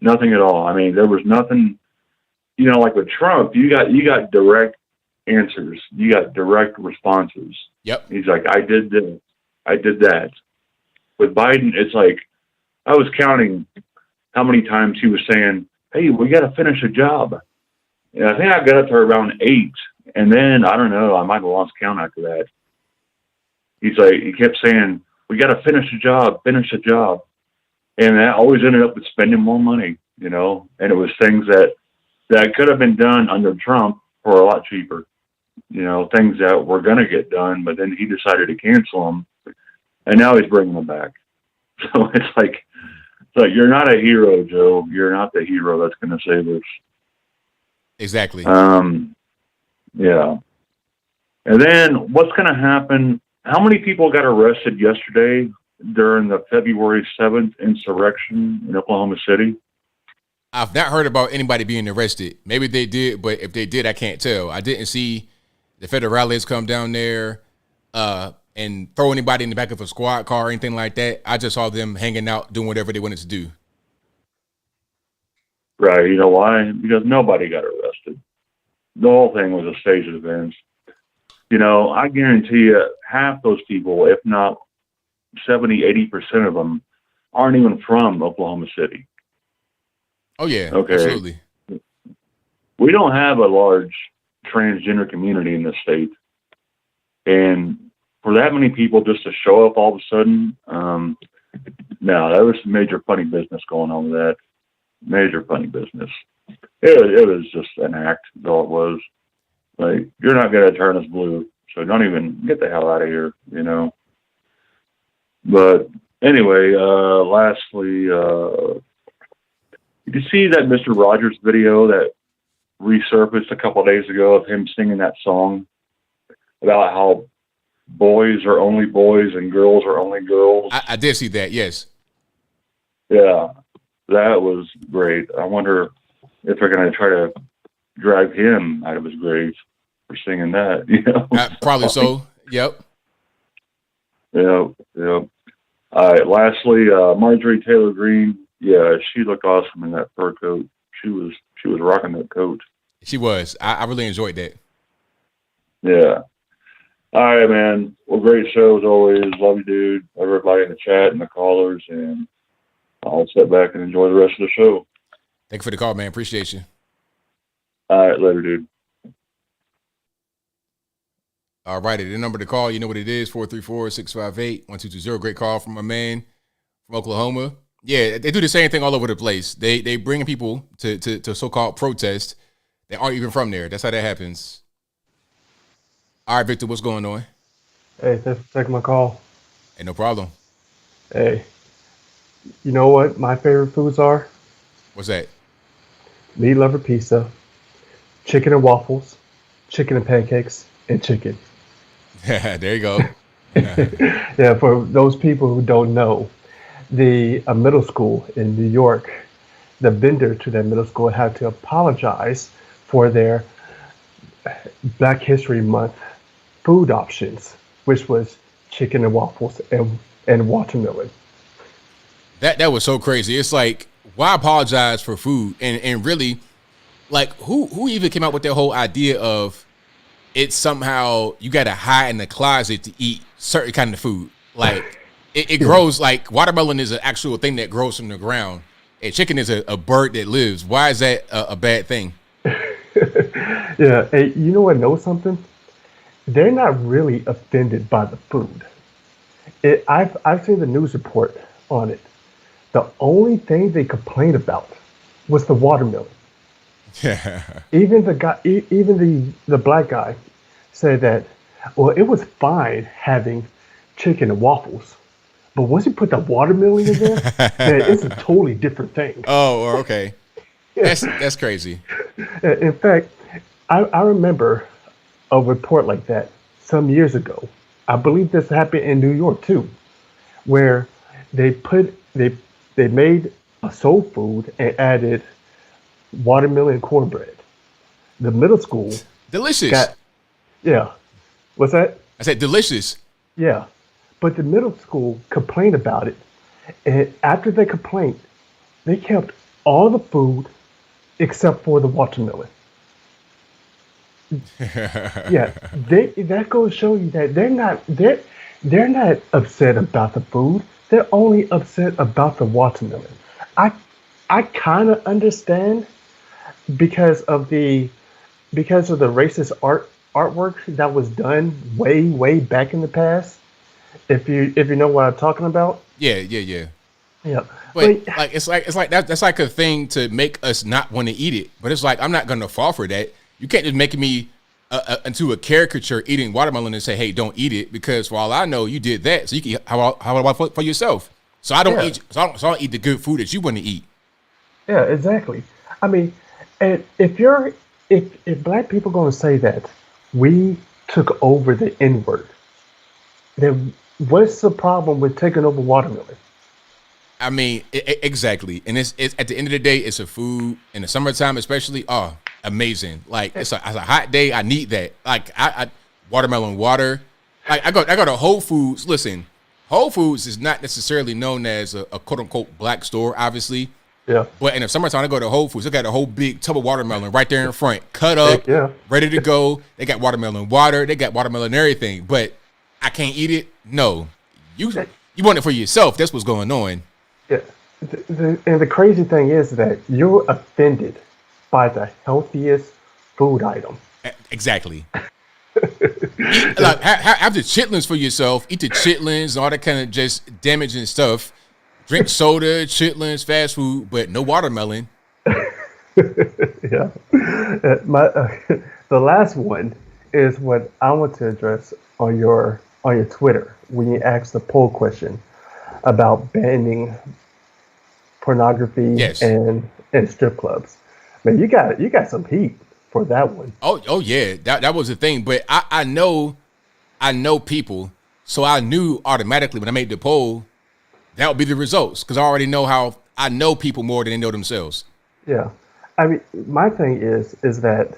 [SPEAKER 17] Nothing at all. I mean, there was nothing, you know, like with Trump, you got direct answers. You got direct responses.
[SPEAKER 1] Yep.
[SPEAKER 17] He's like, I did this. I did that. With Biden, it's like, I was counting how many times he was saying, hey, we got to finish a job. And I think I got up to around 8. And then, I don't know, I might have lost count after that. He's like, he kept saying, we got to finish a job. And that always ended up with spending more money, you know, and it was things that could have been done under Trump for a lot cheaper, you know, things that were going to get done, but then he decided to cancel them, and now he's bringing them back. So it's like you're not a hero, Joe. You're not the hero that's going to save us.
[SPEAKER 1] Exactly.
[SPEAKER 17] Yeah. And then what's going to happen? How many people got arrested yesterday during the February 7th insurrection in Oklahoma City?
[SPEAKER 1] I've not heard about anybody being arrested. Maybe they did, but if they did, I can't tell. I didn't see the federales come down there and throw anybody in the back of a squad car or anything like that. I just saw them hanging out, doing whatever they wanted to do.
[SPEAKER 17] Right. You know why? Because nobody got arrested. The whole thing was a staged event. You know, I guarantee you half those people, if not 70, 80% of them, aren't even from Oklahoma City.
[SPEAKER 1] Oh, yeah.
[SPEAKER 17] Okay.
[SPEAKER 1] Absolutely.
[SPEAKER 17] We don't have a large transgender community in this state. And for that many people just to show up all of a sudden, no, there was some major funny business going on with that. Major funny business. It was just an act, is all it was. Like, you're not going to turn us blue, so don't even get the hell out of here, you know. But anyway, lastly, did you see that Mr. Rogers video that resurfaced a couple of days ago of him singing that song about how boys are only boys and girls are only girls?
[SPEAKER 1] I did see that, yes.
[SPEAKER 17] Yeah, that was great. I wonder if they're going to try to drag him out of his grave for singing that, you know?
[SPEAKER 1] Probably so, yep.
[SPEAKER 17] Yep. All right, lastly, Marjorie Taylor Greene, yeah, she looked awesome in that fur coat. She was rocking that coat.
[SPEAKER 1] She was. I really enjoyed that.
[SPEAKER 17] Yeah. All right, man. Well, great show as always. Love you, dude. Everybody in the chat and the callers, and I'll sit back and enjoy the rest of the show.
[SPEAKER 1] Thank you for the call, man. Appreciate you.
[SPEAKER 17] All right, later, dude.
[SPEAKER 1] All righty, the number to call, you know what it is, 434-658-1220. Great call from my man from Oklahoma. Yeah, they do the same thing all over the place. They bring people to so-called protest that aren't even from there. That's how that happens. All right, Victor, what's going on?
[SPEAKER 18] Hey, thanks for taking my call.
[SPEAKER 1] Hey, no problem.
[SPEAKER 18] Hey, you know what my favorite foods are?
[SPEAKER 1] What's that?
[SPEAKER 18] Meat lover pizza, chicken and waffles, chicken and pancakes, and chicken.
[SPEAKER 1] There you go.
[SPEAKER 18] Yeah, for those people who don't know, the middle school in New York, the vendor to that middle school had to apologize for their Black History Month food options which was chicken and waffles and watermelon.
[SPEAKER 1] That was so crazy. It's like, why apologize for food? And really, like, who even came up with that whole idea of it's somehow you got to hide in the closet to eat certain kind of food? Like, it grows, like, watermelon is an actual thing that grows from the ground. And chicken is a bird that lives. Why is that a bad thing?
[SPEAKER 18] Yeah, and you know what? Know something? They're not really offended by the food. I've seen the news report on it. The only thing they complained about was the watermelon. Even the guy, even the black guy, said that, well, it was fine having chicken and waffles, but once you put the watermelon in there, then it's a totally different thing.
[SPEAKER 1] Oh, okay. That's crazy.
[SPEAKER 18] In fact, I remember a report like that some years ago. I believe this happened in New York too, where they made a soul food and added watermelon and cornbread. The middle school
[SPEAKER 1] delicious.
[SPEAKER 18] Yeah. What's that?
[SPEAKER 1] I said delicious.
[SPEAKER 18] Yeah. But the middle school complained about it. And after they complained, they kept all the food except for the watermelon. Yeah. That goes to show you that they're not upset about the food. They're only upset about the watermelon. I kind of understand because of the racist artwork that was done way back in the past. If you know what I'm talking about.
[SPEAKER 1] Yeah. But like it's like that's like a thing to make us not want to eat it. But it's like, I'm not gonna fall for that. You can't just make me into a caricature eating watermelon and say, hey, don't eat it, because for all I know you did that. So you can how about for yourself. So I don't eat. So I don't eat the good food that you want to eat.
[SPEAKER 18] Yeah, exactly. I mean, and if black people are going to say that we took over the N-word, then what's the problem with taking over watermelon?
[SPEAKER 1] I mean, exactly. And it's at the end of the day, it's a food in the summertime, especially. Oh, amazing! Like it's a hot day. I need that. Like I watermelon water. Like I go to Whole Foods. Listen, Whole Foods is not necessarily known as a quote unquote black store, obviously.
[SPEAKER 18] Yeah.
[SPEAKER 1] But in the summertime, I go to Whole Foods. They got a whole big tub of watermelon right there in front, cut up, ready to go. They got watermelon water. They got watermelon everything. But I can't eat it. No, you want it for yourself. That's what's going on.
[SPEAKER 18] Yeah. And the crazy thing is that you're offended by the healthiest food item.
[SPEAKER 1] Exactly. Like have the chitlins for yourself. Eat the chitlins, all that kind of just damaging stuff. Drink soda, chitlins, fast food, but no watermelon.
[SPEAKER 18] Yeah. The last one is what I want to address on your Twitter when you asked the poll question about banning pornography and strip clubs. Man, you got some heat for that one.
[SPEAKER 1] Oh yeah, that was the thing. But I know people, so I knew automatically when I made the poll that would be the results, because I already know how I know people more than they know themselves. Yeah,
[SPEAKER 18] I mean, my thing is that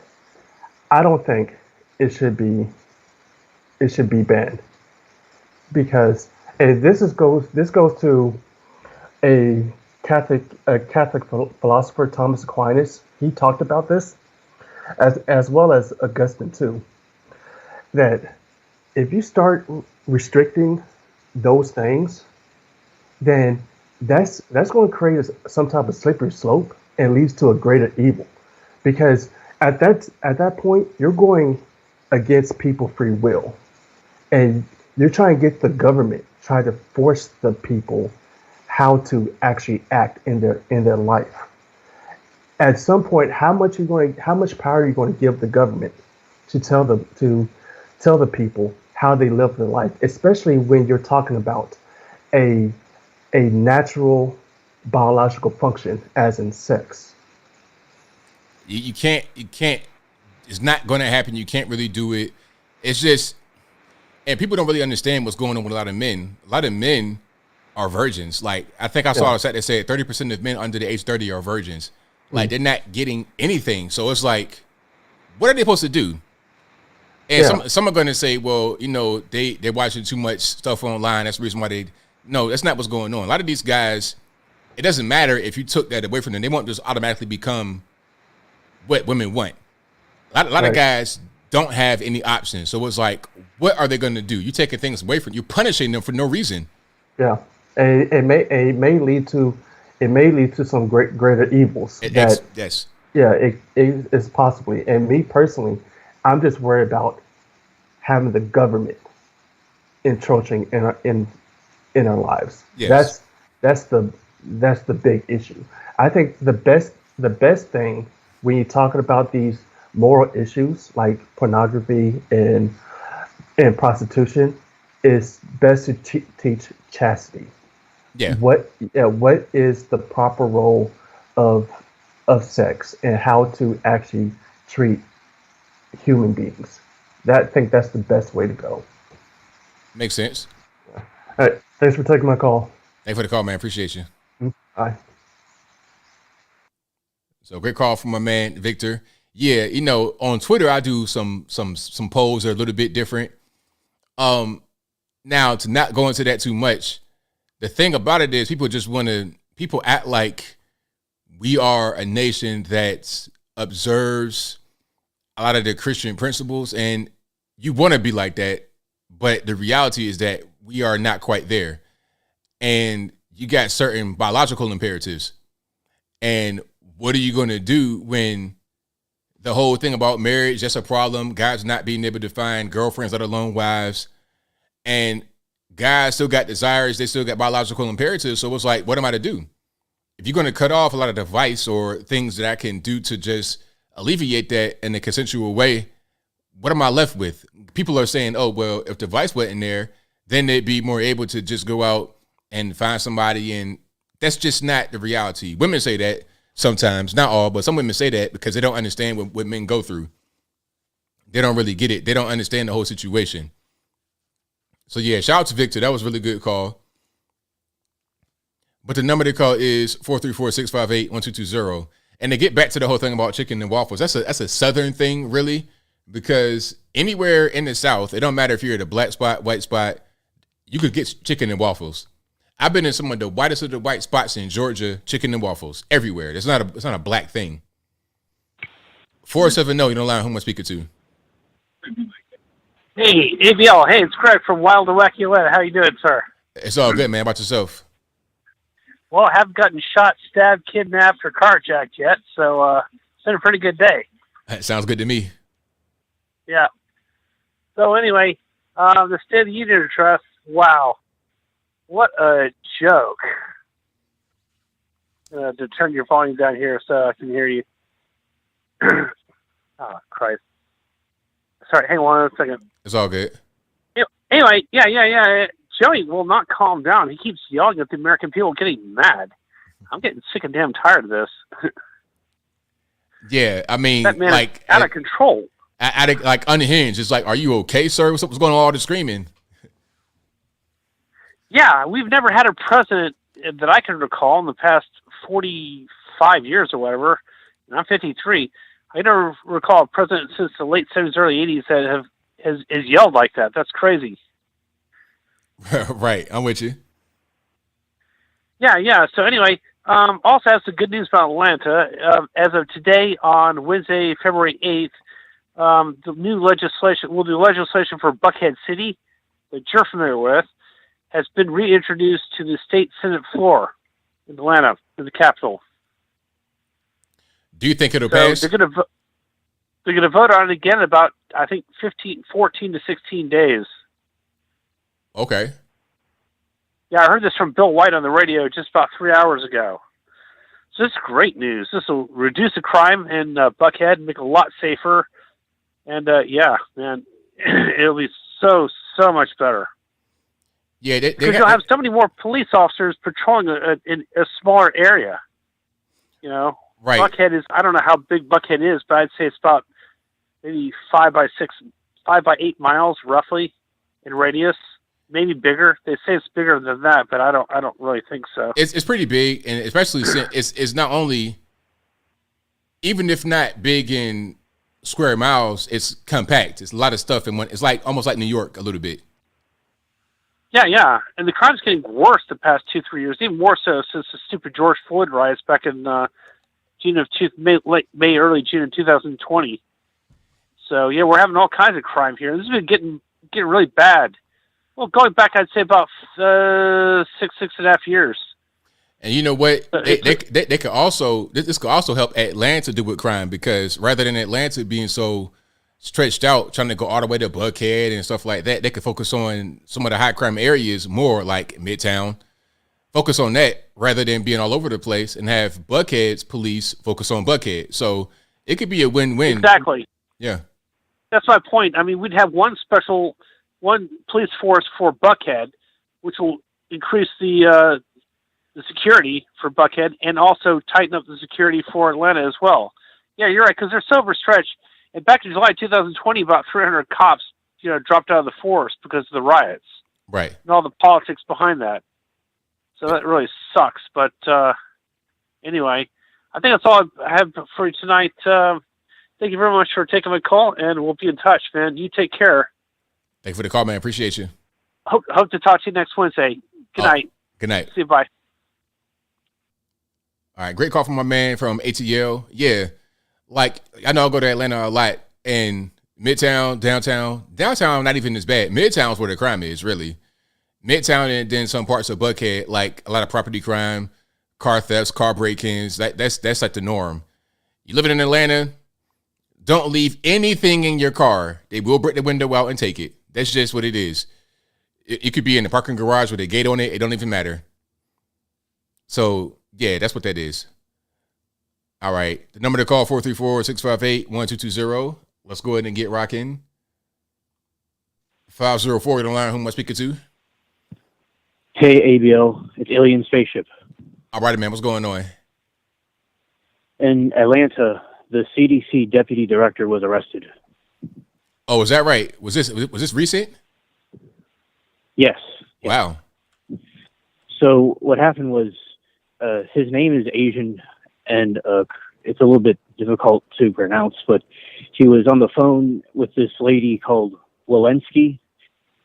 [SPEAKER 18] I don't think it should be banned, because this goes to a Catholic philosopher, Thomas Aquinas. He talked about this, as well as Augustine too, that if you start restricting those things, then that's going to create some type of slippery slope and leads to a greater evil, because at that point you're going against people's free will, and you're trying to get the government try to force the people how to actually act in their life. At some point, how much power are you going to give the government to tell the people how they live their life, especially when you're talking about a natural biological function as in sex?
[SPEAKER 1] You can't, it's not going to happen. You can't really do it. It's just, and people don't really understand what's going on with a lot of men. A lot of men are virgins. Like, I think I saw a stat that said 30% of men under the age 30 are virgins. Like, they're not getting anything. So it's like, what are they supposed to do? And some are going to say, well, they're watching too much stuff online. That's the reason why no, that's not what's going on. A lot of these guys, it doesn't matter if you took that away from them. They won't just automatically become what women want. A lot of guys don't have any options. So it's like, what are they going to do? You're taking things away from you, punishing them for no reason.
[SPEAKER 18] Yeah, and it may lead to some greater evils.
[SPEAKER 1] Yes.
[SPEAKER 18] Yeah, it is possibly. And me personally, I'm just worried about having the government encroaching in our lives.
[SPEAKER 1] Yes.
[SPEAKER 18] That's the big issue. I think the best thing when you're talking about these moral issues like pornography and prostitution is best to teach chastity.
[SPEAKER 1] Yeah.
[SPEAKER 18] What is the proper role of sex and how to actually treat human beings. I think that's the best way to go.
[SPEAKER 1] Makes sense.
[SPEAKER 18] All right. Thanks for taking my call.
[SPEAKER 1] Thanks for the call, man. Appreciate you.
[SPEAKER 18] Bye.
[SPEAKER 1] So great call from my man, Victor. Yeah, on Twitter, I do some polls that are a little bit different. Now, to not go into that too much, the thing about it is people act like we are a nation that observes a lot of the Christian principles, and you want to be like that, but the reality is that we are not quite there. And you got certain biological imperatives. And what are you going to do when the whole thing about marriage, that's a problem, guys not being able to find girlfriends, let alone wives, and guys still got desires, they still got biological imperatives, so it's like, what am I to do? If you're going to cut off a lot of device or things that I can do to just alleviate that in a consensual way, what am I left with? People are saying, oh, well, if the device wasn't there, then they'd be more able to just go out and find somebody, and that's just not the reality. Women say that sometimes, not all, but some women say that because they don't understand what men go through. They don't really get it. They don't understand the whole situation. So, yeah, shout out to Victor. That was a really good call. But the number to call is 434-658-1220. And to get back to the whole thing about chicken and waffles, that's a Southern thing, really, because anywhere in the South, it don't matter if you're at a black spot, white spot, you could get chicken and waffles. I've been in some of the whitest of the white spots in Georgia, chicken and waffles everywhere. It's not a black thing. 470, you don't lie, who am I speaking to?
[SPEAKER 19] Hey, ABL. Hey, it's Craig from Wild and Wacky Atlanta. How you doing, sir?
[SPEAKER 1] It's all good, man. How about yourself?
[SPEAKER 19] Well, I haven't gotten shot, stabbed, kidnapped, or carjacked yet, so it's been a pretty good day.
[SPEAKER 1] That sounds good to me.
[SPEAKER 19] Yeah. So anyway, the State of the Union address, wow. What a joke. To turn your volume down here so I can hear you. Oh, Christ. Sorry, hang on a second.
[SPEAKER 1] It's all good.
[SPEAKER 19] Anyway, yeah. Joey will not calm down. He keeps yelling at the American people, getting mad. I'm getting sick and damn tired of this.
[SPEAKER 1] Yeah, I mean,
[SPEAKER 19] that man
[SPEAKER 1] like
[SPEAKER 19] is out of control.
[SPEAKER 1] Like unhinged. It's like, are you okay, sir? What's going on with all the screaming?
[SPEAKER 19] Yeah, we've never had a president that I can recall in the past 45 years or whatever, and I'm 53. I never recall a president since the late 70s, early 80s that has yelled like that. That's crazy.
[SPEAKER 1] Right, I'm with you.
[SPEAKER 19] Yeah. So anyway, also has some good news about Atlanta. As of today, on Wednesday, February 8th, the new legislation, we'll do legislation for Buckhead City, that you're familiar with, has been reintroduced to the state Senate floor in Atlanta, in the Capitol.
[SPEAKER 1] Do you think it'll pass?
[SPEAKER 19] They're going to vote on it again in about, I think, 14 to 16 days.
[SPEAKER 1] Okay.
[SPEAKER 19] Yeah, I heard this from Bill White on the radio just about 3 hours ago. So this is great news. This will reduce the crime in Buckhead and make it a lot safer. And, yeah, man, it'll be so much better.
[SPEAKER 1] Yeah,
[SPEAKER 19] because you'll have so many more police officers patrolling in a smaller area. You know?
[SPEAKER 1] Right.
[SPEAKER 19] Buckhead is, I don't know how big Buckhead is, but I'd say it's about maybe 5 by 8 miles roughly in radius. Maybe bigger. They say it's bigger than that, but I don't really think so.
[SPEAKER 1] It's pretty big, and especially since it's not only, even if not big in square miles, it's compact. It's a lot of stuff in one. It's like almost like New York a little bit.
[SPEAKER 19] Yeah. And the crime's getting worse the past 2-3 years, even more so since the stupid George Floyd riots back in early June of 2020. So yeah, we're having all kinds of crime here. This has been getting really bad. Well, going back, I'd say about 6.5 years.
[SPEAKER 1] And you know what? They could also this could also help Atlanta deal with crime, because rather than Atlanta being so stretched out, trying to go all the way to Buckhead and stuff like that, they could focus on some of the high crime areas more, like Midtown. Focus on that rather than being all over the place, and have Buckhead's police focus on Buckhead. So it could be a win-win.
[SPEAKER 19] Exactly.
[SPEAKER 1] Yeah.
[SPEAKER 19] That's my point. I mean, we'd have one police force for Buckhead, which will increase the security for Buckhead and also tighten up the security for Atlanta as well. Yeah, you're right, because they're so overstretched. And back in July 2020, about 300 cops, dropped out of the force because of the riots.
[SPEAKER 1] Right.
[SPEAKER 19] And all the politics behind that. So that really sucks. But anyway, I think that's all I have for you tonight. Thank you very much for taking my call, and we'll be in touch, man. You take care.
[SPEAKER 1] Thank you for the call, man. Appreciate you.
[SPEAKER 19] Hope to talk to you next Wednesday. Good night.
[SPEAKER 1] Good night.
[SPEAKER 19] See you. Bye.
[SPEAKER 1] All right. Great call from my man from ATL. Yeah. Like, I know I go to Atlanta a lot, and Midtown, downtown, not even as bad. Midtown's where the crime is, really. Midtown, and then some parts of Buckhead, like a lot of property crime, car thefts, car break-ins. That's like the norm. You living in Atlanta, don't leave anything in your car. They will break the window out and take it. That's just what it is. It could be in the parking garage with a gate on it. It don't even matter. So, yeah, that's what that is. All right. The number to call, 434-658-1220. Let's go ahead and get rocking. 504 on the line. Who am I speaking to?
[SPEAKER 20] Hey, ABL. It's Alien Spaceship.
[SPEAKER 1] All right, man. What's going on?
[SPEAKER 20] In Atlanta, the CDC deputy director was arrested.
[SPEAKER 1] Oh, is that right? Was this recent?
[SPEAKER 20] Yes.
[SPEAKER 1] Wow.
[SPEAKER 20] So what happened was his name is Asian, and it's a little bit difficult to pronounce, but he was on the phone with this lady called Walensky,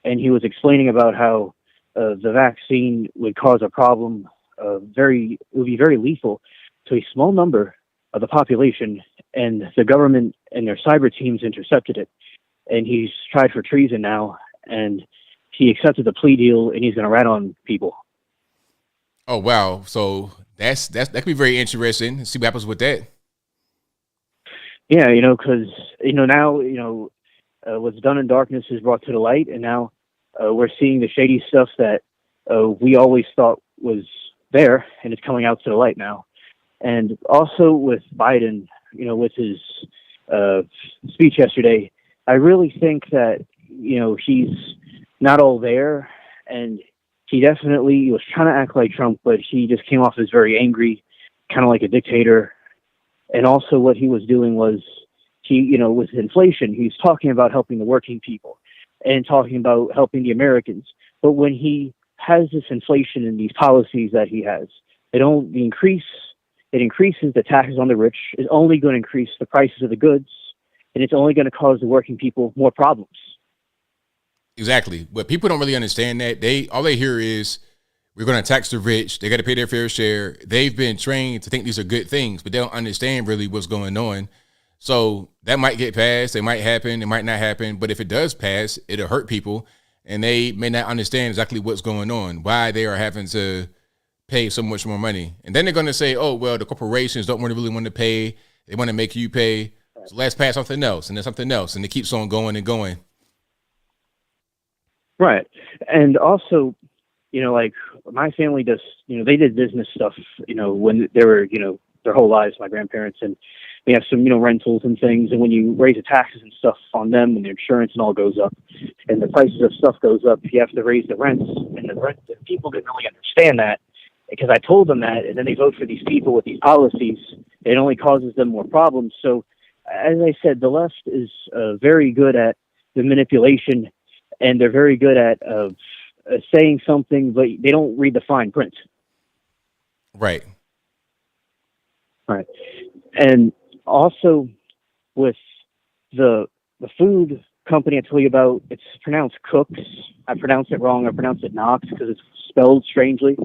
[SPEAKER 20] and he was explaining about how the vaccine would cause a problem. It would be very lethal to a small number of the population, and the government and their cyber teams intercepted it. And he's tried for treason now, and he accepted the plea deal, and he's going to rat on people.
[SPEAKER 1] Oh, wow. So that could be very interesting. See what happens with that.
[SPEAKER 20] Yeah, because, now, what's done in darkness is brought to the light, and now we're seeing the shady stuff that we always thought was there, and it's coming out to the light now. And also with Biden, with his speech yesterday, I really think that, he's not all there, and he definitely was trying to act like Trump, but he just came off as very angry, kind of like a dictator. And also what he was doing was with inflation, he was talking about helping the working people and talking about helping the Americans. But when he has this inflation and these policies that he has, it increases the taxes on the rich. It's only going to increase the prices of the goods, and it's only going to cause the working people more problems.
[SPEAKER 1] Exactly. But people don't really understand that. All they hear is, we're going to tax the rich. They got to pay their fair share. They've been trained to think these are good things, but they don't understand really what's going on. So that might get passed. It might happen. It might not happen. But if it does pass, it'll hurt people, and they may not understand exactly what's going on, why they are having to pay so much more money. And then they're going to say, oh, well, the corporations don't really want to pay. They want to make you pay. So let's pass something else, and then something else. And it keeps on going and going.
[SPEAKER 20] Right. And also, like my family does, they did business stuff, when they were, their whole lives, my grandparents, and we have some, rentals and things. And when you raise the taxes and stuff on them, and their insurance and all goes up, and the prices of stuff goes up, you have to raise the rents. And the people didn't really understand that, because I told them that, and then they vote for these people with these policies. It only causes them more problems. So, as I said, the left is very good at the manipulation, and they're very good at saying something, but they don't read the fine print.
[SPEAKER 1] Right.
[SPEAKER 20] Right. And also with the food company I told you about, it's pronounced Cooks. I pronounced it wrong. I pronounced it Knox because it's spelled strangely,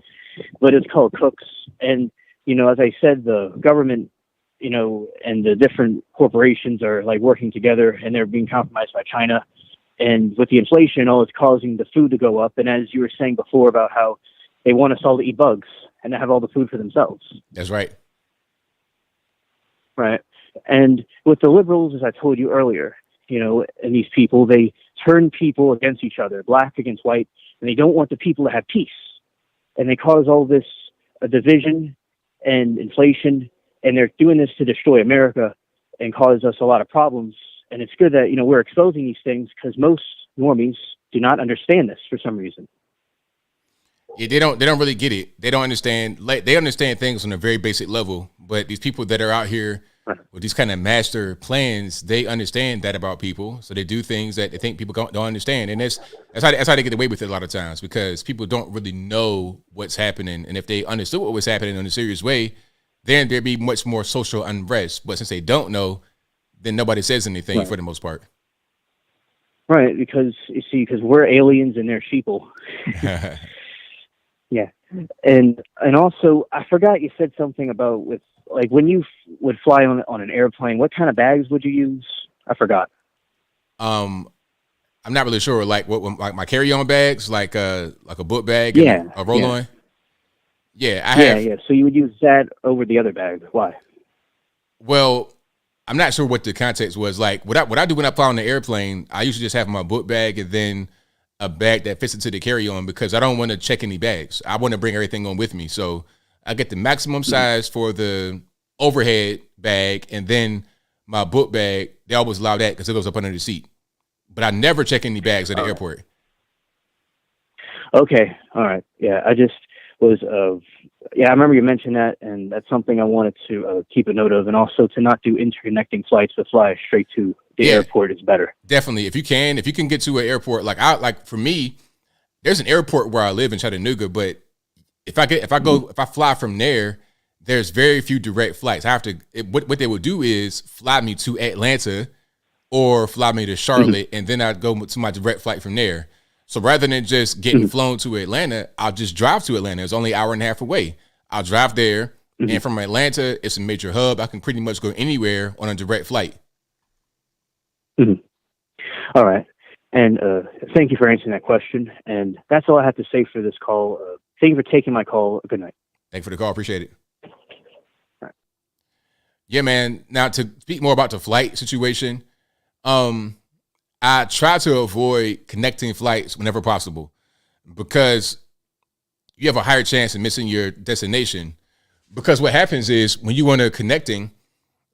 [SPEAKER 20] but it's called Cooks. And, as I said, the government, and the different corporations are like working together, and they're being compromised by China. And with the inflation, it's causing the food to go up. And as you were saying before about how they want us all to eat bugs and to have all the food for themselves.
[SPEAKER 1] That's right.
[SPEAKER 20] Right. And with the liberals, as I told you earlier, and these people, they turn people against each other, black against white, and they don't want the people to have peace. And they cause all this division and inflation, and they're doing this to destroy America and cause us a lot of problems. And it's good that, we're exposing these things because most normies do not understand this for some reason.
[SPEAKER 1] Yeah, they don't really get it. They don't understand. Like, they understand things on a very basic level, but these people that are out here with these kind of master plans, they understand that about people. So they do things that they think people don't understand. And that's how they get away with it a lot of times, because people don't really know what's happening. And if they understood what was happening in a serious way, then there'd be much more social unrest. But since they don't know, then nobody says anything for the most part.
[SPEAKER 20] Right. Because we're aliens and they're sheeple. Yeah. And also, I forgot you said something about with, like, when you would fly on an airplane, what kind of bags would you use? I forgot.
[SPEAKER 1] I'm not really sure. Like like my carry-on bags, like a book bag, and a roll-on. Yeah, I have.
[SPEAKER 20] Yeah. So you would use that over the other bag. Why?
[SPEAKER 1] Well, I'm not sure what the context was. Like, what I do when I fly on the airplane, I usually just have my book bag and then a bag that fits into the carry-on, because I don't want to check any bags. I want to bring everything on with me. So I get the maximum size for the overhead bag, and then my book bag, they always allow that because it goes up under the seat. But I never check any bags at the airport.
[SPEAKER 20] Okay. All right. Yeah. I just was, I remember you mentioned that, and that's something I wanted to keep a note of, and also to not do interconnecting flights, but fly straight to the airport is better.
[SPEAKER 1] Definitely. If you can get to an airport, like for me, there's an airport where I live in Chattanooga, but if I fly from there, there's very few direct flights. I have to, what they would do is fly me to Atlanta or fly me to Charlotte, and then I'd go to my direct flight from there. So rather than just getting flown to Atlanta, I'll just drive to Atlanta. It's only an hour and a half away. I'll drive there, and from Atlanta, it's a major hub. I can pretty much go anywhere on a direct flight.
[SPEAKER 20] All right. And thank you for answering that question. And that's all I have to say for this call. Thank you for taking my call. Good night.
[SPEAKER 1] Thank you for the call. Appreciate it. All right. Yeah, man. Now, to speak more about the flight situation, I try to avoid connecting flights whenever possible, because you have a higher chance of missing your destination. Because what happens is when you want to connecting,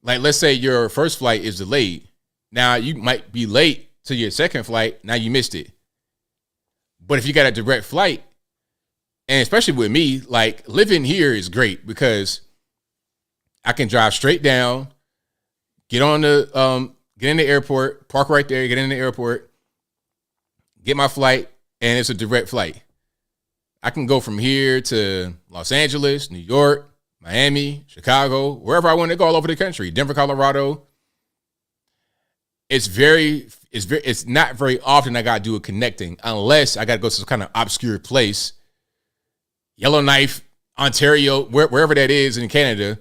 [SPEAKER 1] like, let's say your first flight is delayed. Now you might be late to your second flight. Now you missed it. But if you got a direct flight, and especially with me, like, living here is great because I can drive straight down, get in the airport, park right there, get in the airport, get my flight, and it's a direct flight. I can go from here to Los Angeles, New York, Miami, Chicago, wherever I want to go, all over the country, Denver, Colorado. It's not very often I got to do a connecting unless I got to go to some kind of obscure place, Yellowknife, Ontario, wherever that is in Canada.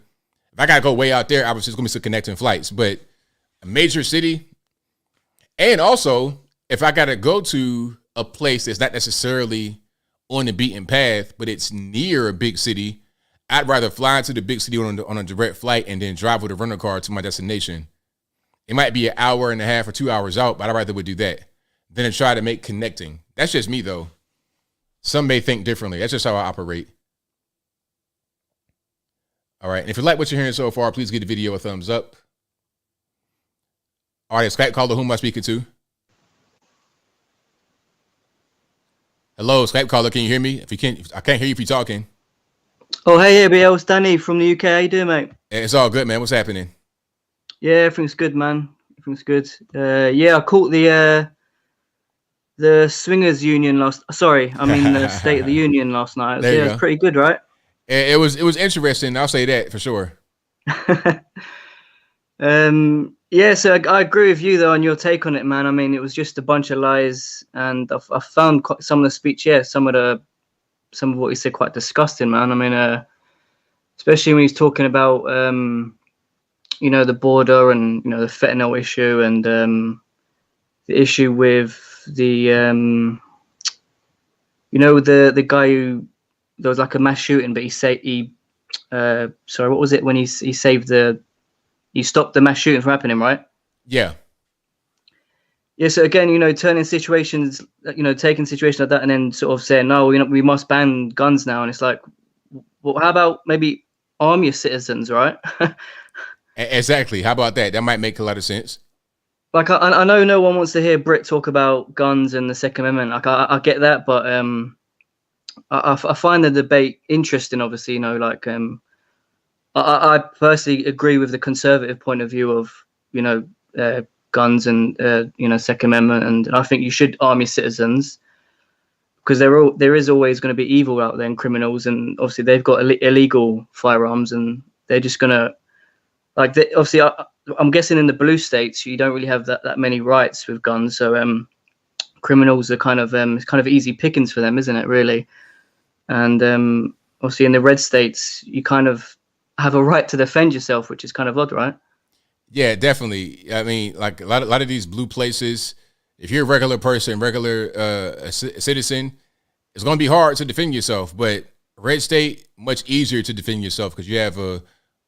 [SPEAKER 1] If I got to go way out there, obviously it's going to be some connecting flights. But a major city, and also if I got to go to a place that's not necessarily on the beaten path, but it's near a big city, I'd rather fly into the big city on a direct flight and then drive with a rental car to my destination. It might be an hour and a half or 2 hours out, but I'd rather would do that than to try to make connecting. That's just me, though. Some may think differently. That's just how I operate. All right. And if you like what you're hearing so far, please give the video a thumbs up. All right, Skype caller, who am I speaking to? Hello, Skype caller, can you hear me? If you can't, I can't hear you if you're talking.
[SPEAKER 2] Oh, hey, ABL, it's Danny from the UK. How you doing, mate?
[SPEAKER 1] It's all good, man. What's happening?
[SPEAKER 2] Yeah, everything's good, man. Everything's good. I caught the Swingers Union the State of the Union last night. It was pretty good, right?
[SPEAKER 1] It was interesting. I'll say that for sure.
[SPEAKER 2] Yeah, so I agree with you though on your take on it, man. I mean, it was just a bunch of lies, and I found some of the speech, some of what he said quite disgusting, man. I mean, especially when he's talking about the border and the fentanyl issue and the issue with the the guy who there was like a mass shooting, but sorry, what was it when he saved he stopped the mass shooting from happening, right?
[SPEAKER 1] Yeah.
[SPEAKER 2] Yeah, so again, turning situations, taking situations like that and then sort of saying, no, we must ban guns now. And it's like, well, how about maybe arm your citizens, right?
[SPEAKER 1] Exactly. How about that? That might make a lot of sense.
[SPEAKER 2] Like, I know no one wants to hear Brit talk about guns and the Second Amendment. Like, I get that, but I find the debate interesting, obviously, I personally agree with the conservative point of view of, guns and, Second Amendment. And I think you should arm your citizens because there is always going to be evil out there and criminals. And obviously they've got illegal firearms and they're just going to obviously I'm guessing in the blue states, you don't really have that many rights with guns. So criminals are kind of easy pickings for them, isn't it, really? And obviously in the red states, you kind of have a right to defend yourself, which is kind of odd, right?
[SPEAKER 1] Yeah, definitely. I mean, like a lot of these blue places, if you're a regular person, regular citizen, it's going to be hard to defend yourself. But red state, much easier to defend yourself because you have a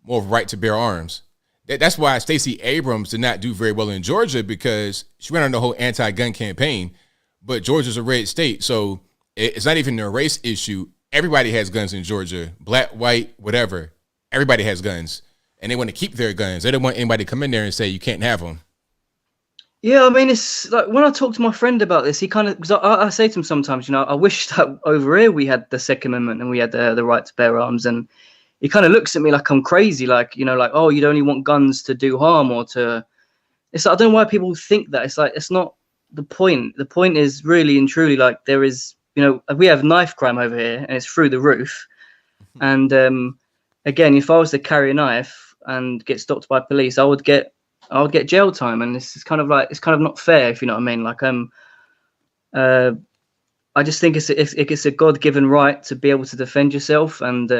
[SPEAKER 1] more right to bear arms. That's why Stacey Abrams did not do very well in Georgia because she ran on the whole anti-gun campaign. But Georgia's a red state, so it's not even a race issue. Everybody has guns in Georgia, black, white, whatever. Everybody has guns, and they want to keep their guns. They don't want anybody to come in there and say you can't have them.
[SPEAKER 2] Yeah, I mean, it's like when I talk to my friend about this, he kind of, because I say to him sometimes, I wish that over here we had the Second Amendment and we had the right to bear arms, and he kind of looks at me like I'm crazy, like, oh, you'd only want guns to do harm or to. It's like, I don't know why people think that. It's like, it's not the point. The point is really and truly like there is, we have knife crime over here and it's through the roof. And again, if I was to carry a knife and get stopped by police, I would get jail time. And this is kind of like, it's kind of not fair, if you know what I mean. Like, I just think it's a God-given right to be able to defend yourself. And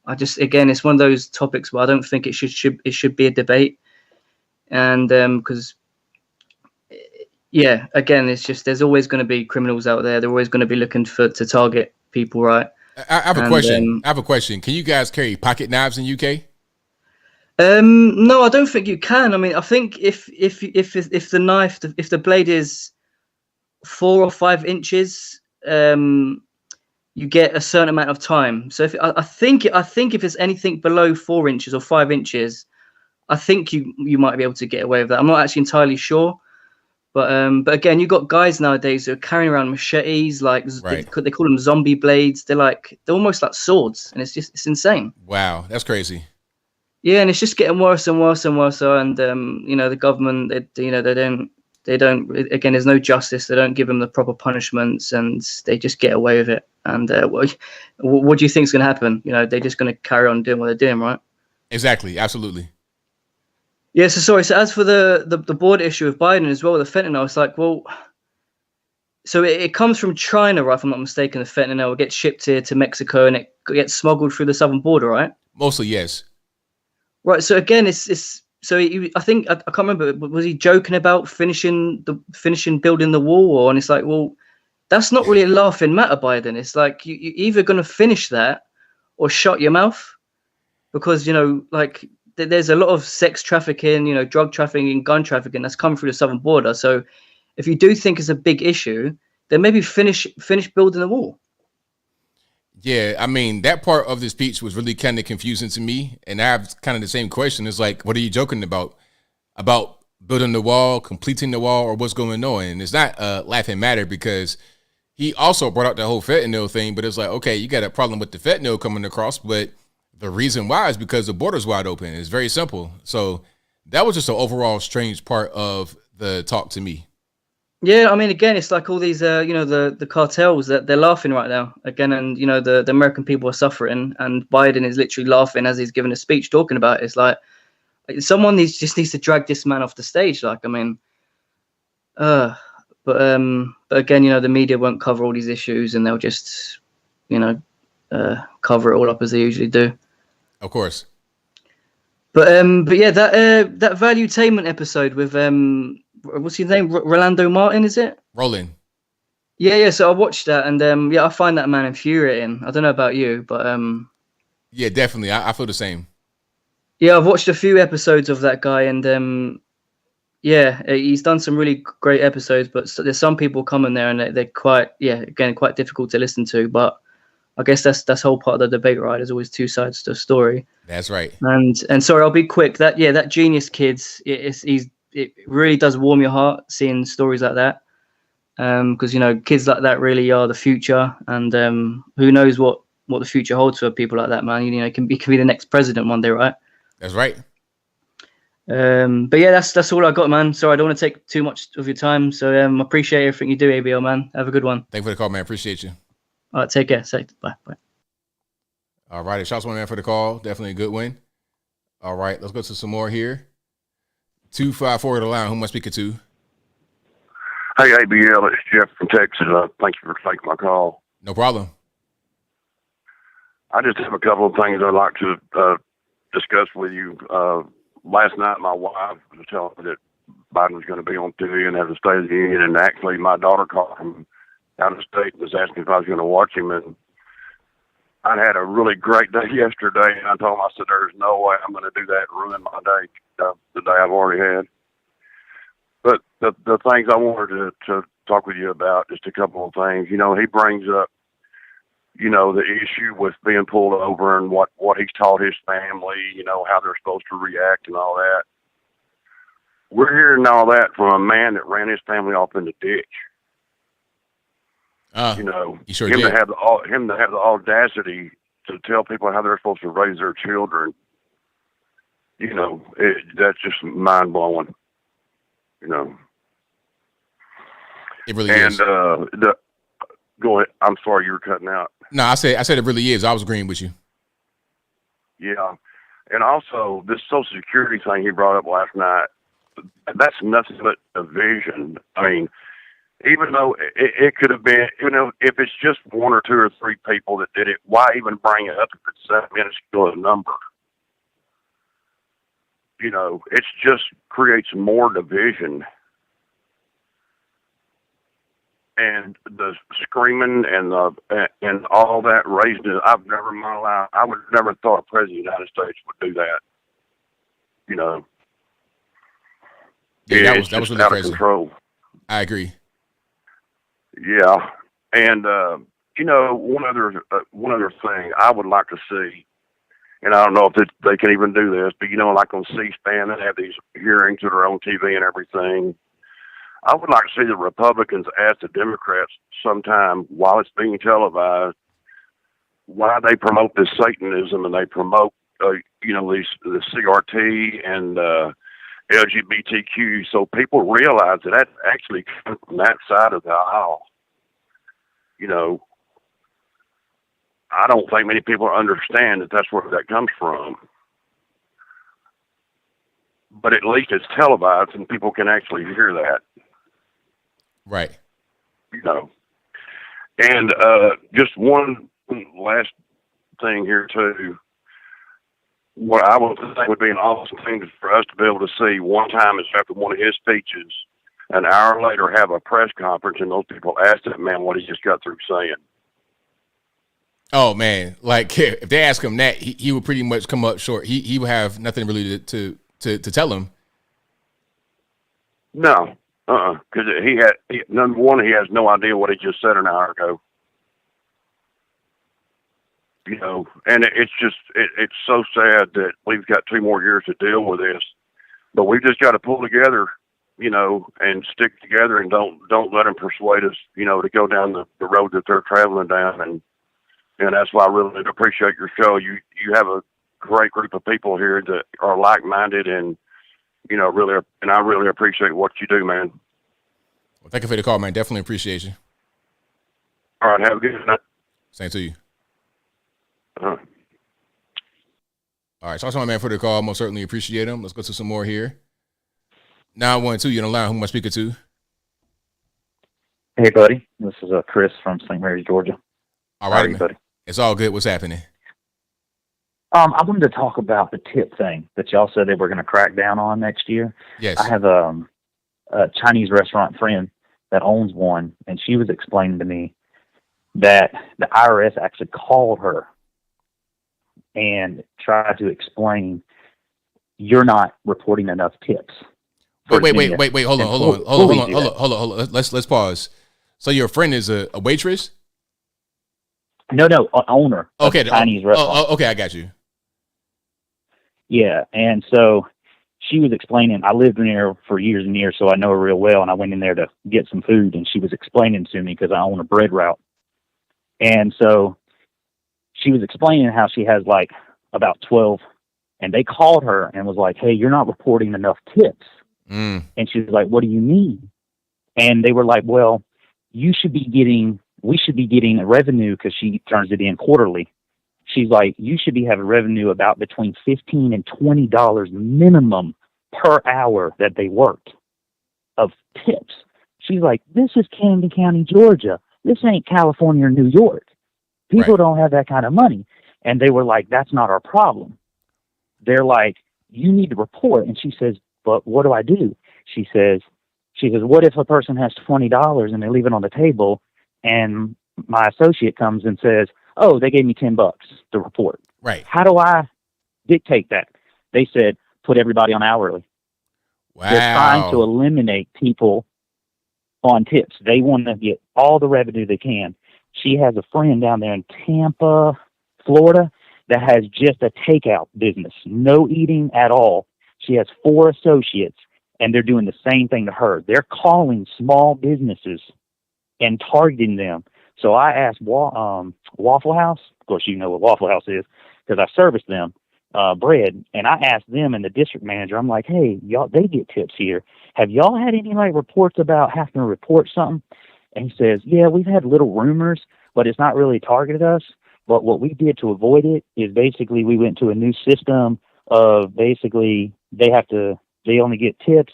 [SPEAKER 2] I just, again, it's one of those topics where I don't think it should be a debate. And because, yeah, again, it's just there's always going to be criminals out there. They're always going to be looking to target people, right?
[SPEAKER 1] I have a question. I have a question. Can you guys carry pocket knives in UK?
[SPEAKER 2] No, I don't think you can. I mean, I think if the knife, if the blade is 4 or 5 inches, you get a certain amount of time. So I think if it's anything below 4 inches or 5 inches, I think you might be able to get away with that. I'm not actually entirely sure, but again, you got guys nowadays who are carrying around machetes, like right. they call them zombie blades. They're almost like swords, and it's insane.
[SPEAKER 1] Wow, that's crazy.
[SPEAKER 2] Yeah, and it's just getting worse and worse and worse. And the government, they don't. Again, there's no justice. They don't give them the proper punishments, and they just get away with it. And what do you think is going to happen? They're just going to carry on doing what they're doing, right?
[SPEAKER 1] Exactly. Absolutely.
[SPEAKER 2] Yeah. So as for the border issue of Biden as well, the fentanyl, it's like, well, so it comes from China, right? If I'm not mistaken, the fentanyl gets shipped here to Mexico and it gets smuggled through the southern border, right?
[SPEAKER 1] Mostly, yes.
[SPEAKER 2] Right. So again, it's. So I think I can't remember. Was he joking about finishing building the wall? And it's like, well, that's not really a laughing matter, Biden. It's like you're either going to finish that or shut your mouth, because like there's a lot of sex trafficking, drug trafficking, gun trafficking that's come through the southern border. So if you do think it's a big issue, then maybe finish building the wall.
[SPEAKER 1] Yeah, I mean, that part of the speech was really kind of confusing to me. And I have kind of the same question. It's like, what are you joking about? About building the wall, completing the wall, or what's going on? And it's not a laughing matter because he also brought out the whole fentanyl thing. But it's like, okay, you got a problem with the fentanyl coming across. But the reason why is because the border's wide open. It's very simple. So that was just an overall strange part of the talk to me.
[SPEAKER 2] Yeah, I mean, again, it's like all these, the cartels that they're laughing right now again, and the American people are suffering, and Biden is literally laughing as he's giving a speech talking about it. It's like, Someone just needs to drag this man off the stage. Like, I mean, but again, the media won't cover all these issues, and they'll just, cover it all up as they usually do.
[SPEAKER 1] Of course.
[SPEAKER 2] But yeah, that Valuetainment episode with what's his name? Rolando Martin, is it?
[SPEAKER 1] Roland.
[SPEAKER 2] Yeah. So I watched that, and I find that man infuriating. I don't know about you, but
[SPEAKER 1] yeah, definitely. I feel the same.
[SPEAKER 2] Yeah, I've watched a few episodes of that guy, and yeah, he's done some really great episodes. But there's some people coming there, and they're quite difficult to listen to. But I guess that's whole part of the debate, right? There's always two sides to a story.
[SPEAKER 1] That's right.
[SPEAKER 2] And sorry, I'll be quick. That Genius Kids, it really does warm your heart seeing stories like that. Because kids like that really are the future, and who knows what the future holds for people like that, man. It can be the next president one day, right?
[SPEAKER 1] That's right.
[SPEAKER 2] But yeah, that's all I got, man. Sorry, I don't want to take too much of your time. So I appreciate everything you do, ABL, man. Have a good one.
[SPEAKER 1] Thank you for the call, man. Appreciate you.
[SPEAKER 2] All right, take care. Bye.
[SPEAKER 1] All right, shots one man for the call. Definitely a good win. All right, let's go to some more here. 254 to the line. Who am I speaking to?
[SPEAKER 3] Hey, ABL, it's Jeff from Texas. Thank you for taking my call.
[SPEAKER 1] No problem.
[SPEAKER 3] I just have a couple of things I'd like to discuss with you. Last night, my wife was telling me that Biden was going to be on TV and have the State of the Union, and actually my daughter called from out of state and was asking if I was going to watch him, and I had a really great day yesterday, and I told him, I said, there's no way I'm going to do that and ruin my day, the day I've already had. But the things I wanted to talk with you about, just a couple of things. He brings up, the issue with being pulled over and what he's taught his family, how they're supposed to react and all that. We're hearing all that from a man that ran his family off in the ditch.
[SPEAKER 1] He sure
[SPEAKER 3] him
[SPEAKER 1] did.
[SPEAKER 3] to have the audacity to tell people how they're supposed to raise their children. That's just mind blowing.
[SPEAKER 1] It really is.
[SPEAKER 3] Go ahead. I'm sorry, you were cutting out.
[SPEAKER 1] No, I said it really is. I was agreeing with you.
[SPEAKER 3] Yeah, and also this Social Security thing he brought up last night. That's nothing but division. I mean, even though it could have been, if it's just one or two or three people that did it, why even bring it up if it's that minuscule a number? It just creates more division. And the screaming and all that raised it. I've never in my life, I would have never thought a president of the United States would do that.
[SPEAKER 1] Yeah, that was really
[SPEAKER 3] out
[SPEAKER 1] crazy.
[SPEAKER 3] Of control.
[SPEAKER 1] I agree.
[SPEAKER 3] Yeah, and one other thing I would like to see, and I don't know if they can even do this, but like on C-SPAN, they have these hearings that are on TV and everything. I would like to see the Republicans ask the Democrats sometime while it's being televised why they promote this Satanism and they promote, the CRT and LGBTQ, so people realize that actually comes from that side of the aisle. I don't think many people understand that that's where that comes from. But at least it's televised and people can actually hear that.
[SPEAKER 1] Right.
[SPEAKER 3] And just one last thing here too. What I would think would be an awesome thing for us to be able to see one time is after one of his speeches, an hour later have a press conference and those people ask that man what he just got through saying.
[SPEAKER 1] Oh man, like if they ask him that, he would pretty much come up short. He would have nothing really to tell him.
[SPEAKER 3] No. Because number one, he has no idea what he just said an hour ago. And it's just, it's so sad that we've got 2 more years to deal with this, but we've just got to pull together, and stick together and don't let them persuade us, to go down the road that they're traveling down. And that's why I really appreciate your show. You have a great group of people here that are like-minded and, I really appreciate what you do, man.
[SPEAKER 1] Well, thank you for the call, man. Definitely appreciate you.
[SPEAKER 3] All right, have a good night.
[SPEAKER 1] Same to you. All right, shout out to my man for the call. Most certainly appreciate him. Let's go to some more here. 912, you're on the line. Who am I speaking to?
[SPEAKER 5] Hey, buddy. This is Chris from St. Mary's, Georgia.
[SPEAKER 1] All
[SPEAKER 5] How are
[SPEAKER 1] right,
[SPEAKER 5] you,
[SPEAKER 1] man.
[SPEAKER 5] buddy?
[SPEAKER 1] It's all good. What's happening?
[SPEAKER 5] I wanted to talk about the tip thing that y'all said they were going to crack down on next year.
[SPEAKER 1] Yes.
[SPEAKER 5] I have a Chinese restaurant friend that owns one, and she was explaining to me that the IRS actually called her and tried to explain you're not reporting enough tips.
[SPEAKER 1] Wait. Hold on. Let's pause. So your friend is a waitress?
[SPEAKER 5] No, owner.
[SPEAKER 1] Okay,
[SPEAKER 5] of the Chinese restaurant.
[SPEAKER 1] okay, I got you.
[SPEAKER 5] Yeah, and so she was explaining. I lived in there for years and years, so I know her real well. And I went in there to get some food, and she was explaining to me because I own a bread route. And so she was explaining how she has like about 12, and they called her and was like, "Hey, you're not reporting enough tips." And she was like, "What do you mean?" And they were like, "Well, we should be getting a revenue," because she turns it in quarterly. She's like, "You should be having revenue about between $15 and $20 minimum per hour that they worked of tips." She's like, "This is Camden County, Georgia. This ain't California or New York. People don't have that kind of money." And they were like, "That's not our problem." They're like, "You need to report." And she says, "But what do I do?" She says, "What if a person has $20 and they leave it on the table, and my associate comes and says, 'Oh, they gave me $10 to report.'
[SPEAKER 1] Right.
[SPEAKER 5] How do I dictate that?" They said, "Put everybody on hourly."
[SPEAKER 1] Wow.
[SPEAKER 5] They're trying to eliminate people on tips. They want to get all the revenue they can. She has a friend down there in Tampa, Florida, that has just a takeout business, no eating at all. She has 4 associates, and they're doing the same thing to her. They're calling small businesses and targeting them. So I asked Waffle House, of course you know what Waffle House is, because I service them bread, and I asked them and the district manager, I'm like, "Hey, y'all, they get tips here. Have y'all had any like reports about having to report something?" And he says, "Yeah, we've had little rumors, but it's not really targeted us. But what we did to avoid it is basically we went to a new system of basically they only get tips,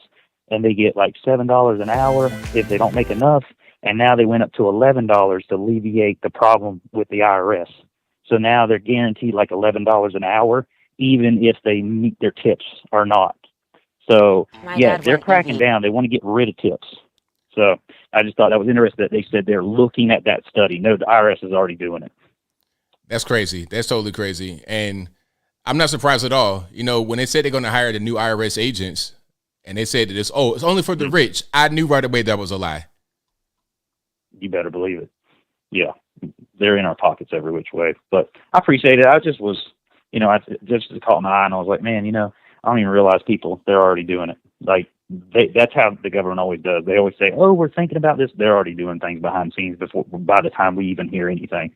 [SPEAKER 5] and they get like $7 an hour if they don't make enough. And now they went up to $11 to alleviate the problem with the IRS. So now they're guaranteed like $11 an hour, even if they meet their tips or not." So they're cracking down. They want to get rid of tips. So I just thought that was interesting that they said they're looking at that study. No, the IRS is already doing it.
[SPEAKER 1] That's crazy. That's totally crazy. And I'm not surprised at all. You know, when they said they're going to hire the new IRS agents and they said that it's only for the rich, I knew right away that was a lie.
[SPEAKER 5] You better believe it. Yeah. They're in our pockets every which way. But I appreciate it. I just was, I just caught my eye and I was like, man, I don't even realize they're already doing it. Like, that's how the government always does. They always say, "Oh, we're thinking about this." They're already doing things behind the scenes by the time we even hear anything.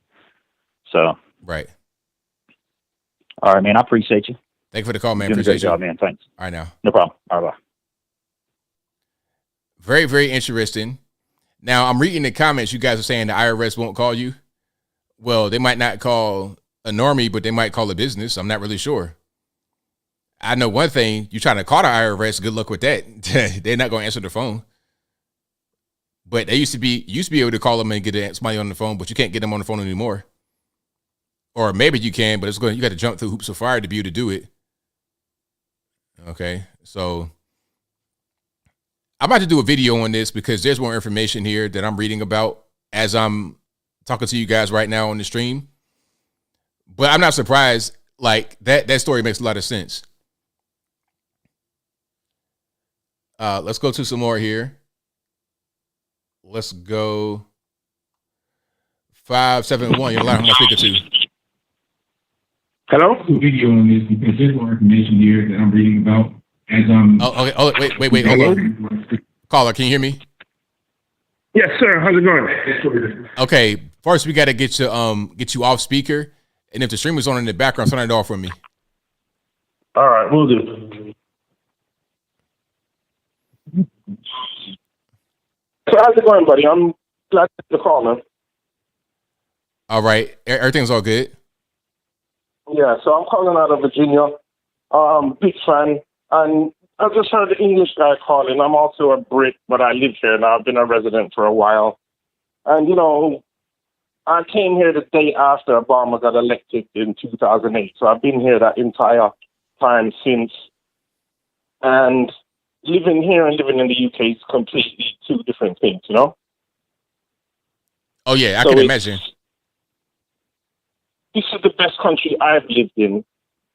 [SPEAKER 5] So.
[SPEAKER 1] Right.
[SPEAKER 5] All right, man. I appreciate you.
[SPEAKER 1] Thank you for the call, man.
[SPEAKER 5] You're doing
[SPEAKER 1] Appreciate
[SPEAKER 5] a great job, man. Thanks.
[SPEAKER 1] All right, now.
[SPEAKER 5] No problem. All right, bye.
[SPEAKER 1] Very, very interesting. Now, I'm reading the comments. You guys are saying the IRS won't call you. Well, they might not call a normie, but they might call a business. I'm not really sure. I know one thing. You're trying to call the IRS. Good luck with that. They're not going to answer the phone. But they used to be able to call them and get somebody on the phone, but you can't get them on the phone anymore. Or maybe you can, but you got to jump through hoops of fire to be able to do it. Okay, so I'm about to do a video on this because there's more information here that I'm reading about as I'm talking to you guys right now on the stream. But I'm not surprised. Like that story makes a lot of sense. Let's go to some more here. Let's go 571. You're live. Who am I speaking to?
[SPEAKER 21] Hello? Video on this because there's more information here that I'm reading about as I'm.
[SPEAKER 1] Oh, okay. Oh, wait. Hold on. Caller, can you hear me?
[SPEAKER 21] Yes, sir. How's it going?
[SPEAKER 1] Okay. First, we got to get you off speaker, and if the stream is on in the background, turn it off for me.
[SPEAKER 21] All right, we'll do. So how's it going, buddy? I'm glad to call, man.
[SPEAKER 1] All right. Everything's all good.
[SPEAKER 4] Yeah, so I'm calling out of Virginia. Big fan. And I just heard the English guy calling. I'm also a Brit, but I live here now. I've been a resident for a while. And, you know, I came here the day after Obama got elected in 2008. So I've been here that entire time since. And living here and living in the UK is completely two different things, you know?
[SPEAKER 1] Oh, yeah, I
[SPEAKER 4] So
[SPEAKER 1] can imagine.
[SPEAKER 4] This is the best country I've lived in,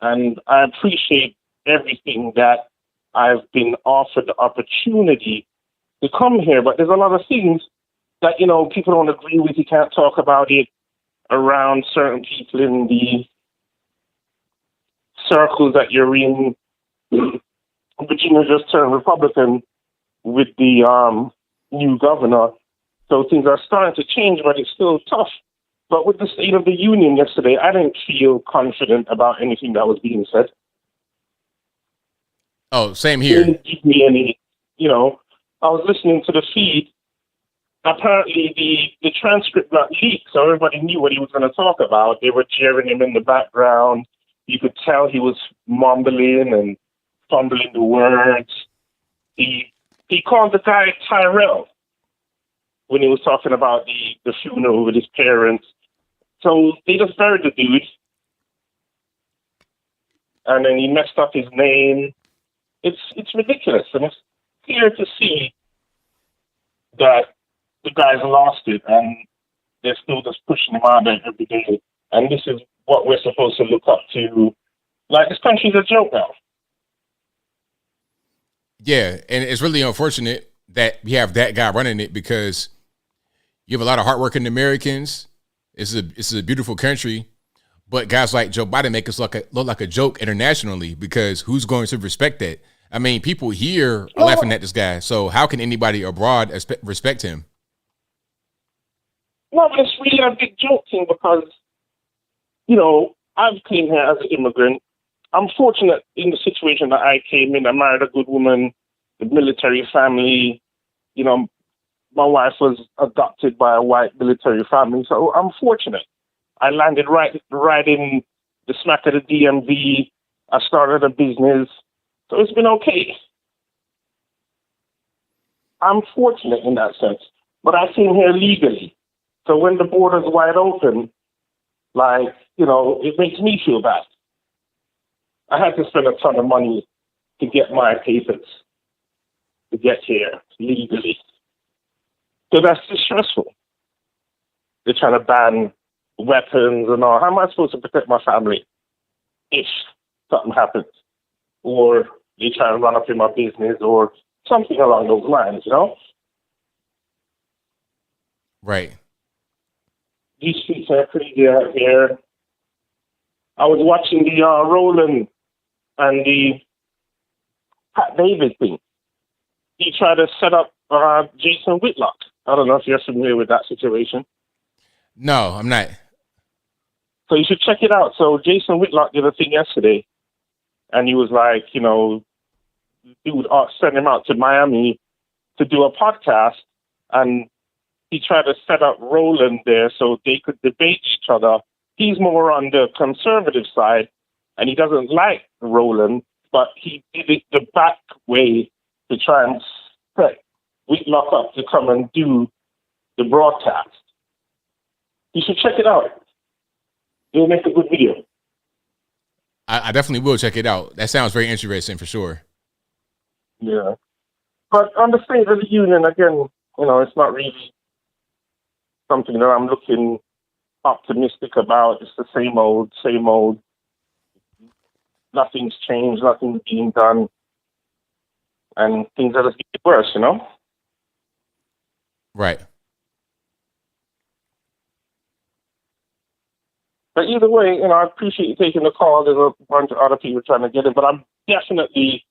[SPEAKER 4] and I appreciate everything that I've been offered the opportunity to come here. But there's a lot of things that, you know, people don't agree with. You can't talk about it around certain people in the circles that you're in. Virginia just turned Republican with the new governor. So things are starting to change, but it's still tough. But with the State of the Union yesterday, I didn't feel confident about anything that was being said.
[SPEAKER 1] Oh, same here.
[SPEAKER 4] It didn't give me any, you know, I was listening to the feed. Apparently the transcript got leaked, so everybody knew what he was going to talk about. They were cheering him in the background. You could tell he was mumbling and fumbling the words. He called the guy Tyrell when he was talking about the funeral with his parents. So they just buried the dude. And then he messed up his name. It's ridiculous. And it's clear to see that the guys lost it and they're still just pushing him out there every day. And this is what we're supposed to look up to. Like, this country's a joke now.
[SPEAKER 1] Yeah, and it's really unfortunate that we have that guy running it because you have a lot of hardworking Americans. This is a beautiful country, but guys like Joe Biden make us look like a joke internationally because who's going to respect that? I mean, people here are laughing at this guy, so how can anybody abroad respect him?
[SPEAKER 4] No, but it's really a big joke thing because, you know, I've came here as an immigrant. I'm fortunate in the situation that I came in. I married a good woman, the military family. You know, my wife was adopted by a white military family, so I'm fortunate. I landed right in the smack of the DMV. I started a business, so it's been okay. I'm fortunate in that sense, but I came here legally. So when the border's wide open, like, you know, it makes me feel bad. I had to spend a ton of money to get my papers, to get here legally. So that's just stressful. They're trying to ban weapons and all. How am I supposed to protect my family if something happens? Or they try to run up in my business or something along those lines, you know?
[SPEAKER 1] Right.
[SPEAKER 4] These streets are pretty out here. I was watching the Roland and the Pat David thing. He tried to set up Jason Whitlock. I don't know if you're familiar with that situation.
[SPEAKER 1] No, I'm not.
[SPEAKER 4] So you should check it out. So Jason Whitlock did a thing yesterday, and he was like, you know, he would send him out to Miami to do a podcast, and he tried to set up Roland there so they could debate each other. He's more on the conservative side, and he doesn't like Roland, but he did it the back way to try and set Whitlock up to come and do the broadcast. You should check it out. It'll make a good video.
[SPEAKER 1] I definitely will check it out. That sounds very interesting for sure.
[SPEAKER 4] Yeah. But on the State of the Union, again, you know, it's not really something that I'm looking optimistic about. It's the same old, same old. Nothing's changed, nothing's being done. And things are just getting worse, you know?
[SPEAKER 1] Right.
[SPEAKER 4] But either way, you know, I appreciate you taking the call. There's a bunch of other people trying to get it, but I'm definitely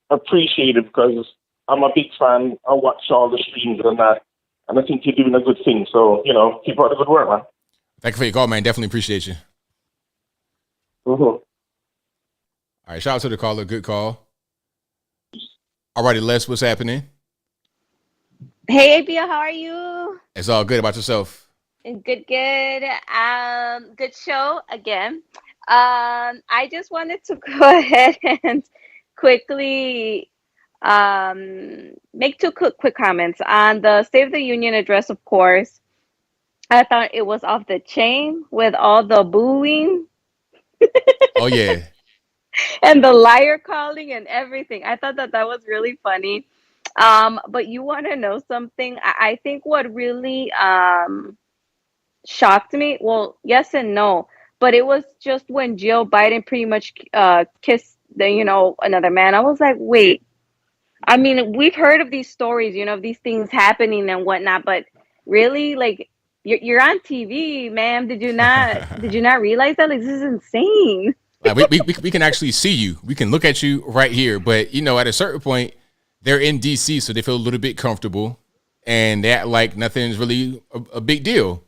[SPEAKER 4] appreciative because I'm a big fan. I watch all the streams and that, and I think you're doing a good thing. So, you know, keep up the good work, man.
[SPEAKER 1] Thank you for your call, man. Definitely appreciate you.
[SPEAKER 4] Mm-hmm.
[SPEAKER 1] All right, shout out to the caller. Good call. All righty, Les, what's happening?
[SPEAKER 7] Hey, ABL, how are you?
[SPEAKER 1] It's all good. About yourself?
[SPEAKER 7] Good. Good show again. I just wanted to go ahead and quickly make two quick comments on the State of the Union address. Of course, I thought it was off the chain with all the booing
[SPEAKER 1] Oh yeah.
[SPEAKER 7] and the liar calling and everything. I thought that that was really funny. But you want to know something? I think what really shocked me, well, yes and no, but it was just when Jill Biden pretty much kissed the, another man. I was like, wait. I mean, we've heard of these stories, of these things happening and whatnot, but really, like, you're on TV, ma'am. Did you not realize that? Like, this is insane.
[SPEAKER 1] Like we can actually see you. We can look at you right here. But at a certain point, they're in DC, so they feel a little bit comfortable, and they act like nothing's really a big deal.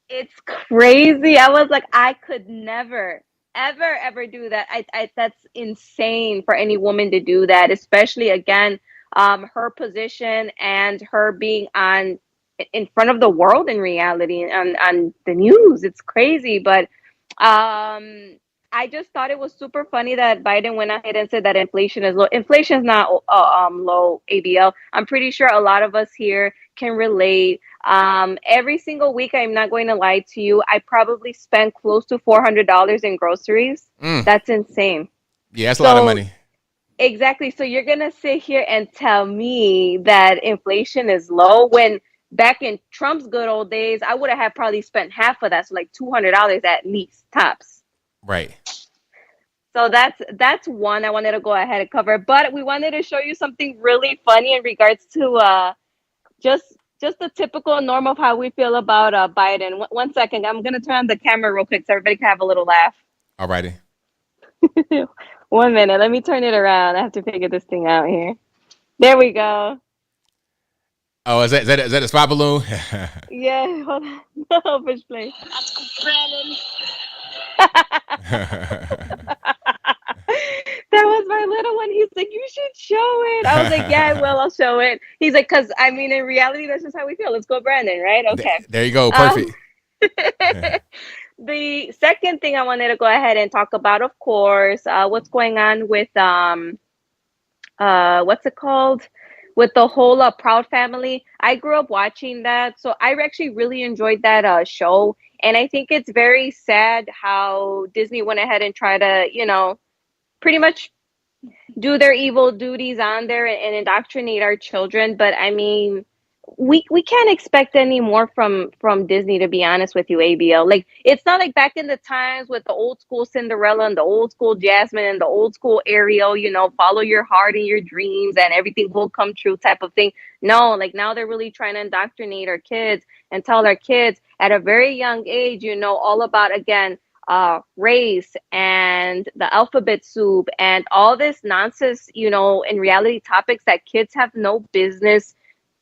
[SPEAKER 7] It's crazy. I was like, I could never, ever do that. That's insane for any woman to do that, especially again, her position and her being on in front of the world in reality on the news. It's crazy, but I just thought it was super funny that Biden went ahead and said that inflation is low. Inflation is not low, ABL. I'm pretty sure a lot of us here can relate. Every single week, I'm not going to lie to you, I probably spend close to $400 in groceries. That's insane.
[SPEAKER 1] Yeah, that's a lot of money.
[SPEAKER 7] Exactly. So you're going to sit here and tell me that inflation is low when back in Trump's good old days, I would have had probably spent half of that. So like $200 at least tops.
[SPEAKER 1] Right.
[SPEAKER 7] So that's one I wanted to go ahead and cover. But we wanted to show you something really funny in regards to just the typical norm of how we feel about Biden. One second. I'm going to turn on the camera real quick so everybody can have a little laugh.
[SPEAKER 1] All righty.
[SPEAKER 7] 1 minute. Let me turn it around. I have to figure this thing out here. There we go.
[SPEAKER 1] Oh, is that a spy balloon?
[SPEAKER 7] Yeah, hold on. No, push play. That was my little one. He's like, you should show it. I was like, yeah, I will. I'll show it. He's like, because I mean, in reality, that's just how we feel. Let's go, Brandon, right? Okay.
[SPEAKER 1] There you go. Perfect.
[SPEAKER 7] The second thing I wanted to go ahead and talk about, of course, what's going on with what's it called? With the whole Proud Family. I grew up watching that, so I actually really enjoyed that show. And I think it's very sad how Disney went ahead and tried to, pretty much do their evil duties on there and indoctrinate our children. But I mean, we can't expect any more from Disney, to be honest with you, ABL. Like, it's not like back in the times with the old school Cinderella and the old school Jasmine and the old school Ariel, follow your heart and your dreams and everything will come true type of thing. No, like now they're really trying to indoctrinate our kids and tell our kids at a very young age, all about, again, race and the alphabet soup and all this nonsense, in reality topics that kids have no business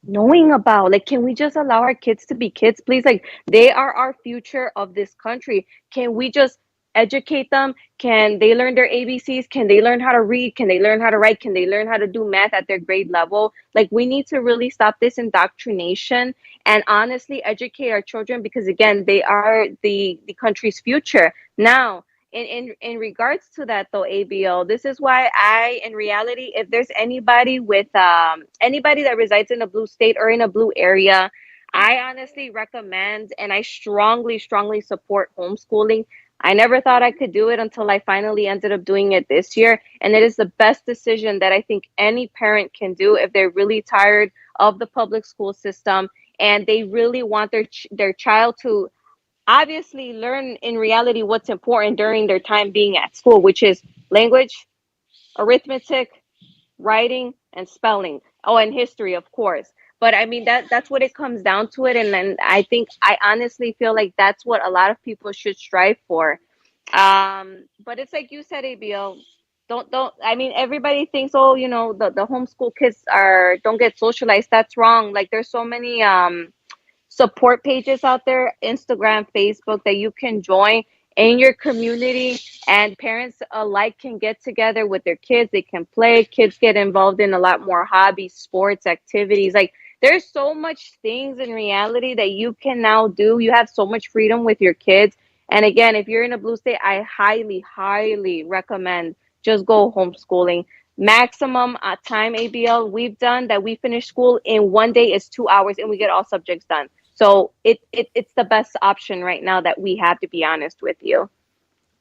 [SPEAKER 7] knowing about. Like, can we just allow our kids to be kids, please? Like, they are our future of this country. Can we just educate them? Can they learn their ABCs? Can they learn how to read? Can they learn how to write? Can they learn how to do math at their grade level? Like, we need to really stop this indoctrination and honestly educate our children, because again, they are the country's future. Now, in regards to that though, ABL, this is why in reality, if there's anybody with anybody that resides in a blue state or in a blue area, I honestly recommend and I strongly support homeschooling. I never thought I could do it until I finally ended up doing it this year, and it is the best decision that I think any parent can do if they're really tired of the public school system and they really want their child to obviously learn in reality what's important during their time being at school, which is language, arithmetic, writing, and spelling. Oh, and history, of course. But I mean, that's what it comes down to it. And then I honestly feel like that's what a lot of people should strive for. But it's like you said, ABL, don't, I mean, everybody thinks, oh, the homeschool kids don't get socialized. That's wrong. Like, there's so many, support pages out there, Instagram, Facebook, that you can join in your community, and parents alike can get together with their kids. They can play. Kids get involved in a lot more hobbies, sports, activities. Like, there's so much things in reality that you can now do. You have so much freedom with your kids. And again, if you're in a blue state, I highly recommend just go homeschooling. Maximum time ABL we've done that we finish school in one day is 2 hours, and we get all subjects done. So it's the best option right now that we have, to be honest with you.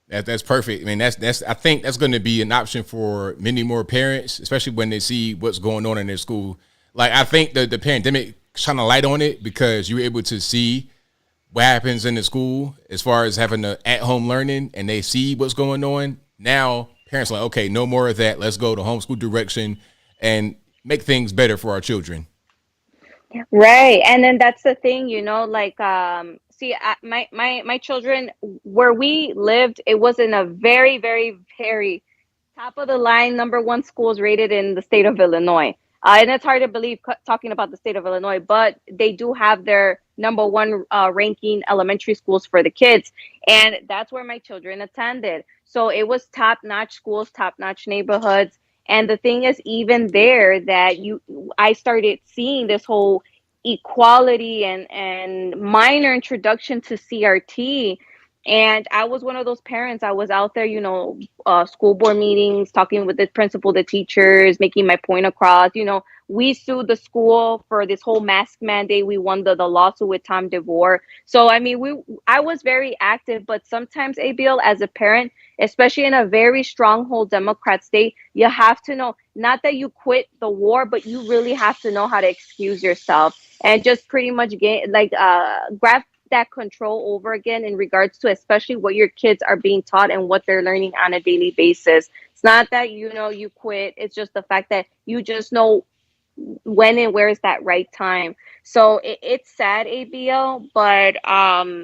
[SPEAKER 1] That's perfect. I mean, that's I think that's going to be an option for many more parents, especially when they see what's going on in their school. Like, I think the pandemic shone a light on it because you were able to see what happens in the school as far as having the at-home learning, and they see what's going on. Now parents are like, okay, no more of that. Let's go to homeschool direction and make things better for our children.
[SPEAKER 7] Right. And then that's the thing, like, see, my children, where we lived, it was in a very top of the line, #1 schools rated in the state of Illinois. And it's hard to believe talking about the state of Illinois, but they do have their #1 ranking elementary schools for the kids. And that's where my children attended. So it was top-notch schools, top-notch neighborhoods. And the thing is, even there, that I started seeing this whole equality and minor introduction to CRT. And I was one of those parents. I was out there, school board meetings, talking with the principal, the teachers, making my point across. We sued the school for this whole mask mandate. We won the lawsuit with Tom DeVore. So, I mean, I was very active, but sometimes, ABL, as a parent, especially in a very stronghold Democrat state, you have to know, not that you quit the war, but you really have to know how to excuse yourself and just pretty much grab that control over again in regards to especially what your kids are being taught and what they're learning on a daily basis. It's not that you quit. It's just the fact that you just know when and where is that right time. So it's sad, ABL, but I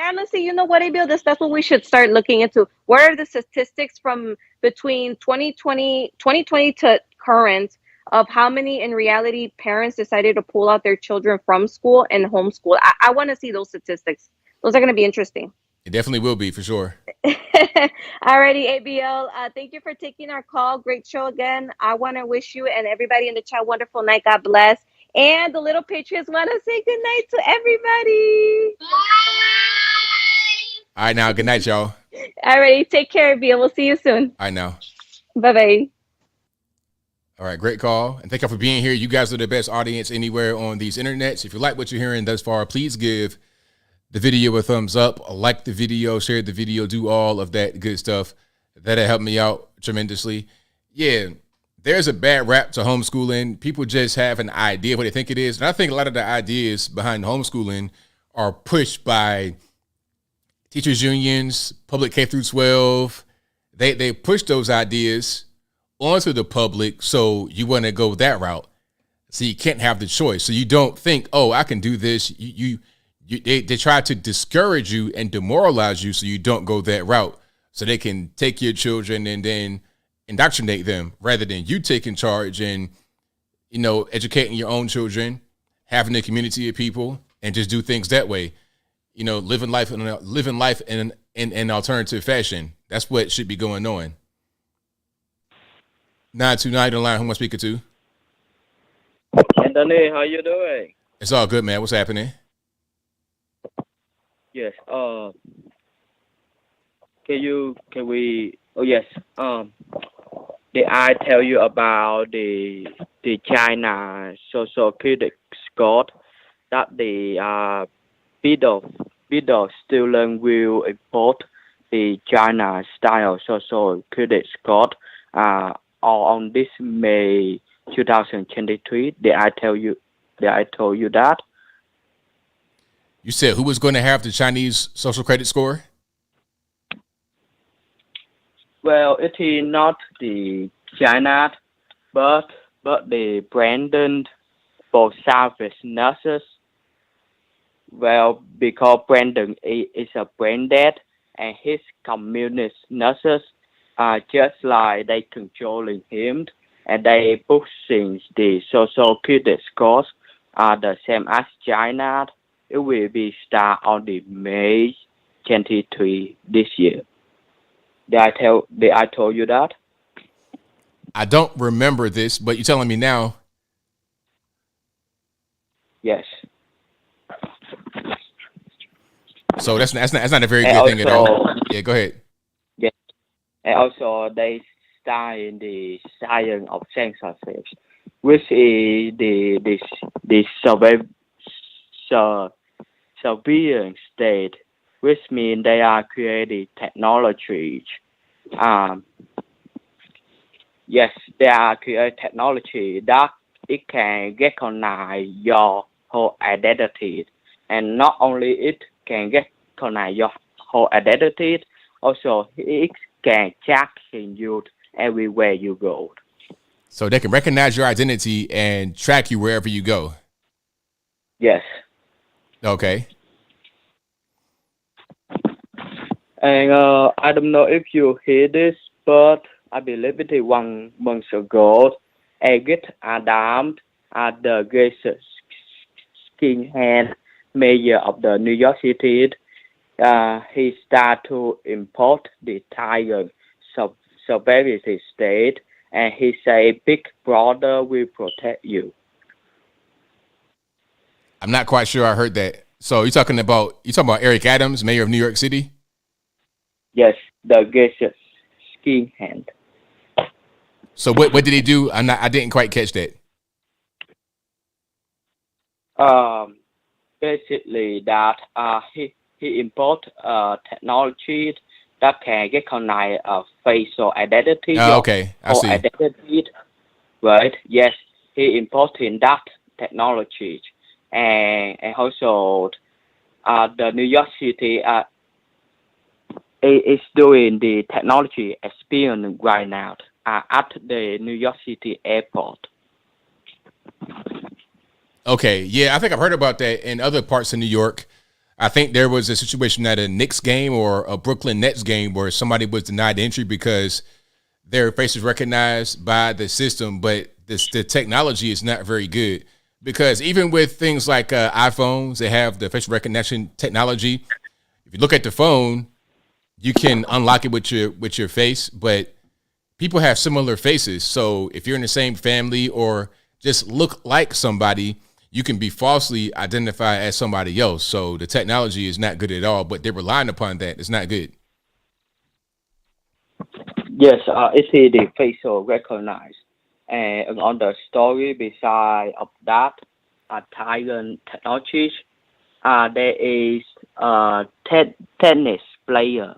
[SPEAKER 7] honestly, you know what, ABL, that's what we should start looking into. What are the statistics from between 2020 to current of how many, in reality, parents decided to pull out their children from school and homeschool? I want to see those statistics. Those are going to be interesting.
[SPEAKER 1] It definitely will be, for sure.
[SPEAKER 7] Alrighty, ABL. Thank you for taking our call. Great show again. I want to wish you and everybody in the chat wonderful night. God bless. And the Little Patriots want to say good night to everybody. Bye.
[SPEAKER 1] All right, now. Good night, y'all.
[SPEAKER 7] Alrighty. Take care, ABL. We'll see you soon.
[SPEAKER 1] All right, now.
[SPEAKER 7] Bye-bye.
[SPEAKER 1] All right, great call. And thank y'all for being here. You guys are the best audience anywhere on these internets. If you like what you're hearing thus far, please give the video a thumbs up, like the video, share the video, do all of that good stuff. That'll help me out tremendously. Yeah, there's a bad rap to homeschooling. People just have an idea of what they think it is. And I think a lot of the ideas behind homeschooling are pushed by teachers unions, public K through 12. They push those ideas onto the public, so you want to go that route. So you can't have the choice. So you don't think, oh, I can do this. They try to discourage you and demoralize you so you don't go that route. So they can take your children and then indoctrinate them rather than you taking charge and, educating your own children, having a community of people, and just do things that way. Living life in an alternative fashion. That's what should be going on. 929 on the line. Who am I speaking to?
[SPEAKER 6] Anthony, how you doing?
[SPEAKER 1] It's all good, man. What's happening?
[SPEAKER 6] Yes. Can we? Oh yes. Did I tell you about the China social credit score that the bidder student will import the China style social credit score on this May 2023? Did I tell you that?
[SPEAKER 1] You said who was going to have the Chinese social credit score?
[SPEAKER 6] Well, it is not the China, but the Brandon for service nurses. Well, because Brandon is a branded and his communist nurses are just like they controlling him and they pushing the social credit scores are the same as China. It will be start on the May 23 this year. Did I told you that?
[SPEAKER 1] I don't remember this, but you're telling me now.
[SPEAKER 6] Yes.
[SPEAKER 1] So that's not a very
[SPEAKER 6] And
[SPEAKER 1] good thing at all.
[SPEAKER 6] also,
[SPEAKER 1] Yeah, go ahead.
[SPEAKER 6] yes, and also they study the science of censorship, which is the surveillance state, which means they are creating technology. Um, yes, they are creating technology that it can recognize your whole identity, and not only it can recognize your whole identity, also it can track you everywhere you go.
[SPEAKER 1] So they can recognize your identity and track you wherever you go.
[SPEAKER 6] Yes.
[SPEAKER 1] Okay.
[SPEAKER 6] And I don't know if you hear this, but I believe it is 1 month ago, Agit Adam, the greatest skinhead mayor of the New York City, he started to import the tiger sovereignty state, and he say, "Big Brother will protect you."
[SPEAKER 1] I'm not quite sure I heard that. So you talking about Eric Adams, mayor of New York City?
[SPEAKER 6] Yes, the greatest skinhead.
[SPEAKER 1] So what did he do? I didn't quite catch that.
[SPEAKER 6] Basically that he import technology that can recognize facial identity.
[SPEAKER 1] Okay, I see.
[SPEAKER 6] Identity, right? Yes, he importing that technology, and also the New York City is doing the technology experience right now at the New York City airport.
[SPEAKER 1] Okay, yeah, I think I've heard about that in other parts of New York. I think there was a situation at a Knicks game or a Brooklyn Nets game where somebody was denied entry because their face is recognized by the system, but the technology is not very good. Because even with things like iPhones, they have the facial recognition technology. If you look at the phone, you can unlock it with your face, but people have similar faces. So if you're in the same family or just look like somebody, you can be falsely identified as somebody else. So the technology is not good at all, but they're relying upon that. It's not good.
[SPEAKER 6] Yes, it is the facial recognize. And on the story beside of that, Thailand technology, there is a tennis player.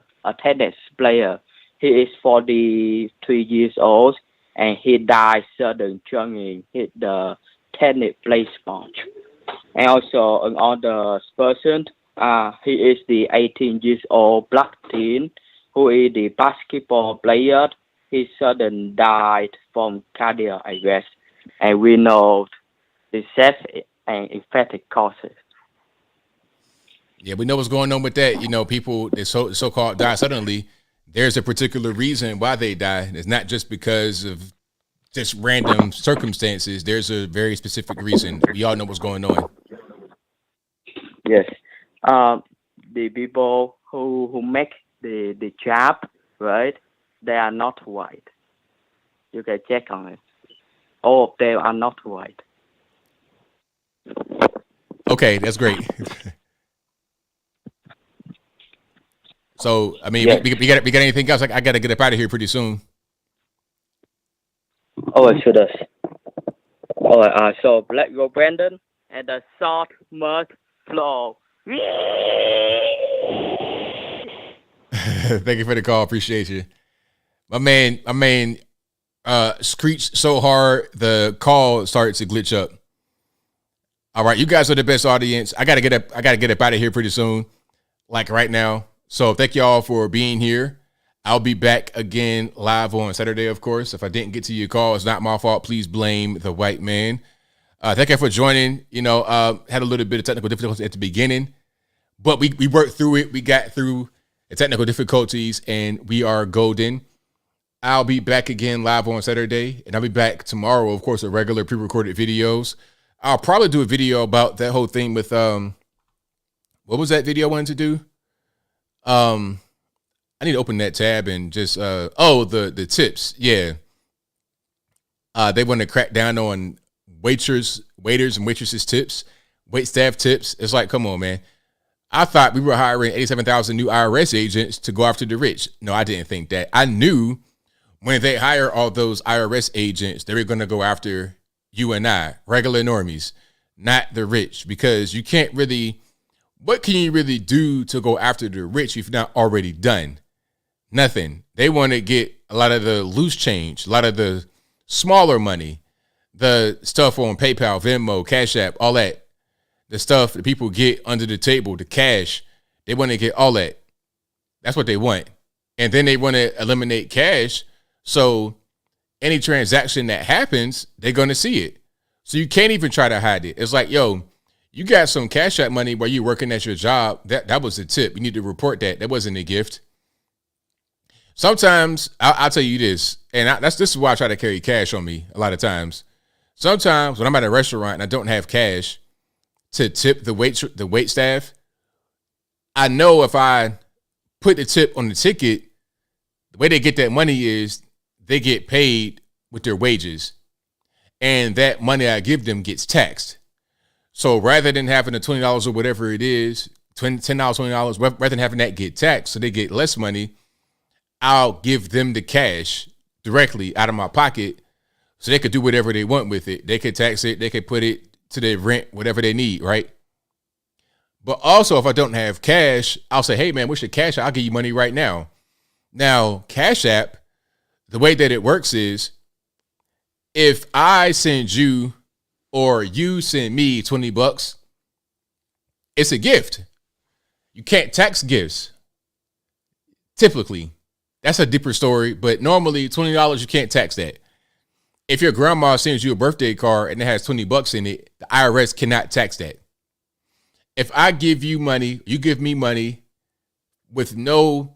[SPEAKER 6] He is 43 years old, and he died suddenly during hit the tennis play sport. And also another person, he is the 18 years old black teen who is the basketball player. He suddenly died from cardiac arrest, and we know the safe and infected causes.
[SPEAKER 1] Yeah, we know what's going on with that. You know, people that so-called die suddenly. There's a particular reason why they die. It's not just because of just random circumstances. There's a very specific reason. We all know what's going on.
[SPEAKER 6] Yes. The people who make the job, right, they are not white. You can check on it. All of them are not white.
[SPEAKER 1] Okay, that's great. So, I mean,
[SPEAKER 6] yes.
[SPEAKER 1] we got anything else? I got to get up out of here pretty soon.
[SPEAKER 6] Oh, it should have. All right, so Black Girl Brandon and the Salt Mud Flow.
[SPEAKER 1] Thank you for the call. Appreciate you. My man, screeched so hard the call started to glitch up. All right, you guys are the best audience. I gotta get up out of here pretty soon, like right now. So thank y'all for being here. I'll be back again live on Saturday, of course. If I didn't get to your call, it's not my fault. Please blame the white man. Thank you for joining. You know, had a little bit of technical difficulties at the beginning, but we worked through it. We got through the technical difficulties, and we are golden. I'll be back again live on Saturday, and I'll be back tomorrow, of course, with regular pre-recorded videos. I'll probably do a video about that whole thing with what was that video I wanted to do? I need to open that tab and just the tips. Yeah. They want to crack down on waiters and waitresses tips, wait staff tips. It's like, come on, man. I thought we were hiring 87,000 new IRS agents to go after the rich. No, I didn't think that. I knew when they hire all those IRS agents, they were going to go after you and I, regular normies, not the rich, because you can't really, what can you really do to go after the rich if you've not already done? Nothing. They want to get a lot of the loose change, a lot of the smaller money, the stuff on PayPal, Venmo, Cash App, all that. The stuff that people get under the table, the cash, they want to get all that. That's what they want. And then they want to eliminate cash. So any transaction that happens, they're going to see it. So you can't even try to hide it. It's like, yo, you got some Cash App money while you're working at your job. That was a tip. You need to report that. That wasn't a gift. Sometimes I'll tell you this, and this is why I try to carry cash on me a lot of times. Sometimes when I'm at a restaurant and I don't have cash to tip the wait staff, I know if I put the tip on the ticket, the way they get that money is they get paid with their wages, and that money I give them gets taxed. So rather than having the $20 or whatever it is, $10, $20, rather than having that get taxed so they get less money, I'll give them the cash directly out of my pocket so they could do whatever they want with it. They could tax it. They could put it to their rent, whatever they need, right? But also, if I don't have cash, I'll say, hey, man, what's your cash? I'll give you money right now. Now, Cash App, the way that it works is if I send you or you send me $20, it's a gift. You can't tax gifts, typically. That's a deeper story, but normally $20, you can't tax that. If your grandma sends you a birthday card and it has $20 in it, the IRS cannot tax that. If I give you money, you give me money with no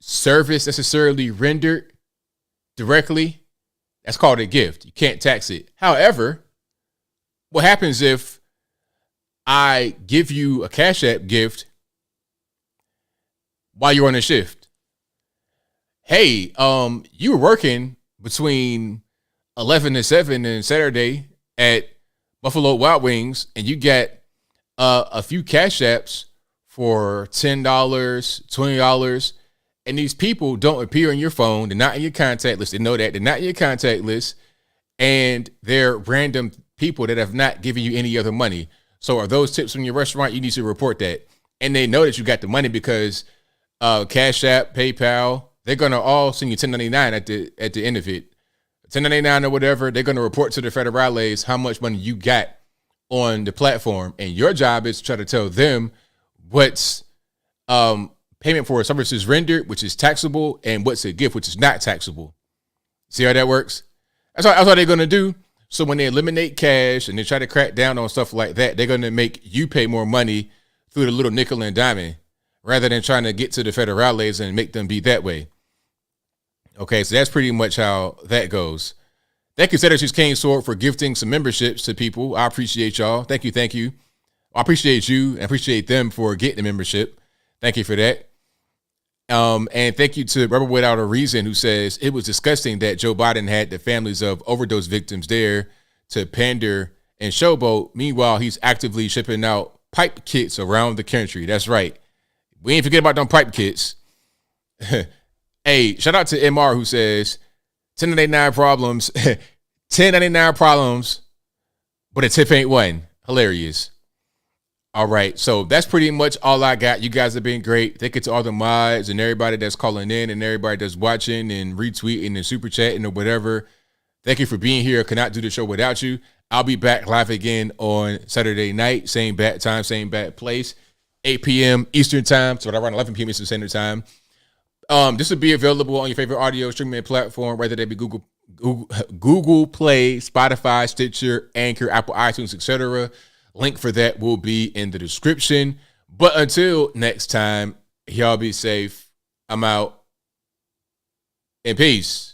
[SPEAKER 1] service necessarily rendered directly, that's called a gift. You can't tax it. However, what happens if I give you a Cash App gift while you're on a shift? Hey, you were working between 11 to 7 and Saturday at Buffalo Wild Wings, and you got a few Cash Apps for $10, $20, and these people don't appear on your phone. They're not in your contact list. They know that. They're not in your contact list, and they're random people that have not given you any other money. So are those tips from your restaurant? You need to report that. And they know that you got the money because Cash App, PayPal, they're going to all send you 1099 at the end of it. 1099 or whatever, they're going to report to the federales how much money you got on the platform. And your job is to try to tell them what's payment for services rendered, which is taxable, and what's a gift, which is not taxable. See how that works? That's what they're going to do. So when they eliminate cash and they try to crack down on stuff like that, they're going to make you pay more money through the little nickel and diamond rather than trying to get to the federales and make them be that way. Okay, so that's pretty much how that goes. Thank you, Senator Kane Sword, for gifting some memberships to people. I appreciate y'all. Thank you. I appreciate you and appreciate them for getting the membership. Thank you for that. And thank you to Rebel Without a Reason, who says it was disgusting that Joe Biden had the families of overdose victims there to pander and showboat. Meanwhile, he's actively shipping out pipe kits around the country. That's right. We ain't forget about them pipe kits. Hey, shout out to MR, who says 1099 problems, 1099 problems, but a tip ain't one. Hilarious. All right, so that's pretty much all I got. You guys have been great. Thank you to all the mods and everybody that's calling in and everybody that's watching and retweeting and super chatting or whatever. Thank you for being here. Cannot do the show without you. I'll be back live again on Saturday night. Same bat time, same bat place. 8 p.m. Eastern time. So around 11 p.m. Eastern Standard Time. This will be available on your favorite audio streaming platform, whether they be Google Play, Spotify, Stitcher, Anchor, Apple iTunes, etc. Link for that will be in the description. But until next time, y'all be safe. I'm out. And peace.